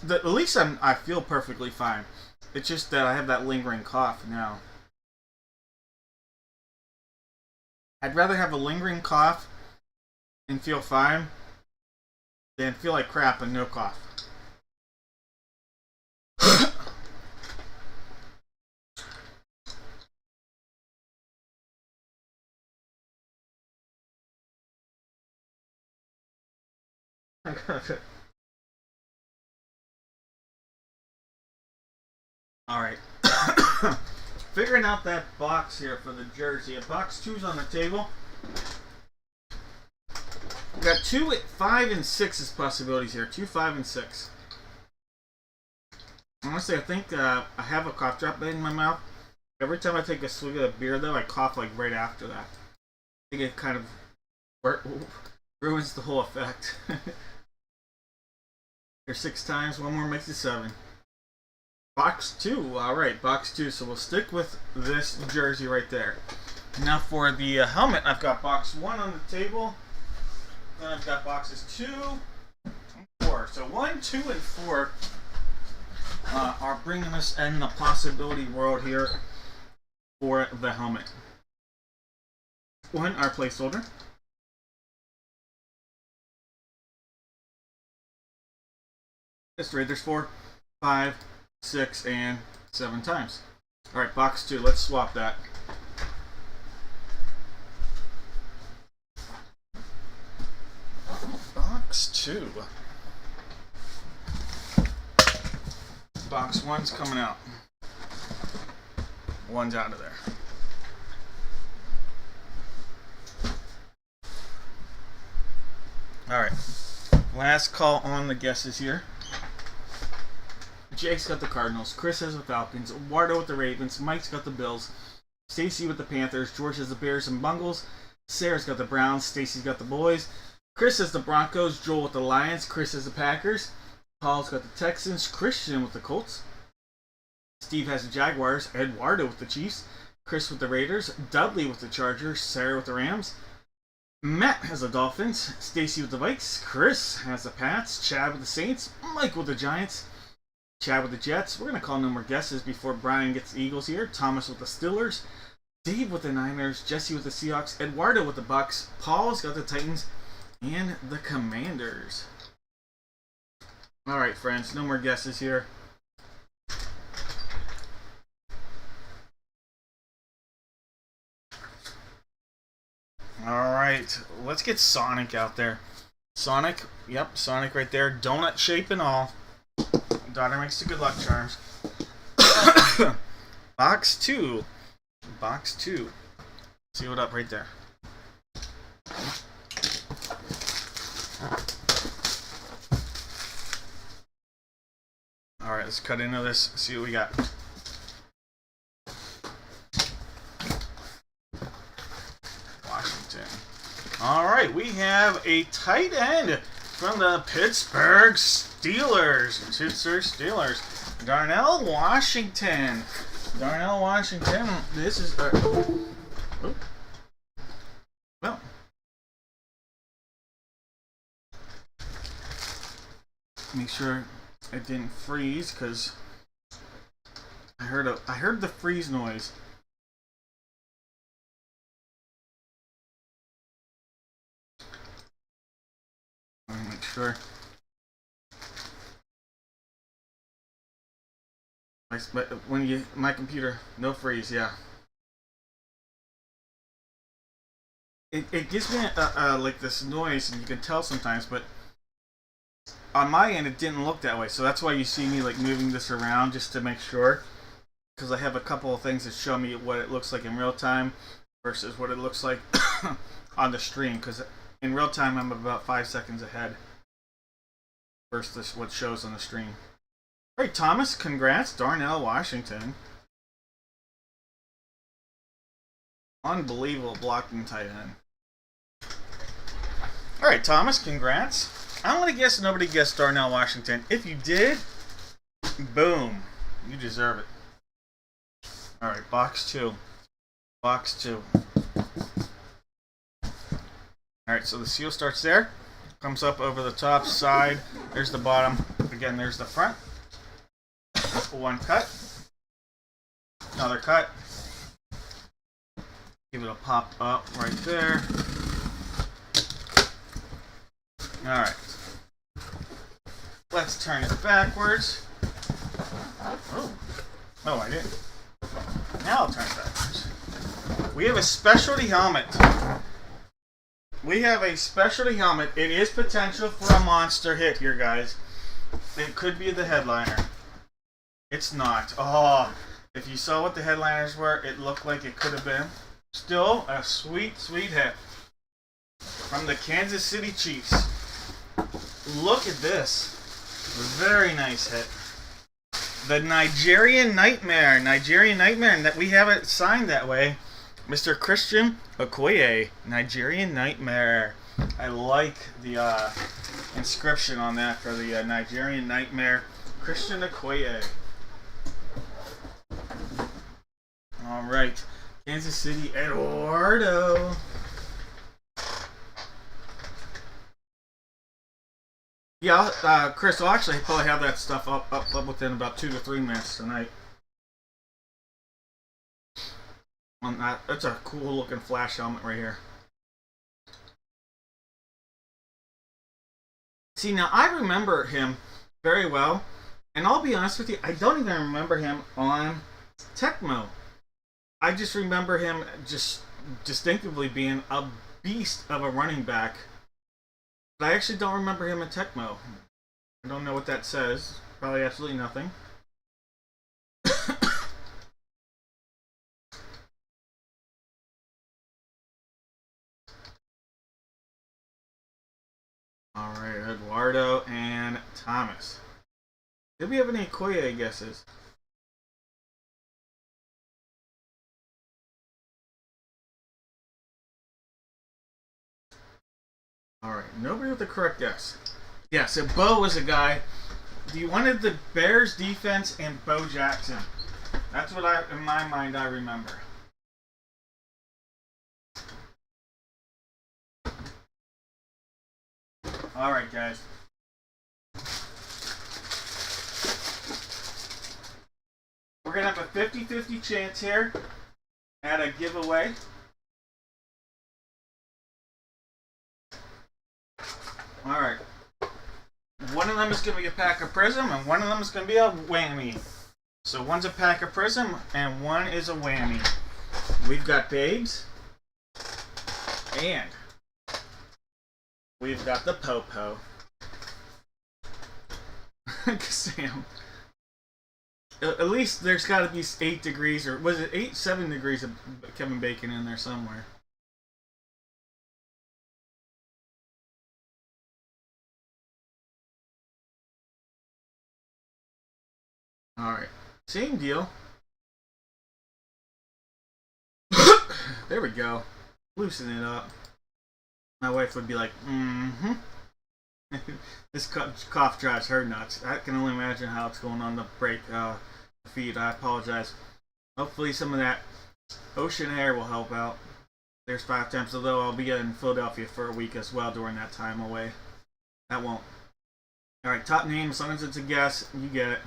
Speaker 1: At least I feel perfectly fine. It's just that I have that lingering cough now. I'd rather have a lingering cough and feel fine than feel like crap and no cough. I got it. Alright. Figuring out that box here for the jersey. A box 2's on the table. We got 2, 5, and 6 as possibilities here. 2, 5, and 6. Honestly, I think I have a cough drop in my mouth. Every time I take a swig of beer, though, I cough like right after that. I think it kind of ruins the whole effect. Here's 6 times. 1 more makes it 7. Box 2. Alright, box 2. So we'll stick with this jersey right there. Now for the helmet, I've got box 1 on the table. Then I've got boxes 2 and 4. So 1, 2, and 4 are bringing us in the possibility world here for the helmet. 1, our placeholder. This Raiders 4, 5, 6, and 7 times. Alright, box 2. Let's swap that. Box 2. Box 1's coming out. 1's out of there. Alright. Last call on the guesses here. Jake's got the Cardinals, Chris has the Falcons, Eduardo with the Ravens, Mike's got the Bills, Stacy with the Panthers, George has the Bears and Bungles, Sarah's got the Browns, Stacy's got the Boys, Chris has the Broncos, Joel with the Lions, Chris has the Packers, Paul's got the Texans, Christian with the Colts, Steve has the Jaguars, Eduardo with the Chiefs, Chris with the Raiders, Dudley with the Chargers, Sarah with the Rams, Matt has the Dolphins, Stacy with the Vikes, Chris has the Pats, Chad with the Saints, Mike with the Giants, Chad with the Jets. We're going to call no more guesses before Brian gets the Eagles here. Thomas with the Steelers. Dave with the Niners. Jesse with the Seahawks. Eduardo with the Bucks. Paul's got the Titans. And the Commanders. Alright, friends. No more guesses here. Alright. Let's get Sonic out there. Sonic. Yep, Sonic right there. Donut shape and all. Daughter makes the good luck charms. Box 2. Box 2. Seal it up right there. Alright, let's cut into this, see what we got. right, we have a tight end from the Pittsburgh Steelers. Darnell Washington. This is well. Make sure it didn't freeze because I heard the freeze noise. Let me make sure. My computer, no freeze, yeah. It gives me like this noise, and you can tell sometimes, but on my end it didn't look that way. So that's why you see me like moving this around just to make sure, because I have a couple of things that show me what it looks like in real time versus what it looks like on the stream. Because in real time I'm about 5 seconds ahead versus what shows on the stream. All right, Thomas, congrats, Darnell Washington. Unbelievable blocking tight end. All right, Thomas, congrats. I'm going to guess nobody guessed Darnell Washington. If you did, boom, you deserve it. All right, box two. All right, so the seal starts there. Comes up over the top side. There's the bottom. Again, there's the front. One cut. Another cut. Give it a pop up right there. Alright. Let's turn it backwards. Oh, I didn't. Now I'll turn it backwards. We have a specialty helmet. It is potential for a monster hit here, guys. It could be the headliner. It's not. Oh, if you saw what the headliners were, it looked like it could have been. Still a sweet, sweet hit from the Kansas City Chiefs. Look at this. Very nice hit. The Nigerian Nightmare. And that we have it signed that way. Mr. Christian Okoye. Nigerian Nightmare. I like the inscription on that for the Nigerian Nightmare. Christian Okoye. All right. Kansas City, Eduardo. Yeah, Chris, I'll actually probably have that stuff up within about 2 to 3 minutes tonight. On that, that's a cool looking flash helmet right here. See, now I remember him very well, and I'll be honest with you, I don't even remember him on Tecmo. I just remember him just distinctively being a beast of a running back. But I actually don't remember him in Tecmo. I don't know what that says. Probably absolutely nothing. Alright, Eduardo and Thomas. Did we have any Okoye guesses? Alright, nobody with the correct guess. Yeah, so Bo was a guy. You wanted the Bears defense and Bo Jackson. That's what in my mind, I remember. Alright, guys. We're going to have a 50-50 chance here at a giveaway. Alright. One of them is going to be a pack of Prism, and one of them is going to be a whammy. So one's a pack of Prism, and one is a whammy. We've got Babes, and we've got the Popo. Sam. At least there's got to be 8 degrees, or was it 7 degrees of Kevin Bacon in there somewhere. Alright, same deal. There we go. Loosen it up. My wife would be like, mm-hmm. This cough drives her nuts. I can only imagine how it's going on the feed. I apologize. Hopefully some of that ocean air will help out. There's 5 temps, although I'll be in Philadelphia for a week as well during that time away. That won't. Alright, top name, as long as it's a guess, you get it.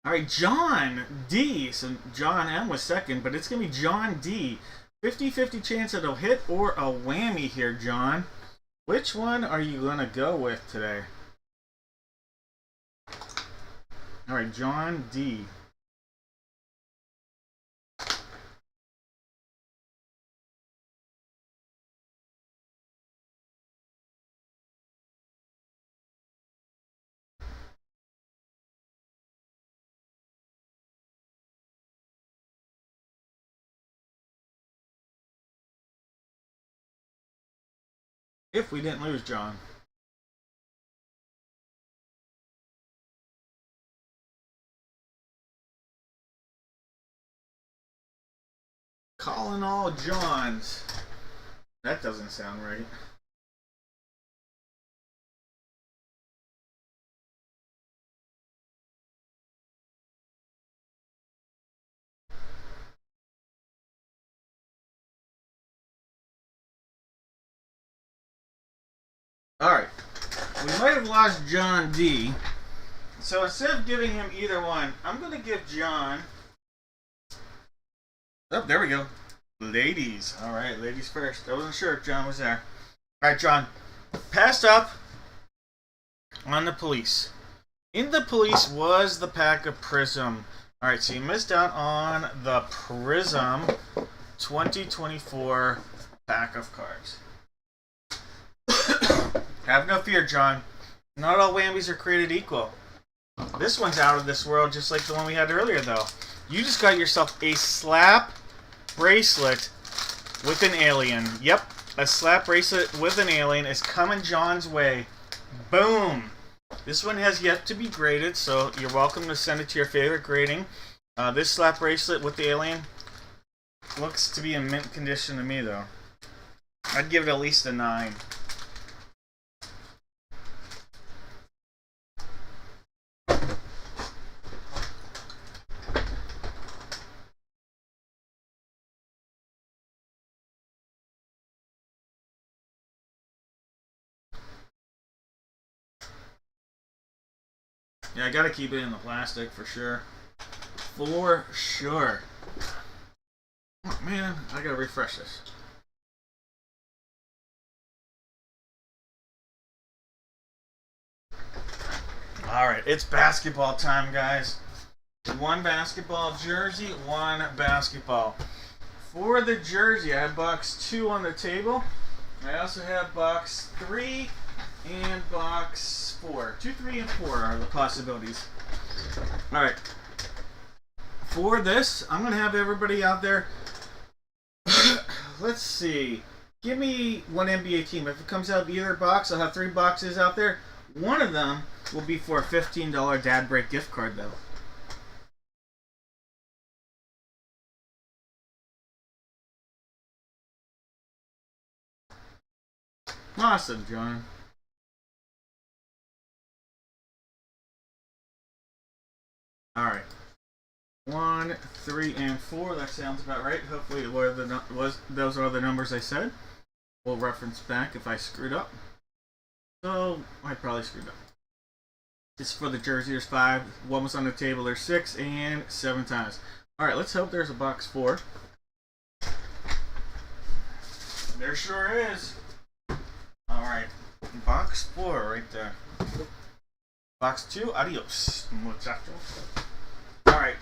Speaker 1: Alright, John D. So John M was second, but it's going to be John D. 50-50 chance it'll hit or a whammy here, John. Which one are you going to go with today? Alright, John D. If we didn't lose John. Calling all Johns. That doesn't sound right. Alright. We might have lost John D. So instead of giving him either one, I'm going to give John... Oh, there we go. Ladies. Alright, ladies first. I wasn't sure if John was there. Alright, John. Passed up on the police. In the police was the pack of Prism. Alright, so you missed out on the Prism 2024 pack of cards. Have no fear, John. Not all whammies are created equal. This one's out of this world, just like the one we had earlier, though. You just got yourself a slap bracelet with an alien. Yep, a slap bracelet with an alien is coming John's way. Boom! This one has yet to be graded, so you're welcome to send it to your favorite grading. This slap bracelet with the alien looks to be in mint condition to me, though. I'd give it at least a 9. Yeah, I gotta keep it in the plastic for sure. For sure. Oh, man, I gotta refresh this. Alright, it's basketball time, guys. 1 basketball jersey, 1 basketball. For the jersey, I have box 2 on the table. I also have box 3 and box 4. 2, 3, and 4 are the possibilities. Alright. For this, I'm going to have everybody out there. Let's see. Give me one NBA team. If it comes out of either box, I'll have 3 boxes out there. One of them will be for a $15 Dad Break gift card, though. Awesome, John. Alright. 1, 3, and 4. That sounds about right. Hopefully those are the numbers I said. We'll reference back if I screwed up. So, I probably screwed up. This is for the jersey. There's 5. 1 was on the table. There's 6 and 7 times. Alright, let's hope there's a box 4. There sure is. Alright. Box 4 right there. Box 2, adios, muchachos. Alright.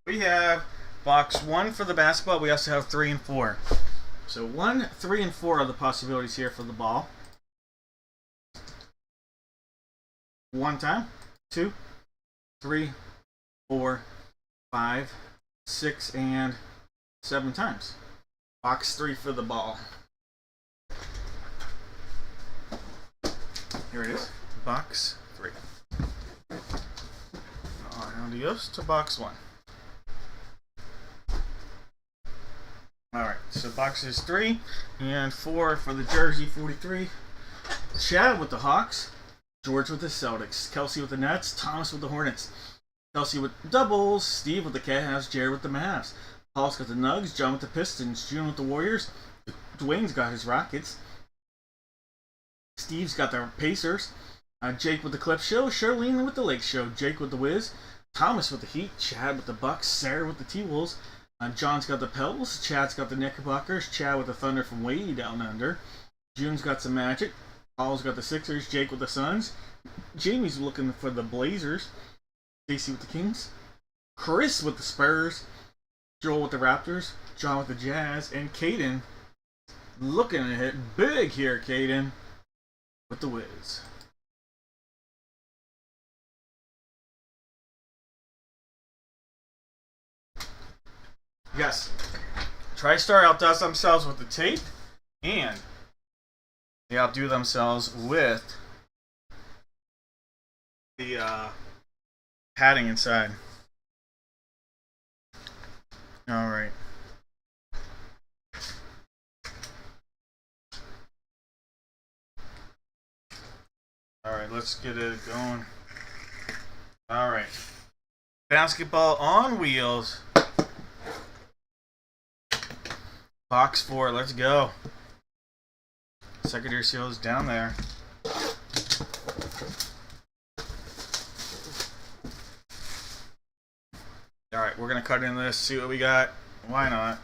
Speaker 1: We have box 1 for the basketball. We also have 3 and 4. So 1, 3, and 4 are the possibilities here for the ball. 1 time, 2, 3, 4, 5, 6, and 7 times. Box 3 for the ball. Here it is. Box 3. Adios to box 1. Alright. so boxes 3 and 4 for the jersey 43. Chad with the Hawks, George with the Celtics, Kelsey with the Nets, Thomas with the Hornets, Kelsey with doubles, Steve with the Cavs, Jared with the Mavs, Paul's got the Nugs, John with the Pistons, June with the Warriors, Dwayne's got his Rockets, Steve's got the Pacers, Jake with the Clip Show, Charlene with the Lake Show, Jake with the Wiz, Thomas with the Heat, Chad with the Bucks, Sarah with the T-Wolves, John's got the Pebbles, Chad's got the Knickerbockers, Chad with the Thunder from way down under, June's got some Magic, Paul's got the Sixers, Jake with the Suns, Jamie's looking for the Blazers, Stacy with the Kings, Chris with the Spurs, Joel with the Raptors, John with the Jazz, and Caden looking to hit big here, Caden with the Wiz. Yes, TriStar outdoes themselves with the tape, and they outdo themselves with the padding inside. All right. All right, let's get it going. All right. Basketball on wheels. Box 4, let's go. Secondary seal is down there. Alright, we're going to cut into this, see what we got. Why not?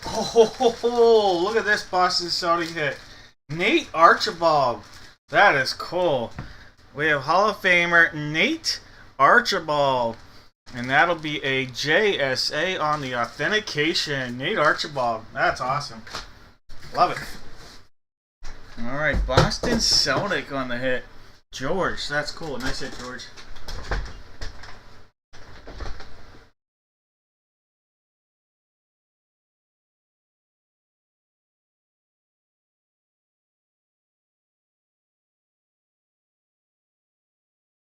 Speaker 1: Oh, look at this Boston Celtics hit. Nate Archibald. That is cool. We have Hall of Famer Nate Archibald. And that'll be a JSA on the authentication. Nate Archibald. That's awesome. Love it. Alright, Boston Celtic on the hit. George. That's cool. Nice hit, George.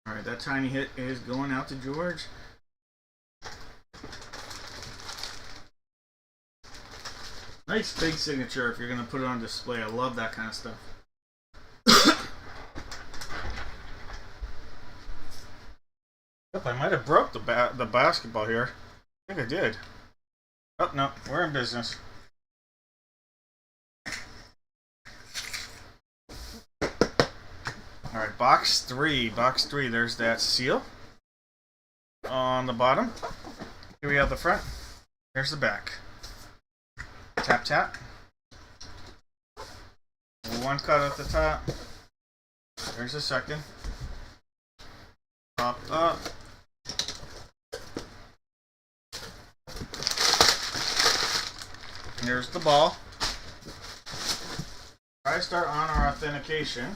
Speaker 1: Alright, that tiny hit is going out to George. Nice big signature if you're going to put it on display. I love that kind of stuff. Yep, I might have broke the basketball here. I think I did. Oh, no. We're in business. Alright, box 3. Box 3. There's that seal on the bottom. Here we have the front. Here's the back. Tap, tap. One cut at the top. There's the second. Pop up. Here's the ball. TriStar on our authentication.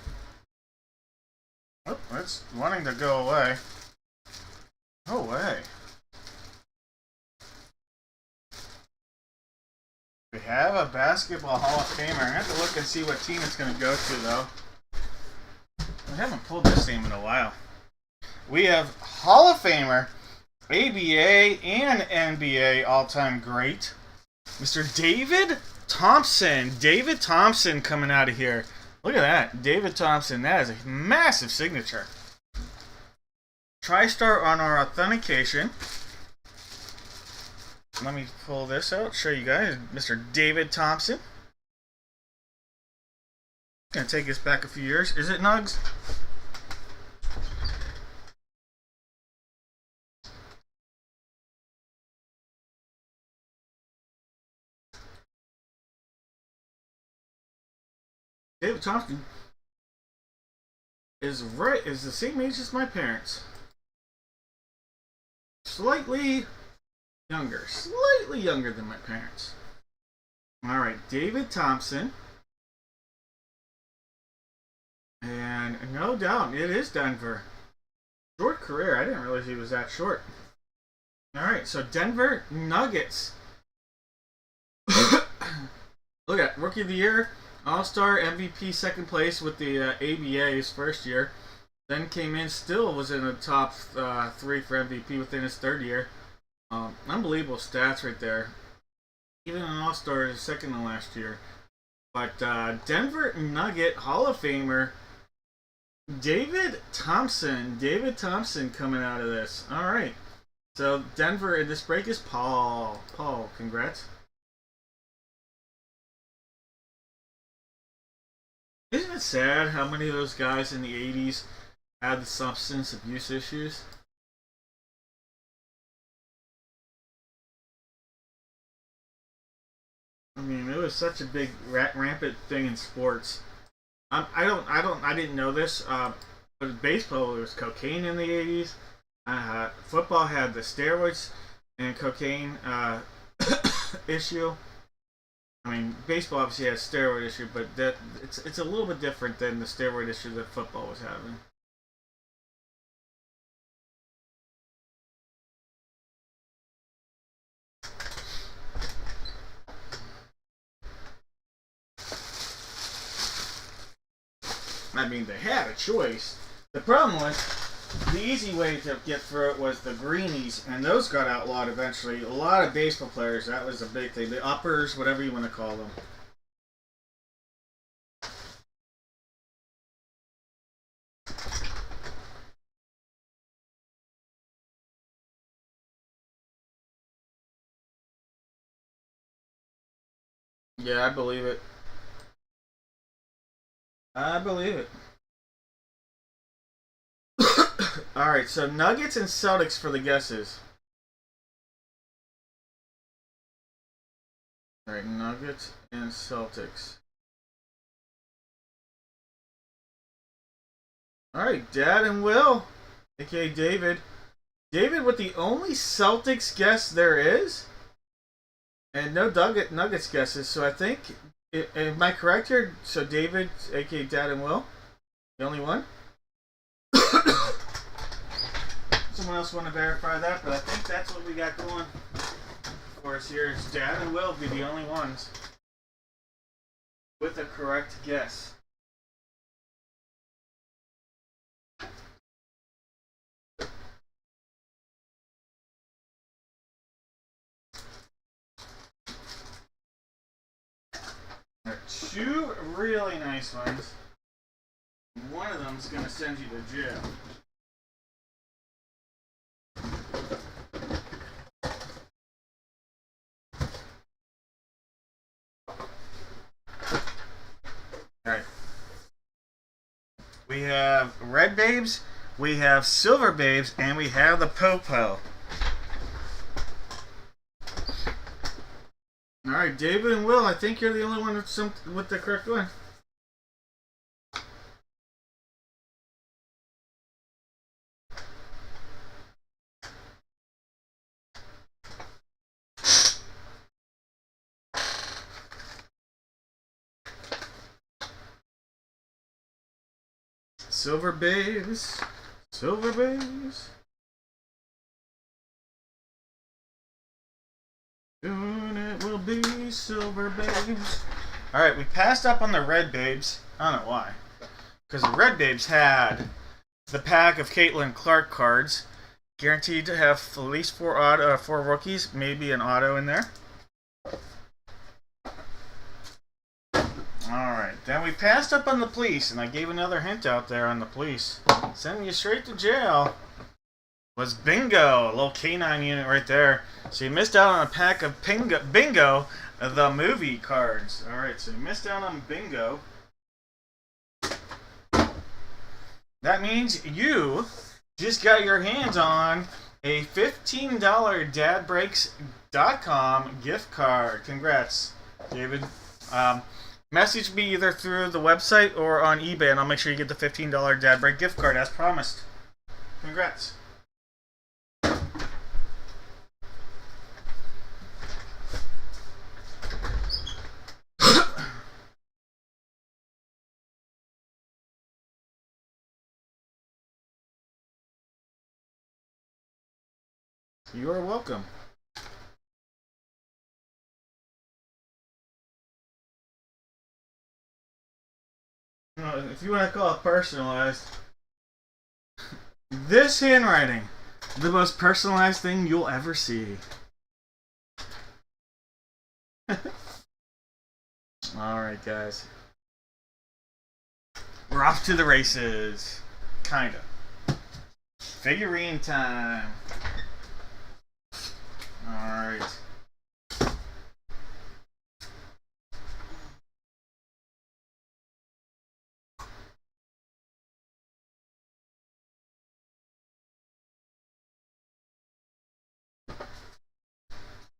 Speaker 1: Oh, it's wanting to go away. No way. We have a basketball Hall of Famer. I have to look and see what team it's going to go to, though. I haven't pulled this team in a while. We have Hall of Famer, ABA and NBA all-time great, Mr. David Thompson. David Thompson coming out of here. Look at that. David Thompson. That is a massive signature. TriStar on our authentication. Let me pull this out, show you guys. Mr. David Thompson. Gonna take us back a few years. Is it Nugs? David Thompson is the same age as my parents. Slightly younger than my parents. Alright, David Thompson. And no doubt, it is Denver. Short career. I didn't realize he was that short. Alright, so Denver Nuggets. Look at Rookie of the Year, All-Star, MVP, second place with the ABA his first year. Then came in, still was in the top 3 for MVP within his third year. Unbelievable stats right there. Even an All-Star is second to last year. But Denver Nugget Hall of Famer David Thompson. David Thompson coming out of this. All right. So Denver, this break is Paul. Paul, congrats. Isn't it sad how many of those guys in the 80s had the substance abuse issues? I mean, it was such a big rampant thing in sports. I didn't know this. But baseball, there was cocaine in the 80s. Football had the steroids and cocaine issue. I mean, baseball obviously has steroid issue, but it's a little bit different than the steroid issue that football was having. I mean, they had a choice. The problem was the easy way to get through it was the greenies, and those got outlawed eventually. A lot of baseball players, that was a big thing. The uppers, whatever you want to call them. Yeah, I believe it. I believe it. All right, so Nuggets and Celtics for the guesses. All right, Nuggets and Celtics. All right, Dad and Will, aka David. David with the only Celtics guess there is, and no Nuggets guesses. So I think, am I correct here? So David, aka Dad and Will, the only one. Someone else want to verify that, but I think that's what we got going for us here. Is Dad and Will be the only ones with a correct guess. There are two really nice ones. One of them is going to send you to jail. Alright. We have Red Babes, we have Silver Babes, and we have the Popo. Alright, David and Will, I think you're the only one with the correct one. Silver Babes. Silver Babes. Soon it will be Silver Babes. Alright, we passed up on the Red Babes. I don't know why. Because the Red Babes had the pack of Caitlin Clark cards. Guaranteed to have at least four rookies. Maybe an auto in there. Alright, then we passed up on the police, and I gave another hint out there on the police. Sending you straight to jail was Bingo, a little canine unit right there. So you missed out on a pack of Bingo, the movie cards. Alright, so you missed out on Bingo. That means you just got your hands on a $15 dadbreaks.com gift card. Congrats, David. Message me either through the website or on eBay, and I'll make sure you get the $15 Dad Break gift card as promised. Congrats. You are welcome. If you want to call it personalized, this handwriting The most personalized thing you'll ever see. Alright, guys. We're off to the races. Kinda. Figurine time. Alright.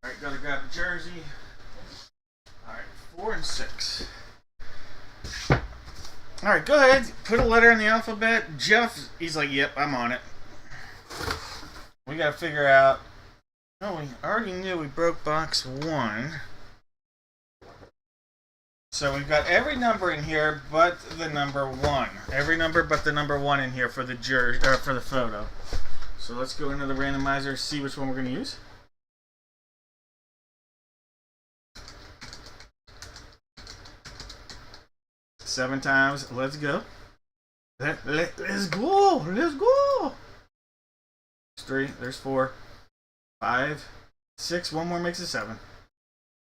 Speaker 1: Alright, gotta grab a jersey. Alright, 4 and 6. Alright, go ahead. Put a letter in the alphabet. Jeff, he's like, yep, I'm on it. We gotta figure out. No, we already knew we broke box 1. So we've got every number in here but the number 1. Every number but the number 1 in here for the for the photo. So let's go into the randomizer, see which one we're gonna use. Seven times. Let's go. Let's go. Let's go. 3. There's 4. 5. 6. One more makes it 7.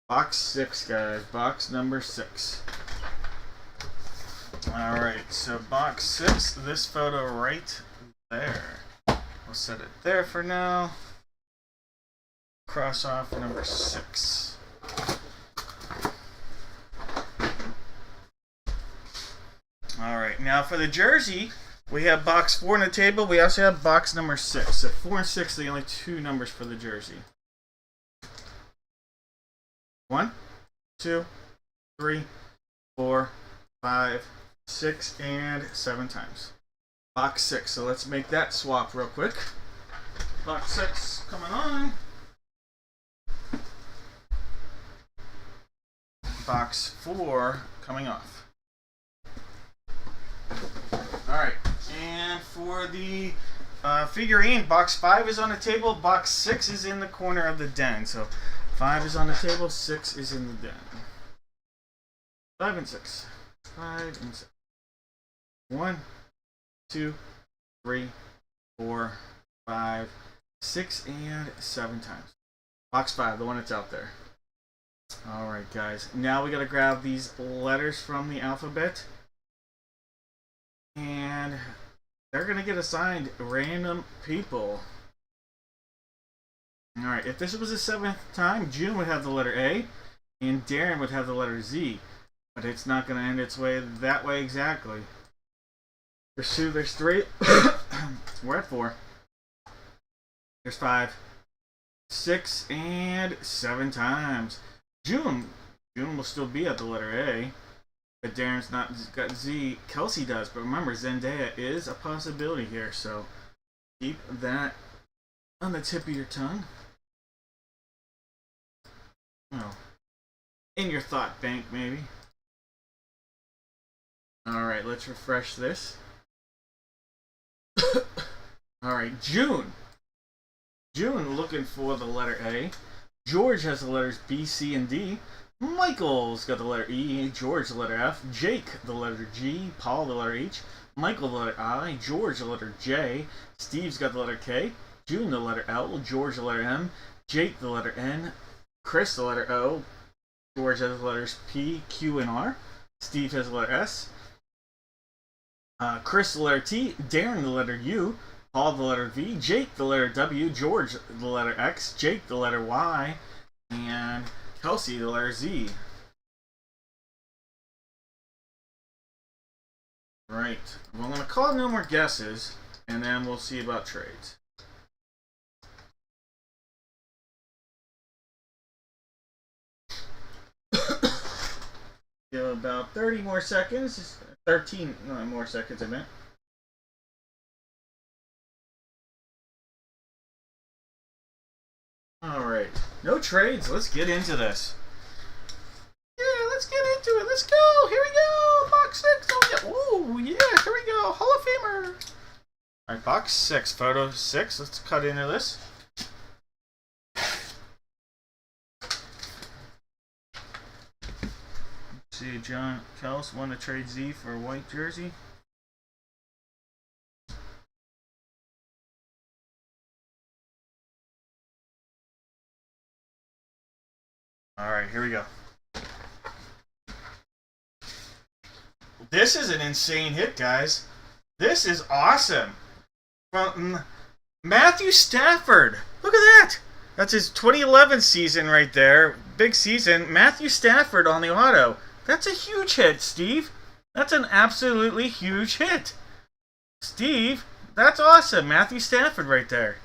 Speaker 1: Box 6, guys. Box number 6. Alright, so box 6. This photo right there. We'll set it there for now. Cross off number 6. Alright, now for the jersey, we have box 4 on the table. We also have box number 6. So 4 and 6 are the only 2 numbers for the jersey. 1, 2, 3, 4, 5, 6, and 7 times. Box 6. So let's make that swap real quick. Box 6 coming on. Box 4 coming off. Alright, and for the figurine, box 5 is on the table, box 6 is in the corner of the den. So 5 is on the table, 6 is in the den. 5 and 6. 5 and 6. 1, 2, 3, 4, 5, 6, and 7 times. Box 5, the one that's out there. Alright, guys. Now we gotta grab these letters from the alphabet. And they're going to get assigned random people. Alright, if this was the 7th time, June would have the letter A, and Darren would have the letter Z. But it's not going to end its way that way exactly. There's 2, there's 3. We're at 4. There's 5. 6, and 7 times. June will still be at the letter A. But Darren's not got Z. Kelsey does, but remember, Zendaya is a possibility here, so keep that on the tip of your tongue. Well, in your thought bank, maybe. Alright, let's refresh this. Alright, June. June looking for the letter A. George has the letters B, C, and D. Michael's got the letter E, George the letter F, Jake the letter G, Paul the letter H, Michael the letter I, George the letter J, Steve's got the letter K, June the letter L, George the letter M, Jake the letter N, Chris the letter O, George has the letters P, Q, and R, Steve has the letter S, Chris the letter T, Darren the letter U, Paul the letter V, Jake the letter W, George the letter X, Jake the letter Y, and Kelsey, the letter Z. Right. Well, I'm going to call no more guesses, and then we'll see about trades. Give about 30 more seconds. 13 more seconds, I meant. Alright. No trades. Let's get into this. Yeah, let's get into it. Let's go. Here we go. Box 6. Oh, yeah. Ooh, yeah. Here we go. Hall of Famer. Alright, box 6. Photo 6. Let's cut into this. See, John Kels won to trade Z for a white jersey. here we go. This is an insane hit, guys. This is awesome. From Matthew Stafford. Look at that. That's his 2011 season right there. Big season. Matthew Stafford on the auto. That's a huge hit, Steve. That's an absolutely huge hit. Steve, that's awesome. Matthew Stafford right there.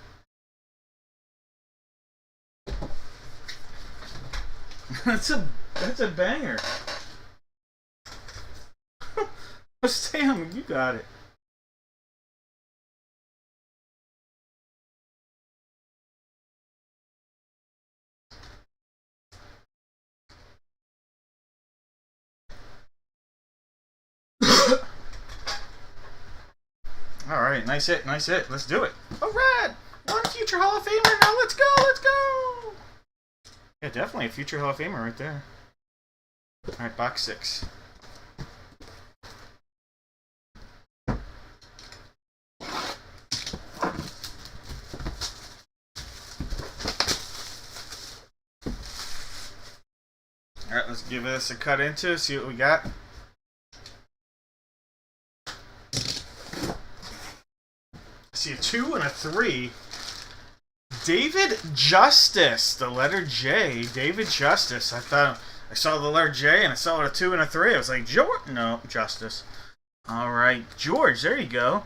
Speaker 1: That's a banger. Sam, you got it. All right, nice hit, nice hit. Let's do it. All right, one future Hall of Famer. Now let's go, let's go. Yeah, definitely a future Hall of Famer right there. All right, box 6. All right, let's give this a cut into, see what we got. See a 2 and a 3. David Justice, the letter J. David Justice. I thought I saw the letter J and I saw a 2 and a 3. I was like, George? No, Justice. All right, George. There you go.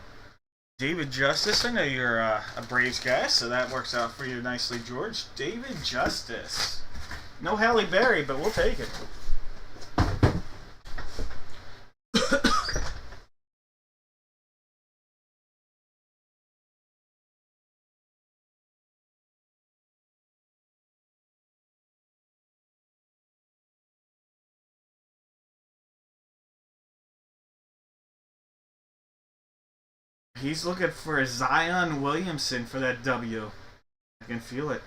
Speaker 1: David Justice. I know you're a Braves guy, so that works out for you nicely, George. David Justice. No Halle Berry, but we'll take it. He's looking for a Zion Williamson for that W. I can feel it.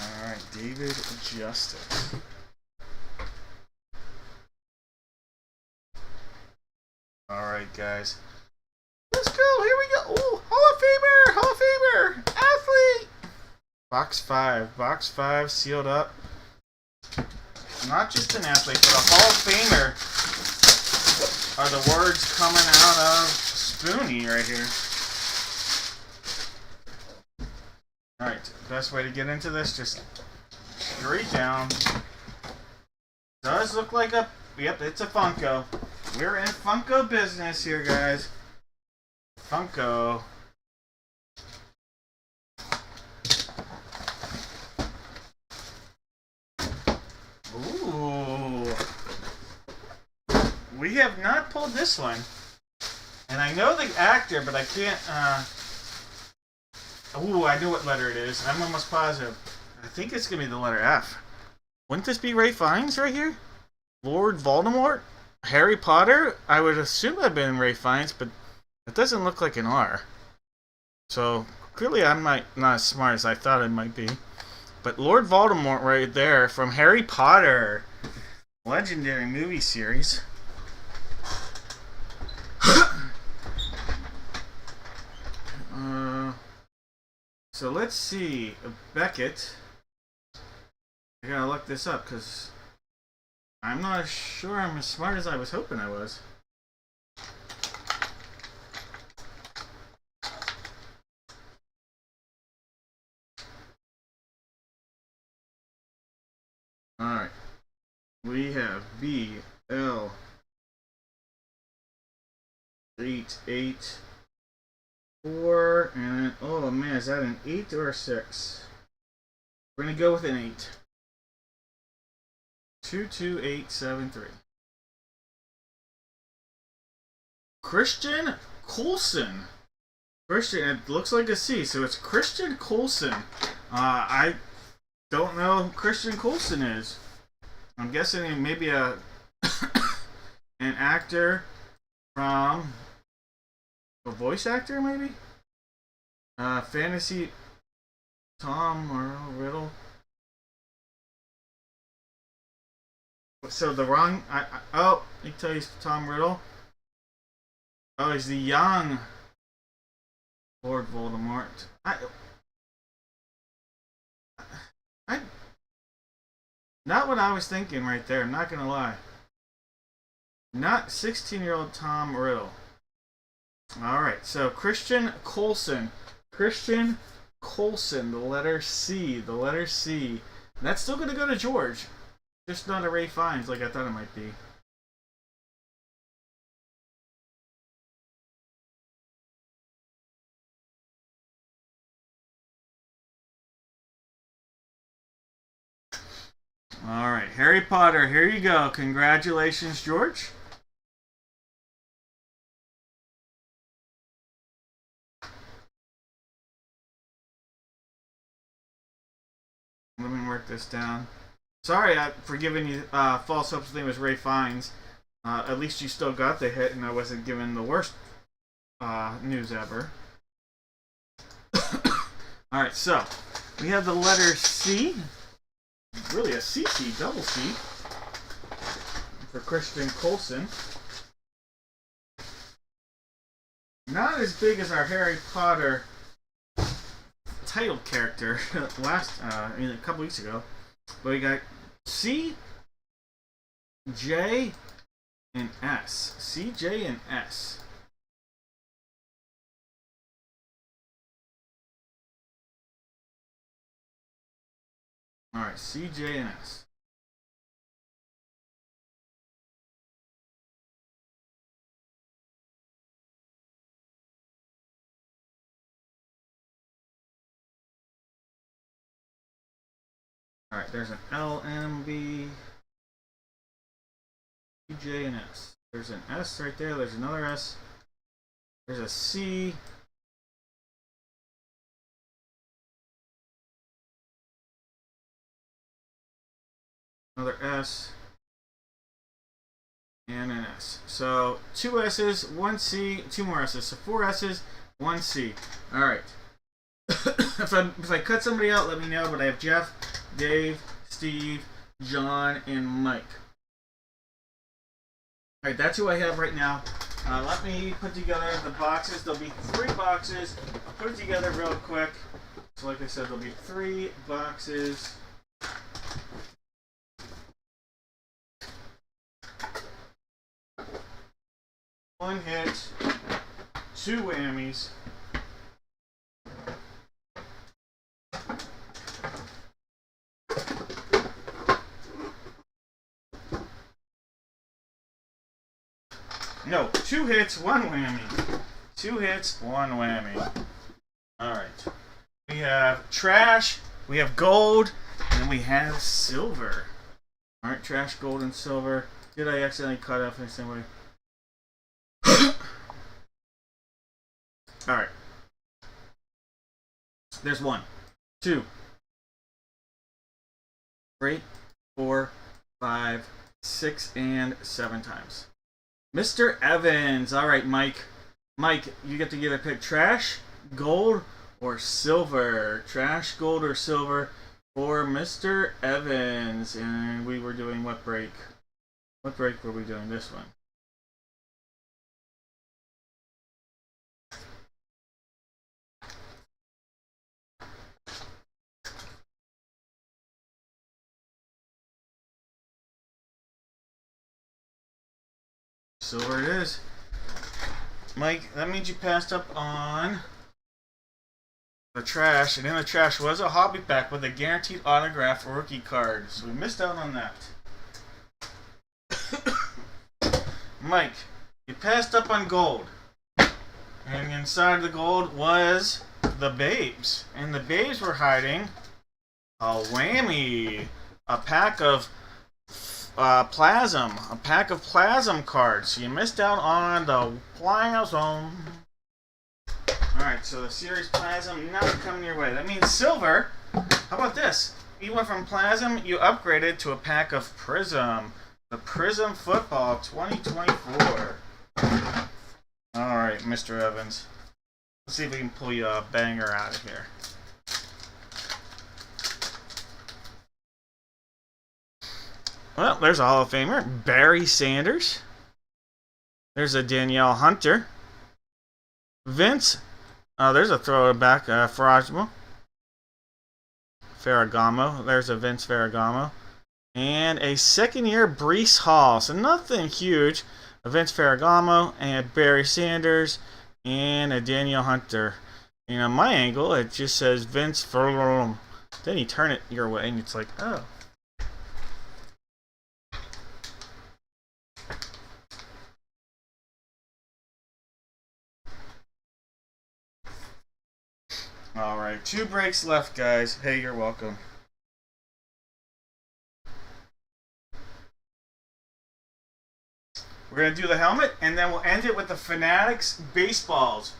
Speaker 1: Alright, David Justice. Alright, guys. Let's go. Here we go. Ooh, Hall of Famer. Hall of Famer. Athlete. Box 5. Box 5 sealed up. Not just an athlete, but a Hall of Famer are the words coming out of Spoonie right here. Alright, best way to get into this, just straight down. Does look like a... Yep, it's a Funko. We're in Funko business here, guys. Funko. Ooh. We have not pulled this one. And I know the actor, but I can't, Ooh, I know what letter it is. I'm almost positive. I think it's going to be the letter F. Wouldn't this be Ray Fiennes right here? Lord Voldemort? Harry Potter? I would assume I've been Ray Fiennes, but it doesn't look like an R. So, clearly I'm not as smart as I thought I might be. But Lord Voldemort right there from Harry Potter. Legendary movie series. So let's see. Beckett. I gotta look this up because I'm not sure I'm as smart as I was hoping I was. Alright. We have BL 884 and oh man, is that an 8 or a 6? We're gonna go with an 8. 22873. Christian Coulson. Christian, it looks like a C, so it's Christian Coulson. I don't know who Christian Coulson is. I'm guessing maybe a an actor from a voice actor, maybe. Fantasy Tom or Riddle. So the wrong. Oh, you tell he's Tom Riddle. Oh, he's the young Lord Voldemort. I not what I was thinking right there. I'm not gonna lie. Not 16-year-old Tom Riddle. All right, so Christian Coulson. Christian Coulson, the letter C. The letter C. And that's still gonna go to George. Just not a Ray Fiennes like I thought it might be. All right, Harry Potter, here you go. Congratulations, George. Let me work this down. Sorry for giving you false hopes. The name was Ray Fiennes. At least you still got the hit, and I wasn't given the worst news ever. All right, so we have the letter C. Really a CC, double C, for Christian Coulson. Not as big as our Harry Potter title character a couple weeks ago. But we got C, J, and S. C, J, and S. Alright, C, J, and S. Alright, there's an L, M, B, C, J, and S. There's an S right there. There's another S. There's a C. Another S. And an S. So 2 S's, 1 C, 2 more S's. So 4 S's, 1 C. Alright. if I cut somebody out, let me know. But I have Jeff, Dave, Steve, John, and Mike. Alright, that's who I have right now. Let me put together the boxes. There'll be 3 boxes. Put it together real quick. So like I said, there'll be 3 boxes. One hit, 2 whammies. No, 2 hits, 1 whammy. 2 hits, 1 whammy. Alright. We have trash, we have gold, and then we have silver. Alright, trash, gold, and silver. Did I accidentally cut off in some way? Alright. There's 1, 2, 3, 4, 5, 6, and 7 times. Mr. Evans. Alright, Mike. Mike, you get to either pick trash, gold, or silver. Trash, gold, or silver for Mr. Evans. And we were doing what break? What break were we doing this one? Silver it is. Mike, that means you passed up on the trash, and in the trash was a hobby pack with a guaranteed autograph rookie card. So we missed out on that. Mike, you passed up on gold. And inside the gold was the babes. And the babes were hiding a whammy. A pack of Plasm. A pack of Plasm cards. So you missed out on the Plasm. Alright, so the Series Plasm not coming your way. That means silver. How about this? You went from Plasm, you upgraded to a pack of Prism. The Prism Football 2024. Alright, Mr. Evans. Let's see if we can pull you a banger out of here. Well, there's a Hall of Famer, Barry Sanders. There's a Danielle Hunter. Vince. There's a throwback, Ferragamo. There's a Vince Ferragamo. And a second-year Breece Hall. So nothing huge. A Vince Ferragamo and Barry Sanders and a Danielle Hunter. You know, my angle, it just says Vince Ferragamo. Then you turn it your way and it's like, oh. Alright, 2 breaks left, guys. Hey, you're welcome. We're going to do the helmet, and then we'll end it with the Fanatics baseballs.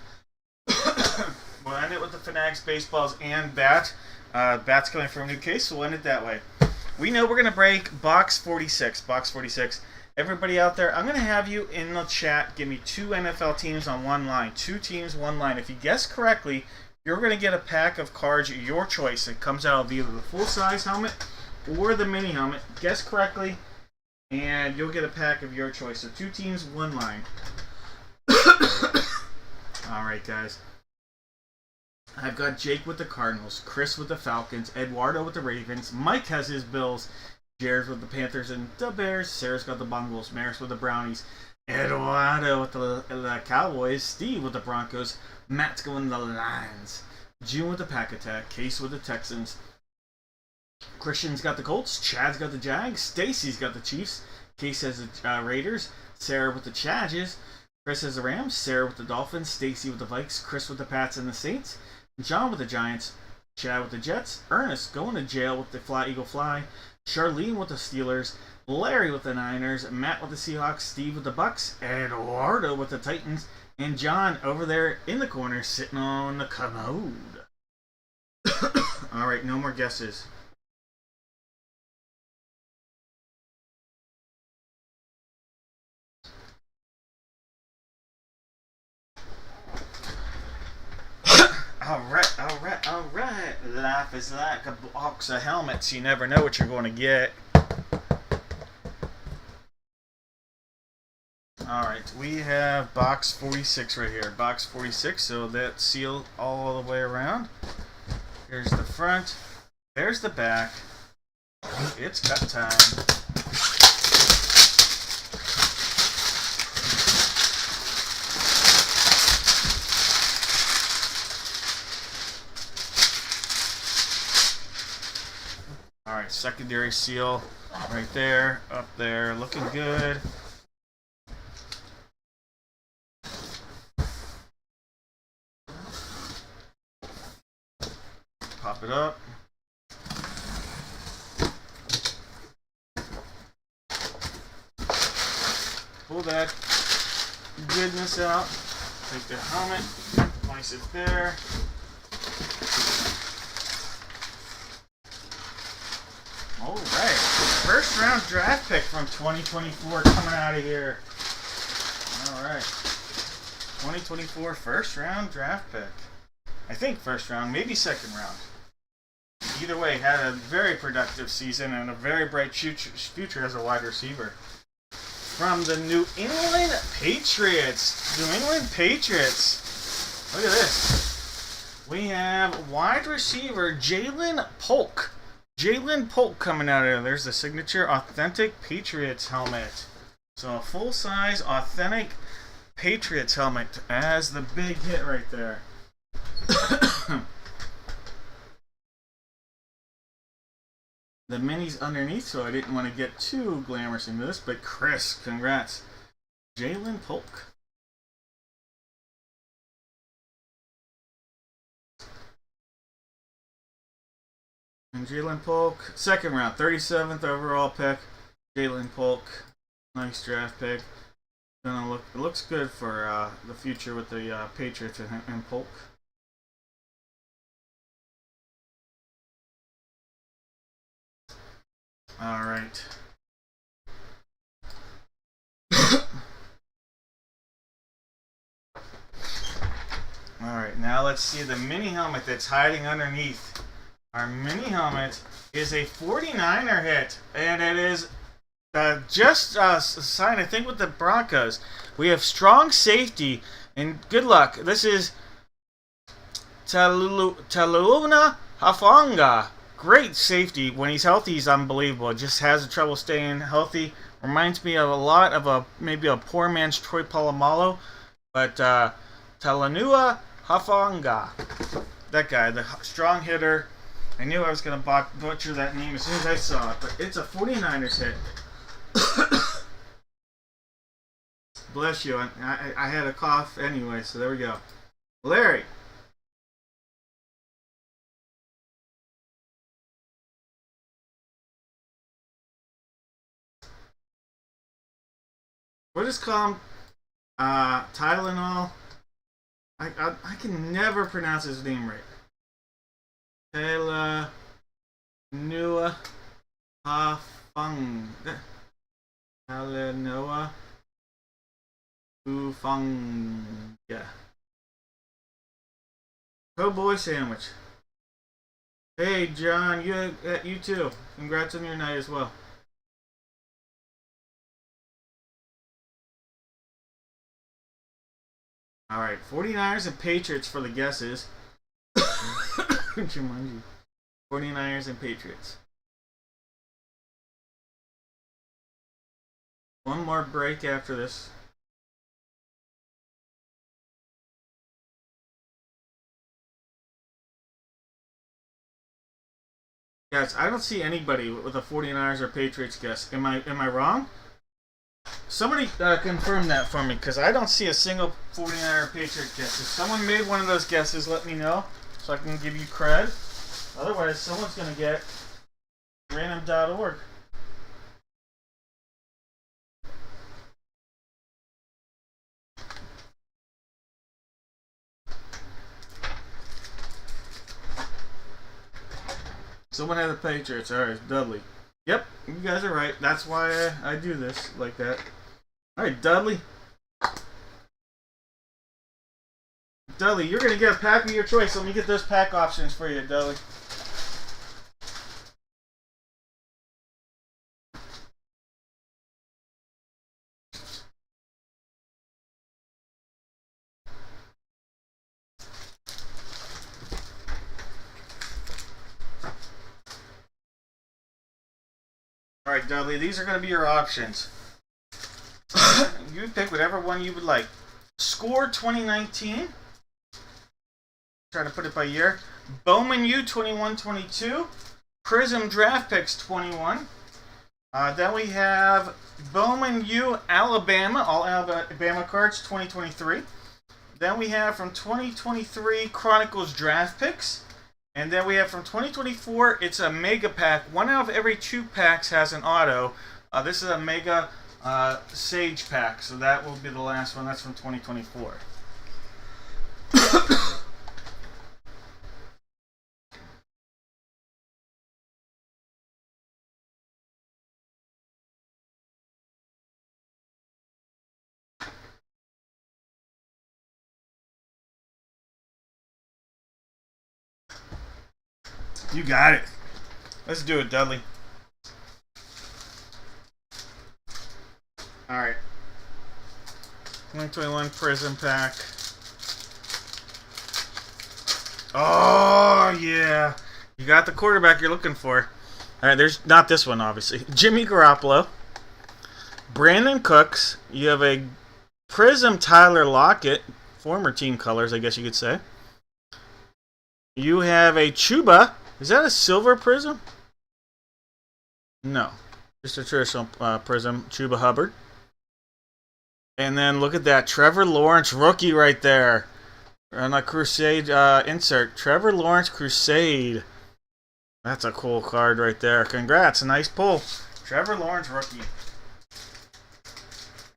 Speaker 1: We'll end it with the Fanatics baseballs and bat. Bat's coming from a new case, so we'll end it that way. We know we're going to break box 46. Box 46. Everybody out there, I'm going to have you in the chat give me 2 NFL teams on one line. 2 teams, one line. If you guess correctly, you're going to get a pack of cards, your choice. It comes out of either the full-size helmet or the mini helmet. Guess correctly, and you'll get a pack of your choice. So 2 teams, 1 line. Alright, guys. I've got Jake with the Cardinals, Chris with the Falcons, Eduardo with the Ravens, Mike has his Bills, Jared's with the Panthers and the Bears, Sarah's got the Bungles, Maris with the Brownies, Eduardo with the Cowboys, Steve with the Broncos, Matt's going the Lions, June with the Pack Attack, Case with the Texans, Christian's got the Colts, Chad's got the Jags, Stacy's got the Chiefs, Case has the Raiders, Sarah with the Chargers, Chris has the Rams, Sarah with the Dolphins, Stacy with the Vikes, Chris with the Pats and the Saints, John with the Giants, Chad with the Jets, Ernest going to jail with the Fly Eagle Fly, Charlene with the Steelers, Larry with the Niners, Matt with the Seahawks, Steve with the Bucks, Eduardo with the Titans, and John over there in the corner sitting on the commode. Alright, no more guesses. Alright. Life is like a box of helmets. You never know what you're going to get. Alright, we have box 46 right here. Box 46, so that's sealed all the way around. Here's the front. There's the back. It's cut time. Alright, secondary seal right there, up there, looking good. Pop it up. Pull that goodness out. Take the helmet, place it there. Alright, first round draft pick from 2024 coming out of here. Alright, 2024 first round draft pick. I think first round, maybe second round. Either way, had a very productive season and a very bright future as a wide receiver. From the New England Patriots. New England Patriots. Look at this. We have wide receiver Jalen Polk. Jalen Polk coming out of there. There's the signature authentic Patriots helmet. So a full-size authentic Patriots helmet as the big hit right there. The mini's underneath, so I didn't want to get too glamorous into this, but Chris, congrats. Jalen Polk. And Jalen Polk, second round, 37th overall pick. Jalen Polk, nice draft pick. It looks good for the future with the Patriots and Polk. All right. All right, now let's see the mini helmet that's hiding underneath. Our mini helmet is a 49er hit, and it is just signed, I think, with the Broncos. We have strong safety and good luck. This is Taluna Hafanga. Great safety. When he's healthy, he's unbelievable. Just has trouble staying healthy. Reminds me of a lot of maybe a poor man's Troy Polamalu. But Talanoa Hafanga. That guy, the strong hitter. I knew I was going to butcher that name as soon as I saw it. But it's a 49ers hit. Bless you. I had a cough anyway, so there we go. Larry. We'll just call him Tylenol. I can never pronounce his name right. Taylor Nua Hafung. Talanoa Ufanga. Cowboy sandwich. Hey John, you too. Congrats on your night as well. Alright, 49ers and Patriots for the guesses. Jumanji. 49ers and Patriots. One more break after this. Guys, I don't see anybody with a 49ers or Patriots guess. Am I wrong? Somebody confirm that for me, because I don't see a single 49er or Patriot guess. If someone made one of those guesses, let me know, so I can give you cred. Otherwise, someone's going to get random.org. Someone had the Patriots. Alright, Dudley. Yep, you guys are right. That's why I do this like that. Alright, Dudley. Dudley, you're going to get a pack of your choice. Let me get those pack options for you, Dudley. Alright, Dudley, these are going to be your options. You pick whatever one you would like. Score 2019. Trying to put it by year. Bowman U 21-22. Prism Draft Picks 21. Then we have Bowman U Alabama, all Alabama cards 2023. Then we have from 2023 Chronicles Draft Picks. And then we have from 2024, it's a mega pack. One out of every 2 packs has an auto. This is a mega Sage pack, so that will be the last one. That's from 2024. You got it. Let's do it, Dudley. Alright. 2021 Prism Pack. Oh, yeah. You got the quarterback you're looking for. Alright, there's not this one, obviously. Jimmy Garoppolo. Brandon Cooks. You have a Prism Tyler Lockett. Former team colors, I guess you could say. You have a Chuba. Is that a silver prism? No. Just a traditional prism. Chuba Hubbard. And then look at that. Trevor Lawrence rookie right there. On a Crusade insert. Trevor Lawrence Crusade. That's a cool card right there. Congrats. A nice pull. Trevor Lawrence rookie.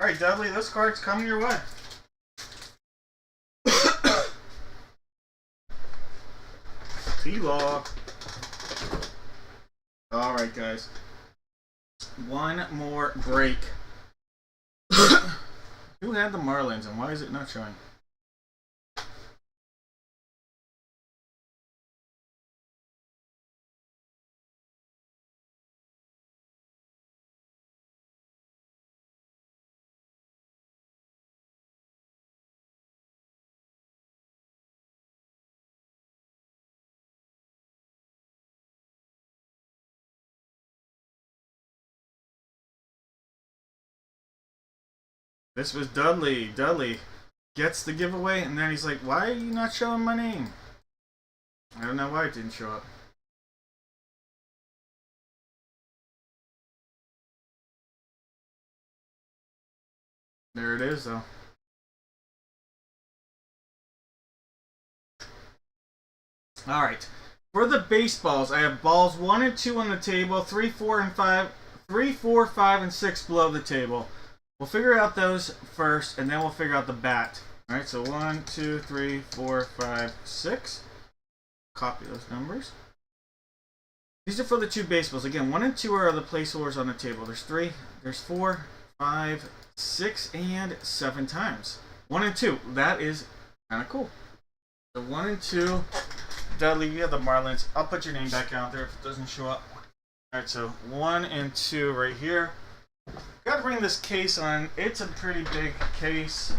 Speaker 1: Alright, Dudley. Those cards coming your way. T-Law. Alright, guys. One more break. Who had the Marlins and why is it not showing? This was Dudley. Dudley gets the giveaway, and then he's like, "Why are you not showing my name?" I don't know why it didn't show up. There it is, though. Alright. For the baseballs, I have balls 1 and 2 on the table, 3, 4, and 5. 3, 4, 5, and 6 below the table. We'll figure out those first, and then we'll figure out the bat. Alright, so 1, 2, 3, 4, 5, 6. Copy those numbers. These are for the 2 baseballs. Again, 1 and 2 are the placeholders on the table. There's 3, there's 4, 5, 6, and 7 times. 1 and 2. That is kind of cool. So 1 and 2. Dudley, you have the Marlins. I'll put your name back out there if it doesn't show up. Alright, so 1 and 2 right here. Gotta bring this case on. It's a pretty big case.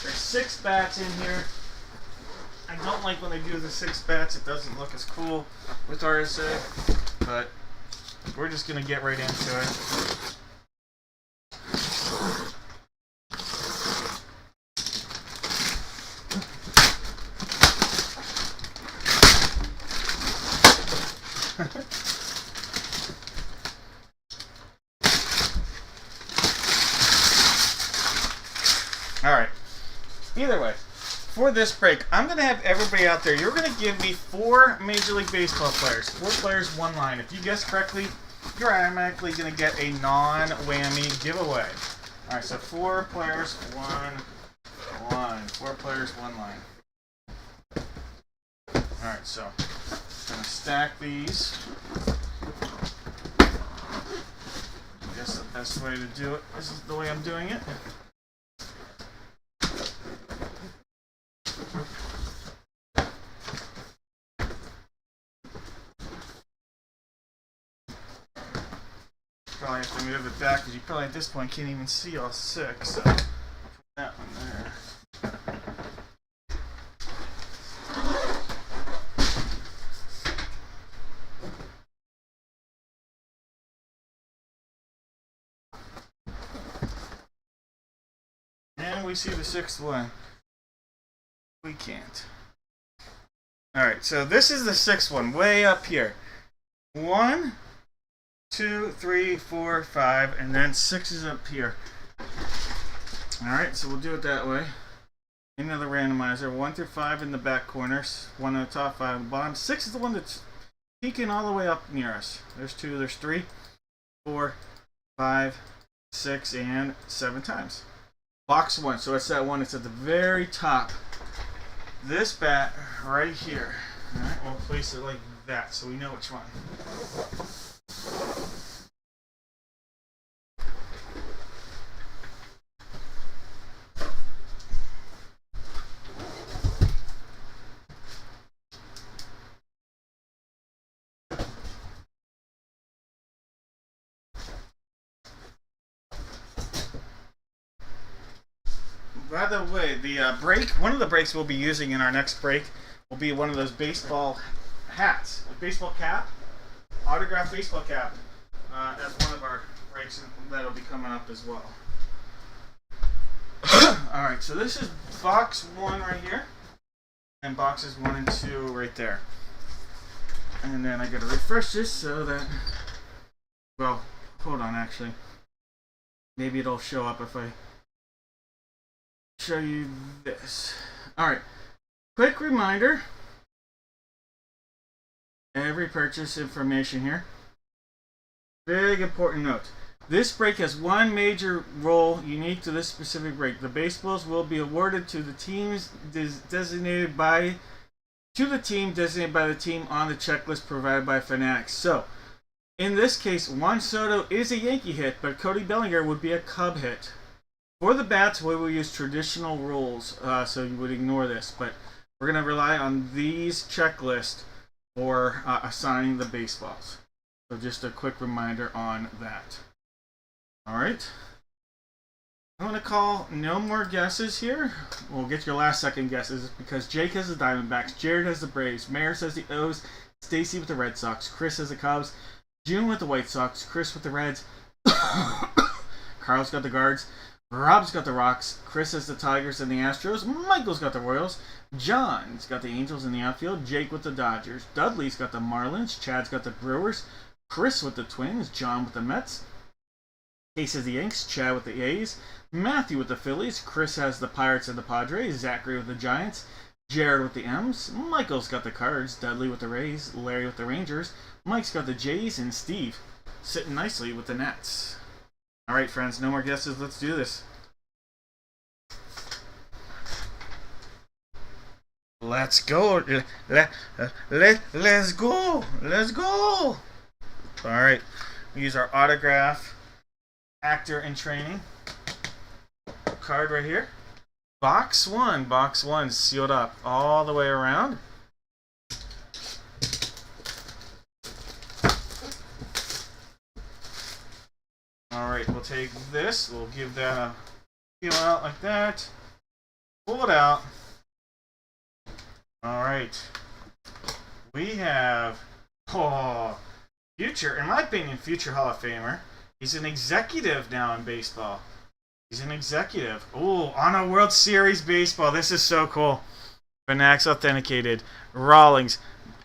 Speaker 1: There's 6 bats in here. I don't like when they do the 6 bats. It doesn't look as cool with RSA. But we're just gonna get right into it. Alright. Either way, for this break, I'm going to have everybody out there. You're going to give me 4 Major League Baseball players. 4 players, 1 line. If you guess correctly, you're automatically going to get a non-whammy giveaway. Alright, so 4 players, 1 line. 4 players, 1 line. Alright, so I'm going to stack these. I guess the best way to do it, this is the way I'm doing it. Probably have to move it back because you probably at this point can't even see all 6. So I'll put that one there. And we see the 6th one. We can't. Alright, so this is the 6th one, way up here. 1, 2, 3, 4, 5, and then 6 is up here. Alright, so we'll do it that way. Another randomizer. 1 through 5 in the back corners. 1 on the top, 5 on the bottom. 6 is the one that's peeking all the way up near us. There's 2, there's 3, 4, 5, 6, and 7 times. Box 1, so it's that one. It's at the very top. This bat right here. Alright, we'll place it like that so we know which one. By the way, the break, one of the breaks we'll be using in our next break will be one of those baseball hats, a baseball cap, autographed baseball cap, as one of our breaks, and that'll be coming up as well. Alright, so this is box 1 right here, and boxes 1 and 2 right there. And then I gotta refresh this so that, well, hold on actually. Maybe it'll show up if I show you this. Alright, quick reminder, every purchase information here. Big important note. This break has one major role unique to this specific break. The baseballs will be awarded to the teams designated by the team on the checklist provided by Fanatics. So, in this case, Juan Soto is a Yankee hit, but Cody Bellinger would be a Cub hit. For the bats, we will use traditional rules, so you would ignore this, but we're going to rely on these checklists for assigning the baseballs. So just a quick reminder on that. Alright. I'm going to call no more guesses here. We'll get your last second guesses because Jake has the Diamondbacks, Jared has the Braves, Mayor says the O's, Stacy with the Red Sox, Chris has the Cubs, June with the White Sox, Chris with the Reds, Carl's got the Guards, Rob's got the Rocks. Chris has the Tigers and the Astros. Michael's got the Royals. John's got the Angels in the outfield. Jake with the Dodgers. Dudley's got the Marlins. Chad's got the Brewers. Chris with the Twins. John with the Mets. Case has the Yanks. Chad with the A's. Matthew with the Phillies. Chris has the Pirates and the Padres. Zachary with the Giants. Jared with the M's. Michael's got the Cards. Dudley with the Rays. Larry with the Rangers. Mike's got the Jays. And Steve sitting nicely with the Nets. Alright, friends, no more guesses. Let's do this. Let's go. Let's go. Let's go. Alright, we use our autograph actor in training card right here. Box one sealed up all the way around. Alright, we'll take this, we'll give that a peel out like that, pull it out. Alright, we have, future, in my opinion, future Hall of Famer. He's an executive now in baseball. He's an executive. Oh, on a World Series baseball. This is so cool. Fanax authenticated. Rawlings,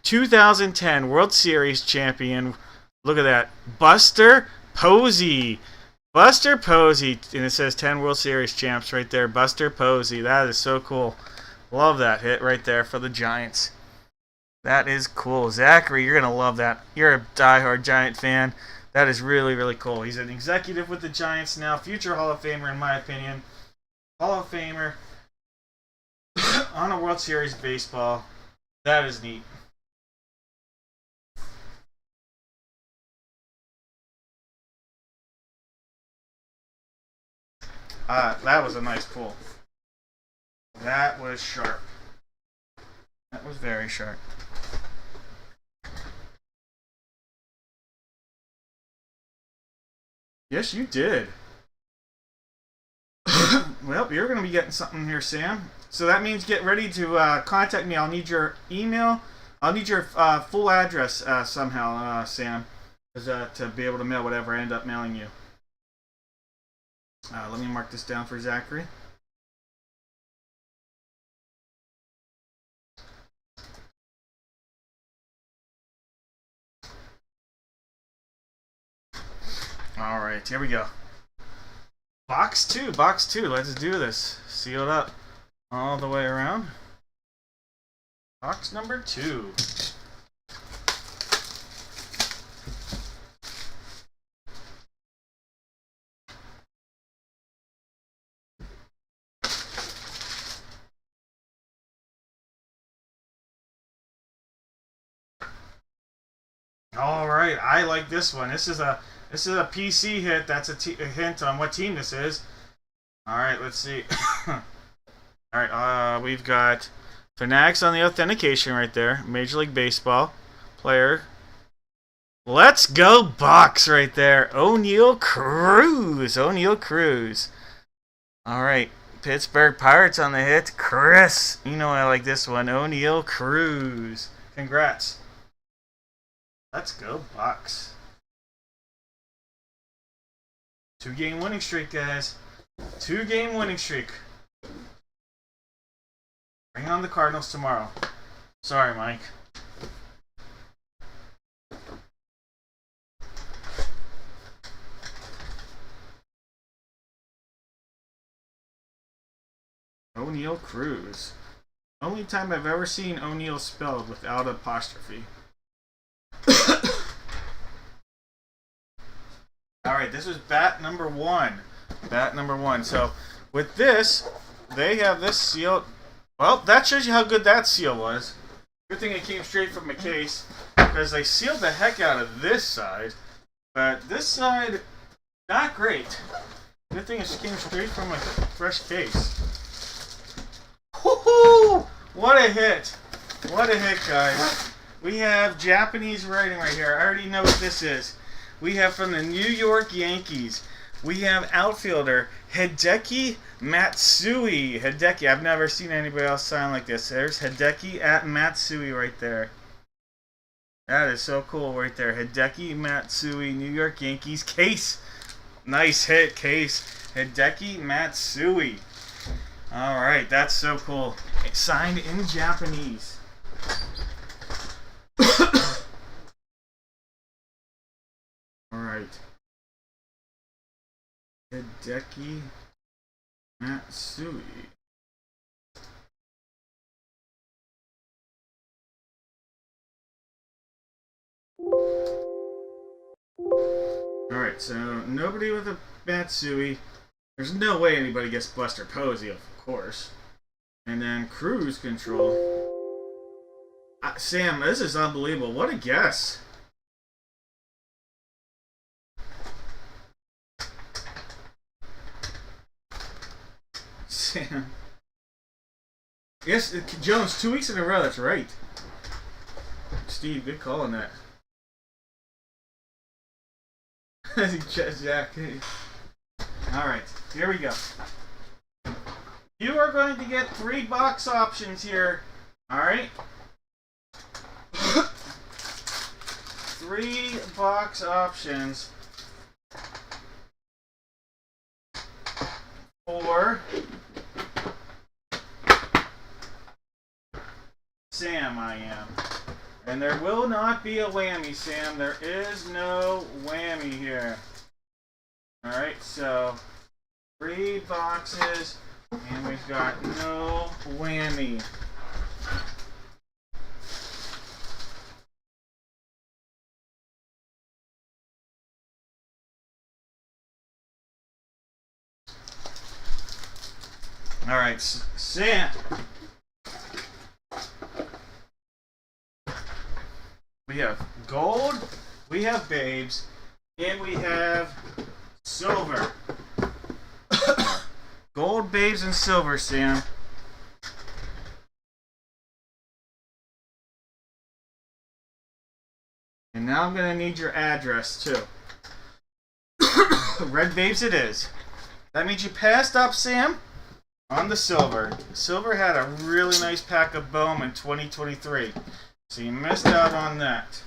Speaker 1: 2010 World Series champion. Look at that. Buster Posey. Buster Posey. And it says 10 World Series champs right there. Buster Posey. That is so cool. Love that hit right there for the Giants. That is cool. Zachary, you're going to love that. You're a diehard Giant fan. That is really, really cool. He's an executive with the Giants now. Future Hall of Famer, in my opinion. Hall of Famer on a World Series baseball. That is neat. That was a nice pull. That was sharp. That was very sharp. Yes, you did. Well, you're going to be getting something here, Sam. So that means get ready to contact me. I'll need your email. I'll need your full address somehow, Sam, to be able to mail whatever I end up mailing you. Let me mark this down for Zachary. Alright, here we go. Box two, let's do this. Sealed up all the way around. Box number 2. Alright, I like this one. This is a PC hit. That's a hint on what team this is. Alright, let's see. Alright, we've got Fanax on the authentication right there. Major League Baseball player. Let's go Bucks right there. O'Neal Cruz. Alright, Pittsburgh Pirates on the hit. Chris. You know I like this one. O'Neal Cruz. Congrats. Let's go Bucks. 2-game winning streak, guys. 2-game winning streak. Bring on the Cardinals tomorrow. Sorry, Mike. O'Neal Cruz. Only time I've ever seen O'Neal spelled without apostrophe. Alright, this was bat number 1. Bat number 1. So, with this, they have this sealed. Well, that shows you how good that seal was. Good thing it came straight from the case, because they sealed the heck out of this side. But this side, not great. Good thing it came straight from a fresh case. Woohoo! What a hit! What a hit, guys. We have Japanese writing right here. I already know what this is. We have from the New York Yankees. We have outfielder Hideki Matsui. Hideki, I've never seen anybody else sign like this. There's Hideki at Matsui right there. That is so cool right there. Hideki Matsui, New York Yankees case. Nice hit, Case. Hideki Matsui. Alright, that's so cool. Signed in Japanese. Alright. Hideki Matsui. Alright, so nobody with a Matsui. There's no way anybody gets Buster Posey, of course. And then cruise control. Sam, this is unbelievable. What a guess. Sam. Yes, Jones, 2 weeks in a row, that's right. Steve, good call on that. Jack. Alright, here we go. You are going to get 3 box options here. Alright? 3 box options for Sam, I am. And there will not be a whammy, Sam. There is no whammy here. Alright, so 3 boxes, and we've got no whammy. Alright, Sam. We have gold, we have babes, and we have silver. Gold, babes, and silver, Sam. And now I'm going to need your address, too. Red babes it is. That means you passed up, Sam, on the silver. Silver had a really nice pack of Bowman 2023. So you missed out on that.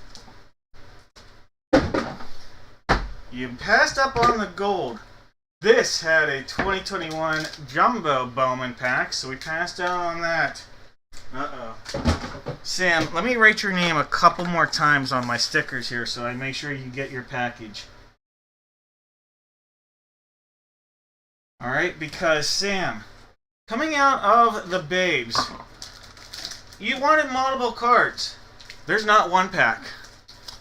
Speaker 1: You passed up on the gold. This had a 2021 Jumbo Bowman pack, so we passed out on that. Uh-oh. Sam, let me write your name a couple more times on my stickers here so I make sure you get your package. Alright, because Sam, coming out of the babes, you wanted multiple cards. There's not 1 pack.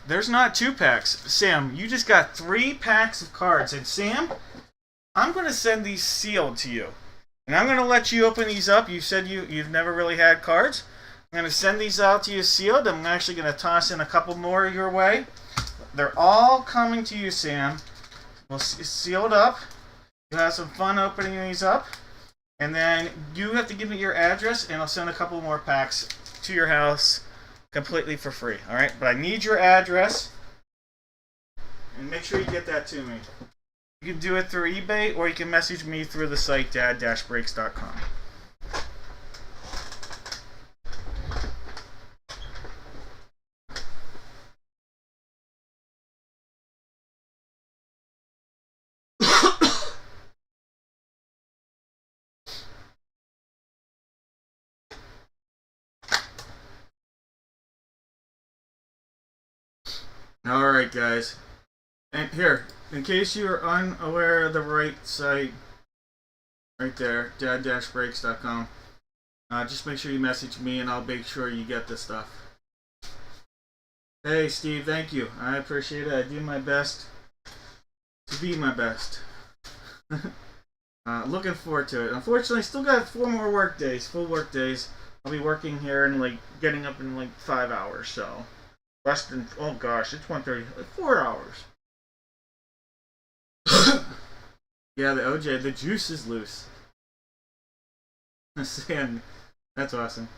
Speaker 1: There's not 2 packs. Sam, you just got 3 packs of cards. And Sam, I'm going to send these sealed to you. And I'm going to let you open these up. You said you've never really had cards. I'm going to send these out to you sealed. I'm actually going to toss in a couple more your way. They're all coming to you, Sam. Well, sealed up. You'll have some fun opening these up. And then you have to give me your address, and I'll send a couple more packs to your house completely for free. Alright? But I need your address. And make sure you get that to me. You can do it through eBay, or you can message me through the site dad-breaks.com. Alright, guys. And here, in case you are unaware of the right site, right there, dad-breaks.com, just make sure you message me and I'll make sure you get this stuff. Hey, Steve, thank you. I appreciate it. I do my best to be my best. Looking forward to it. Unfortunately, still got 4 more work days, full work days. I'll be working here and getting up in 5 hours, so. Less than, oh gosh, it's 1:30, 4 hours. Yeah, the OJ, the juice is loose. Sam, that's awesome.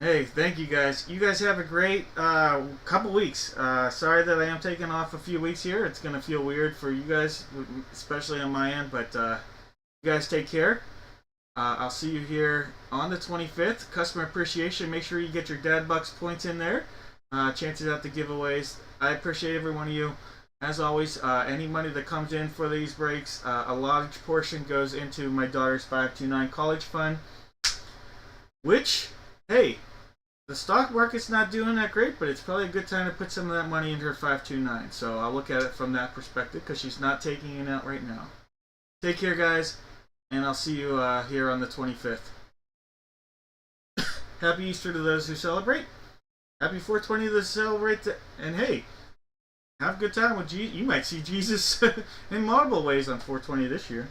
Speaker 1: Hey, thank you guys. You guys have a great couple weeks. Sorry that I am taking off a few weeks here. It's going to feel weird for you guys, especially on my end, but you guys take care. I'll see you here on the 25th. Customer appreciation. Make sure you get your Dad Bucks points in there. chances at the giveaways. I appreciate every one of you. As always, any money that comes in for these breaks, a large portion goes into my daughter's 529 college fund, which, hey, the stock market's not doing that great, but it's probably a good time to put some of that money into her 529. So I'll look at it from that perspective because she's not taking it out right now. Take care, guys, and I'll see you here on the 25th. Happy Easter to those who celebrate. Happy 420 to those who celebrate. And hey, have a good time with Jesus. You might see Jesus in multiple ways on 420 this year.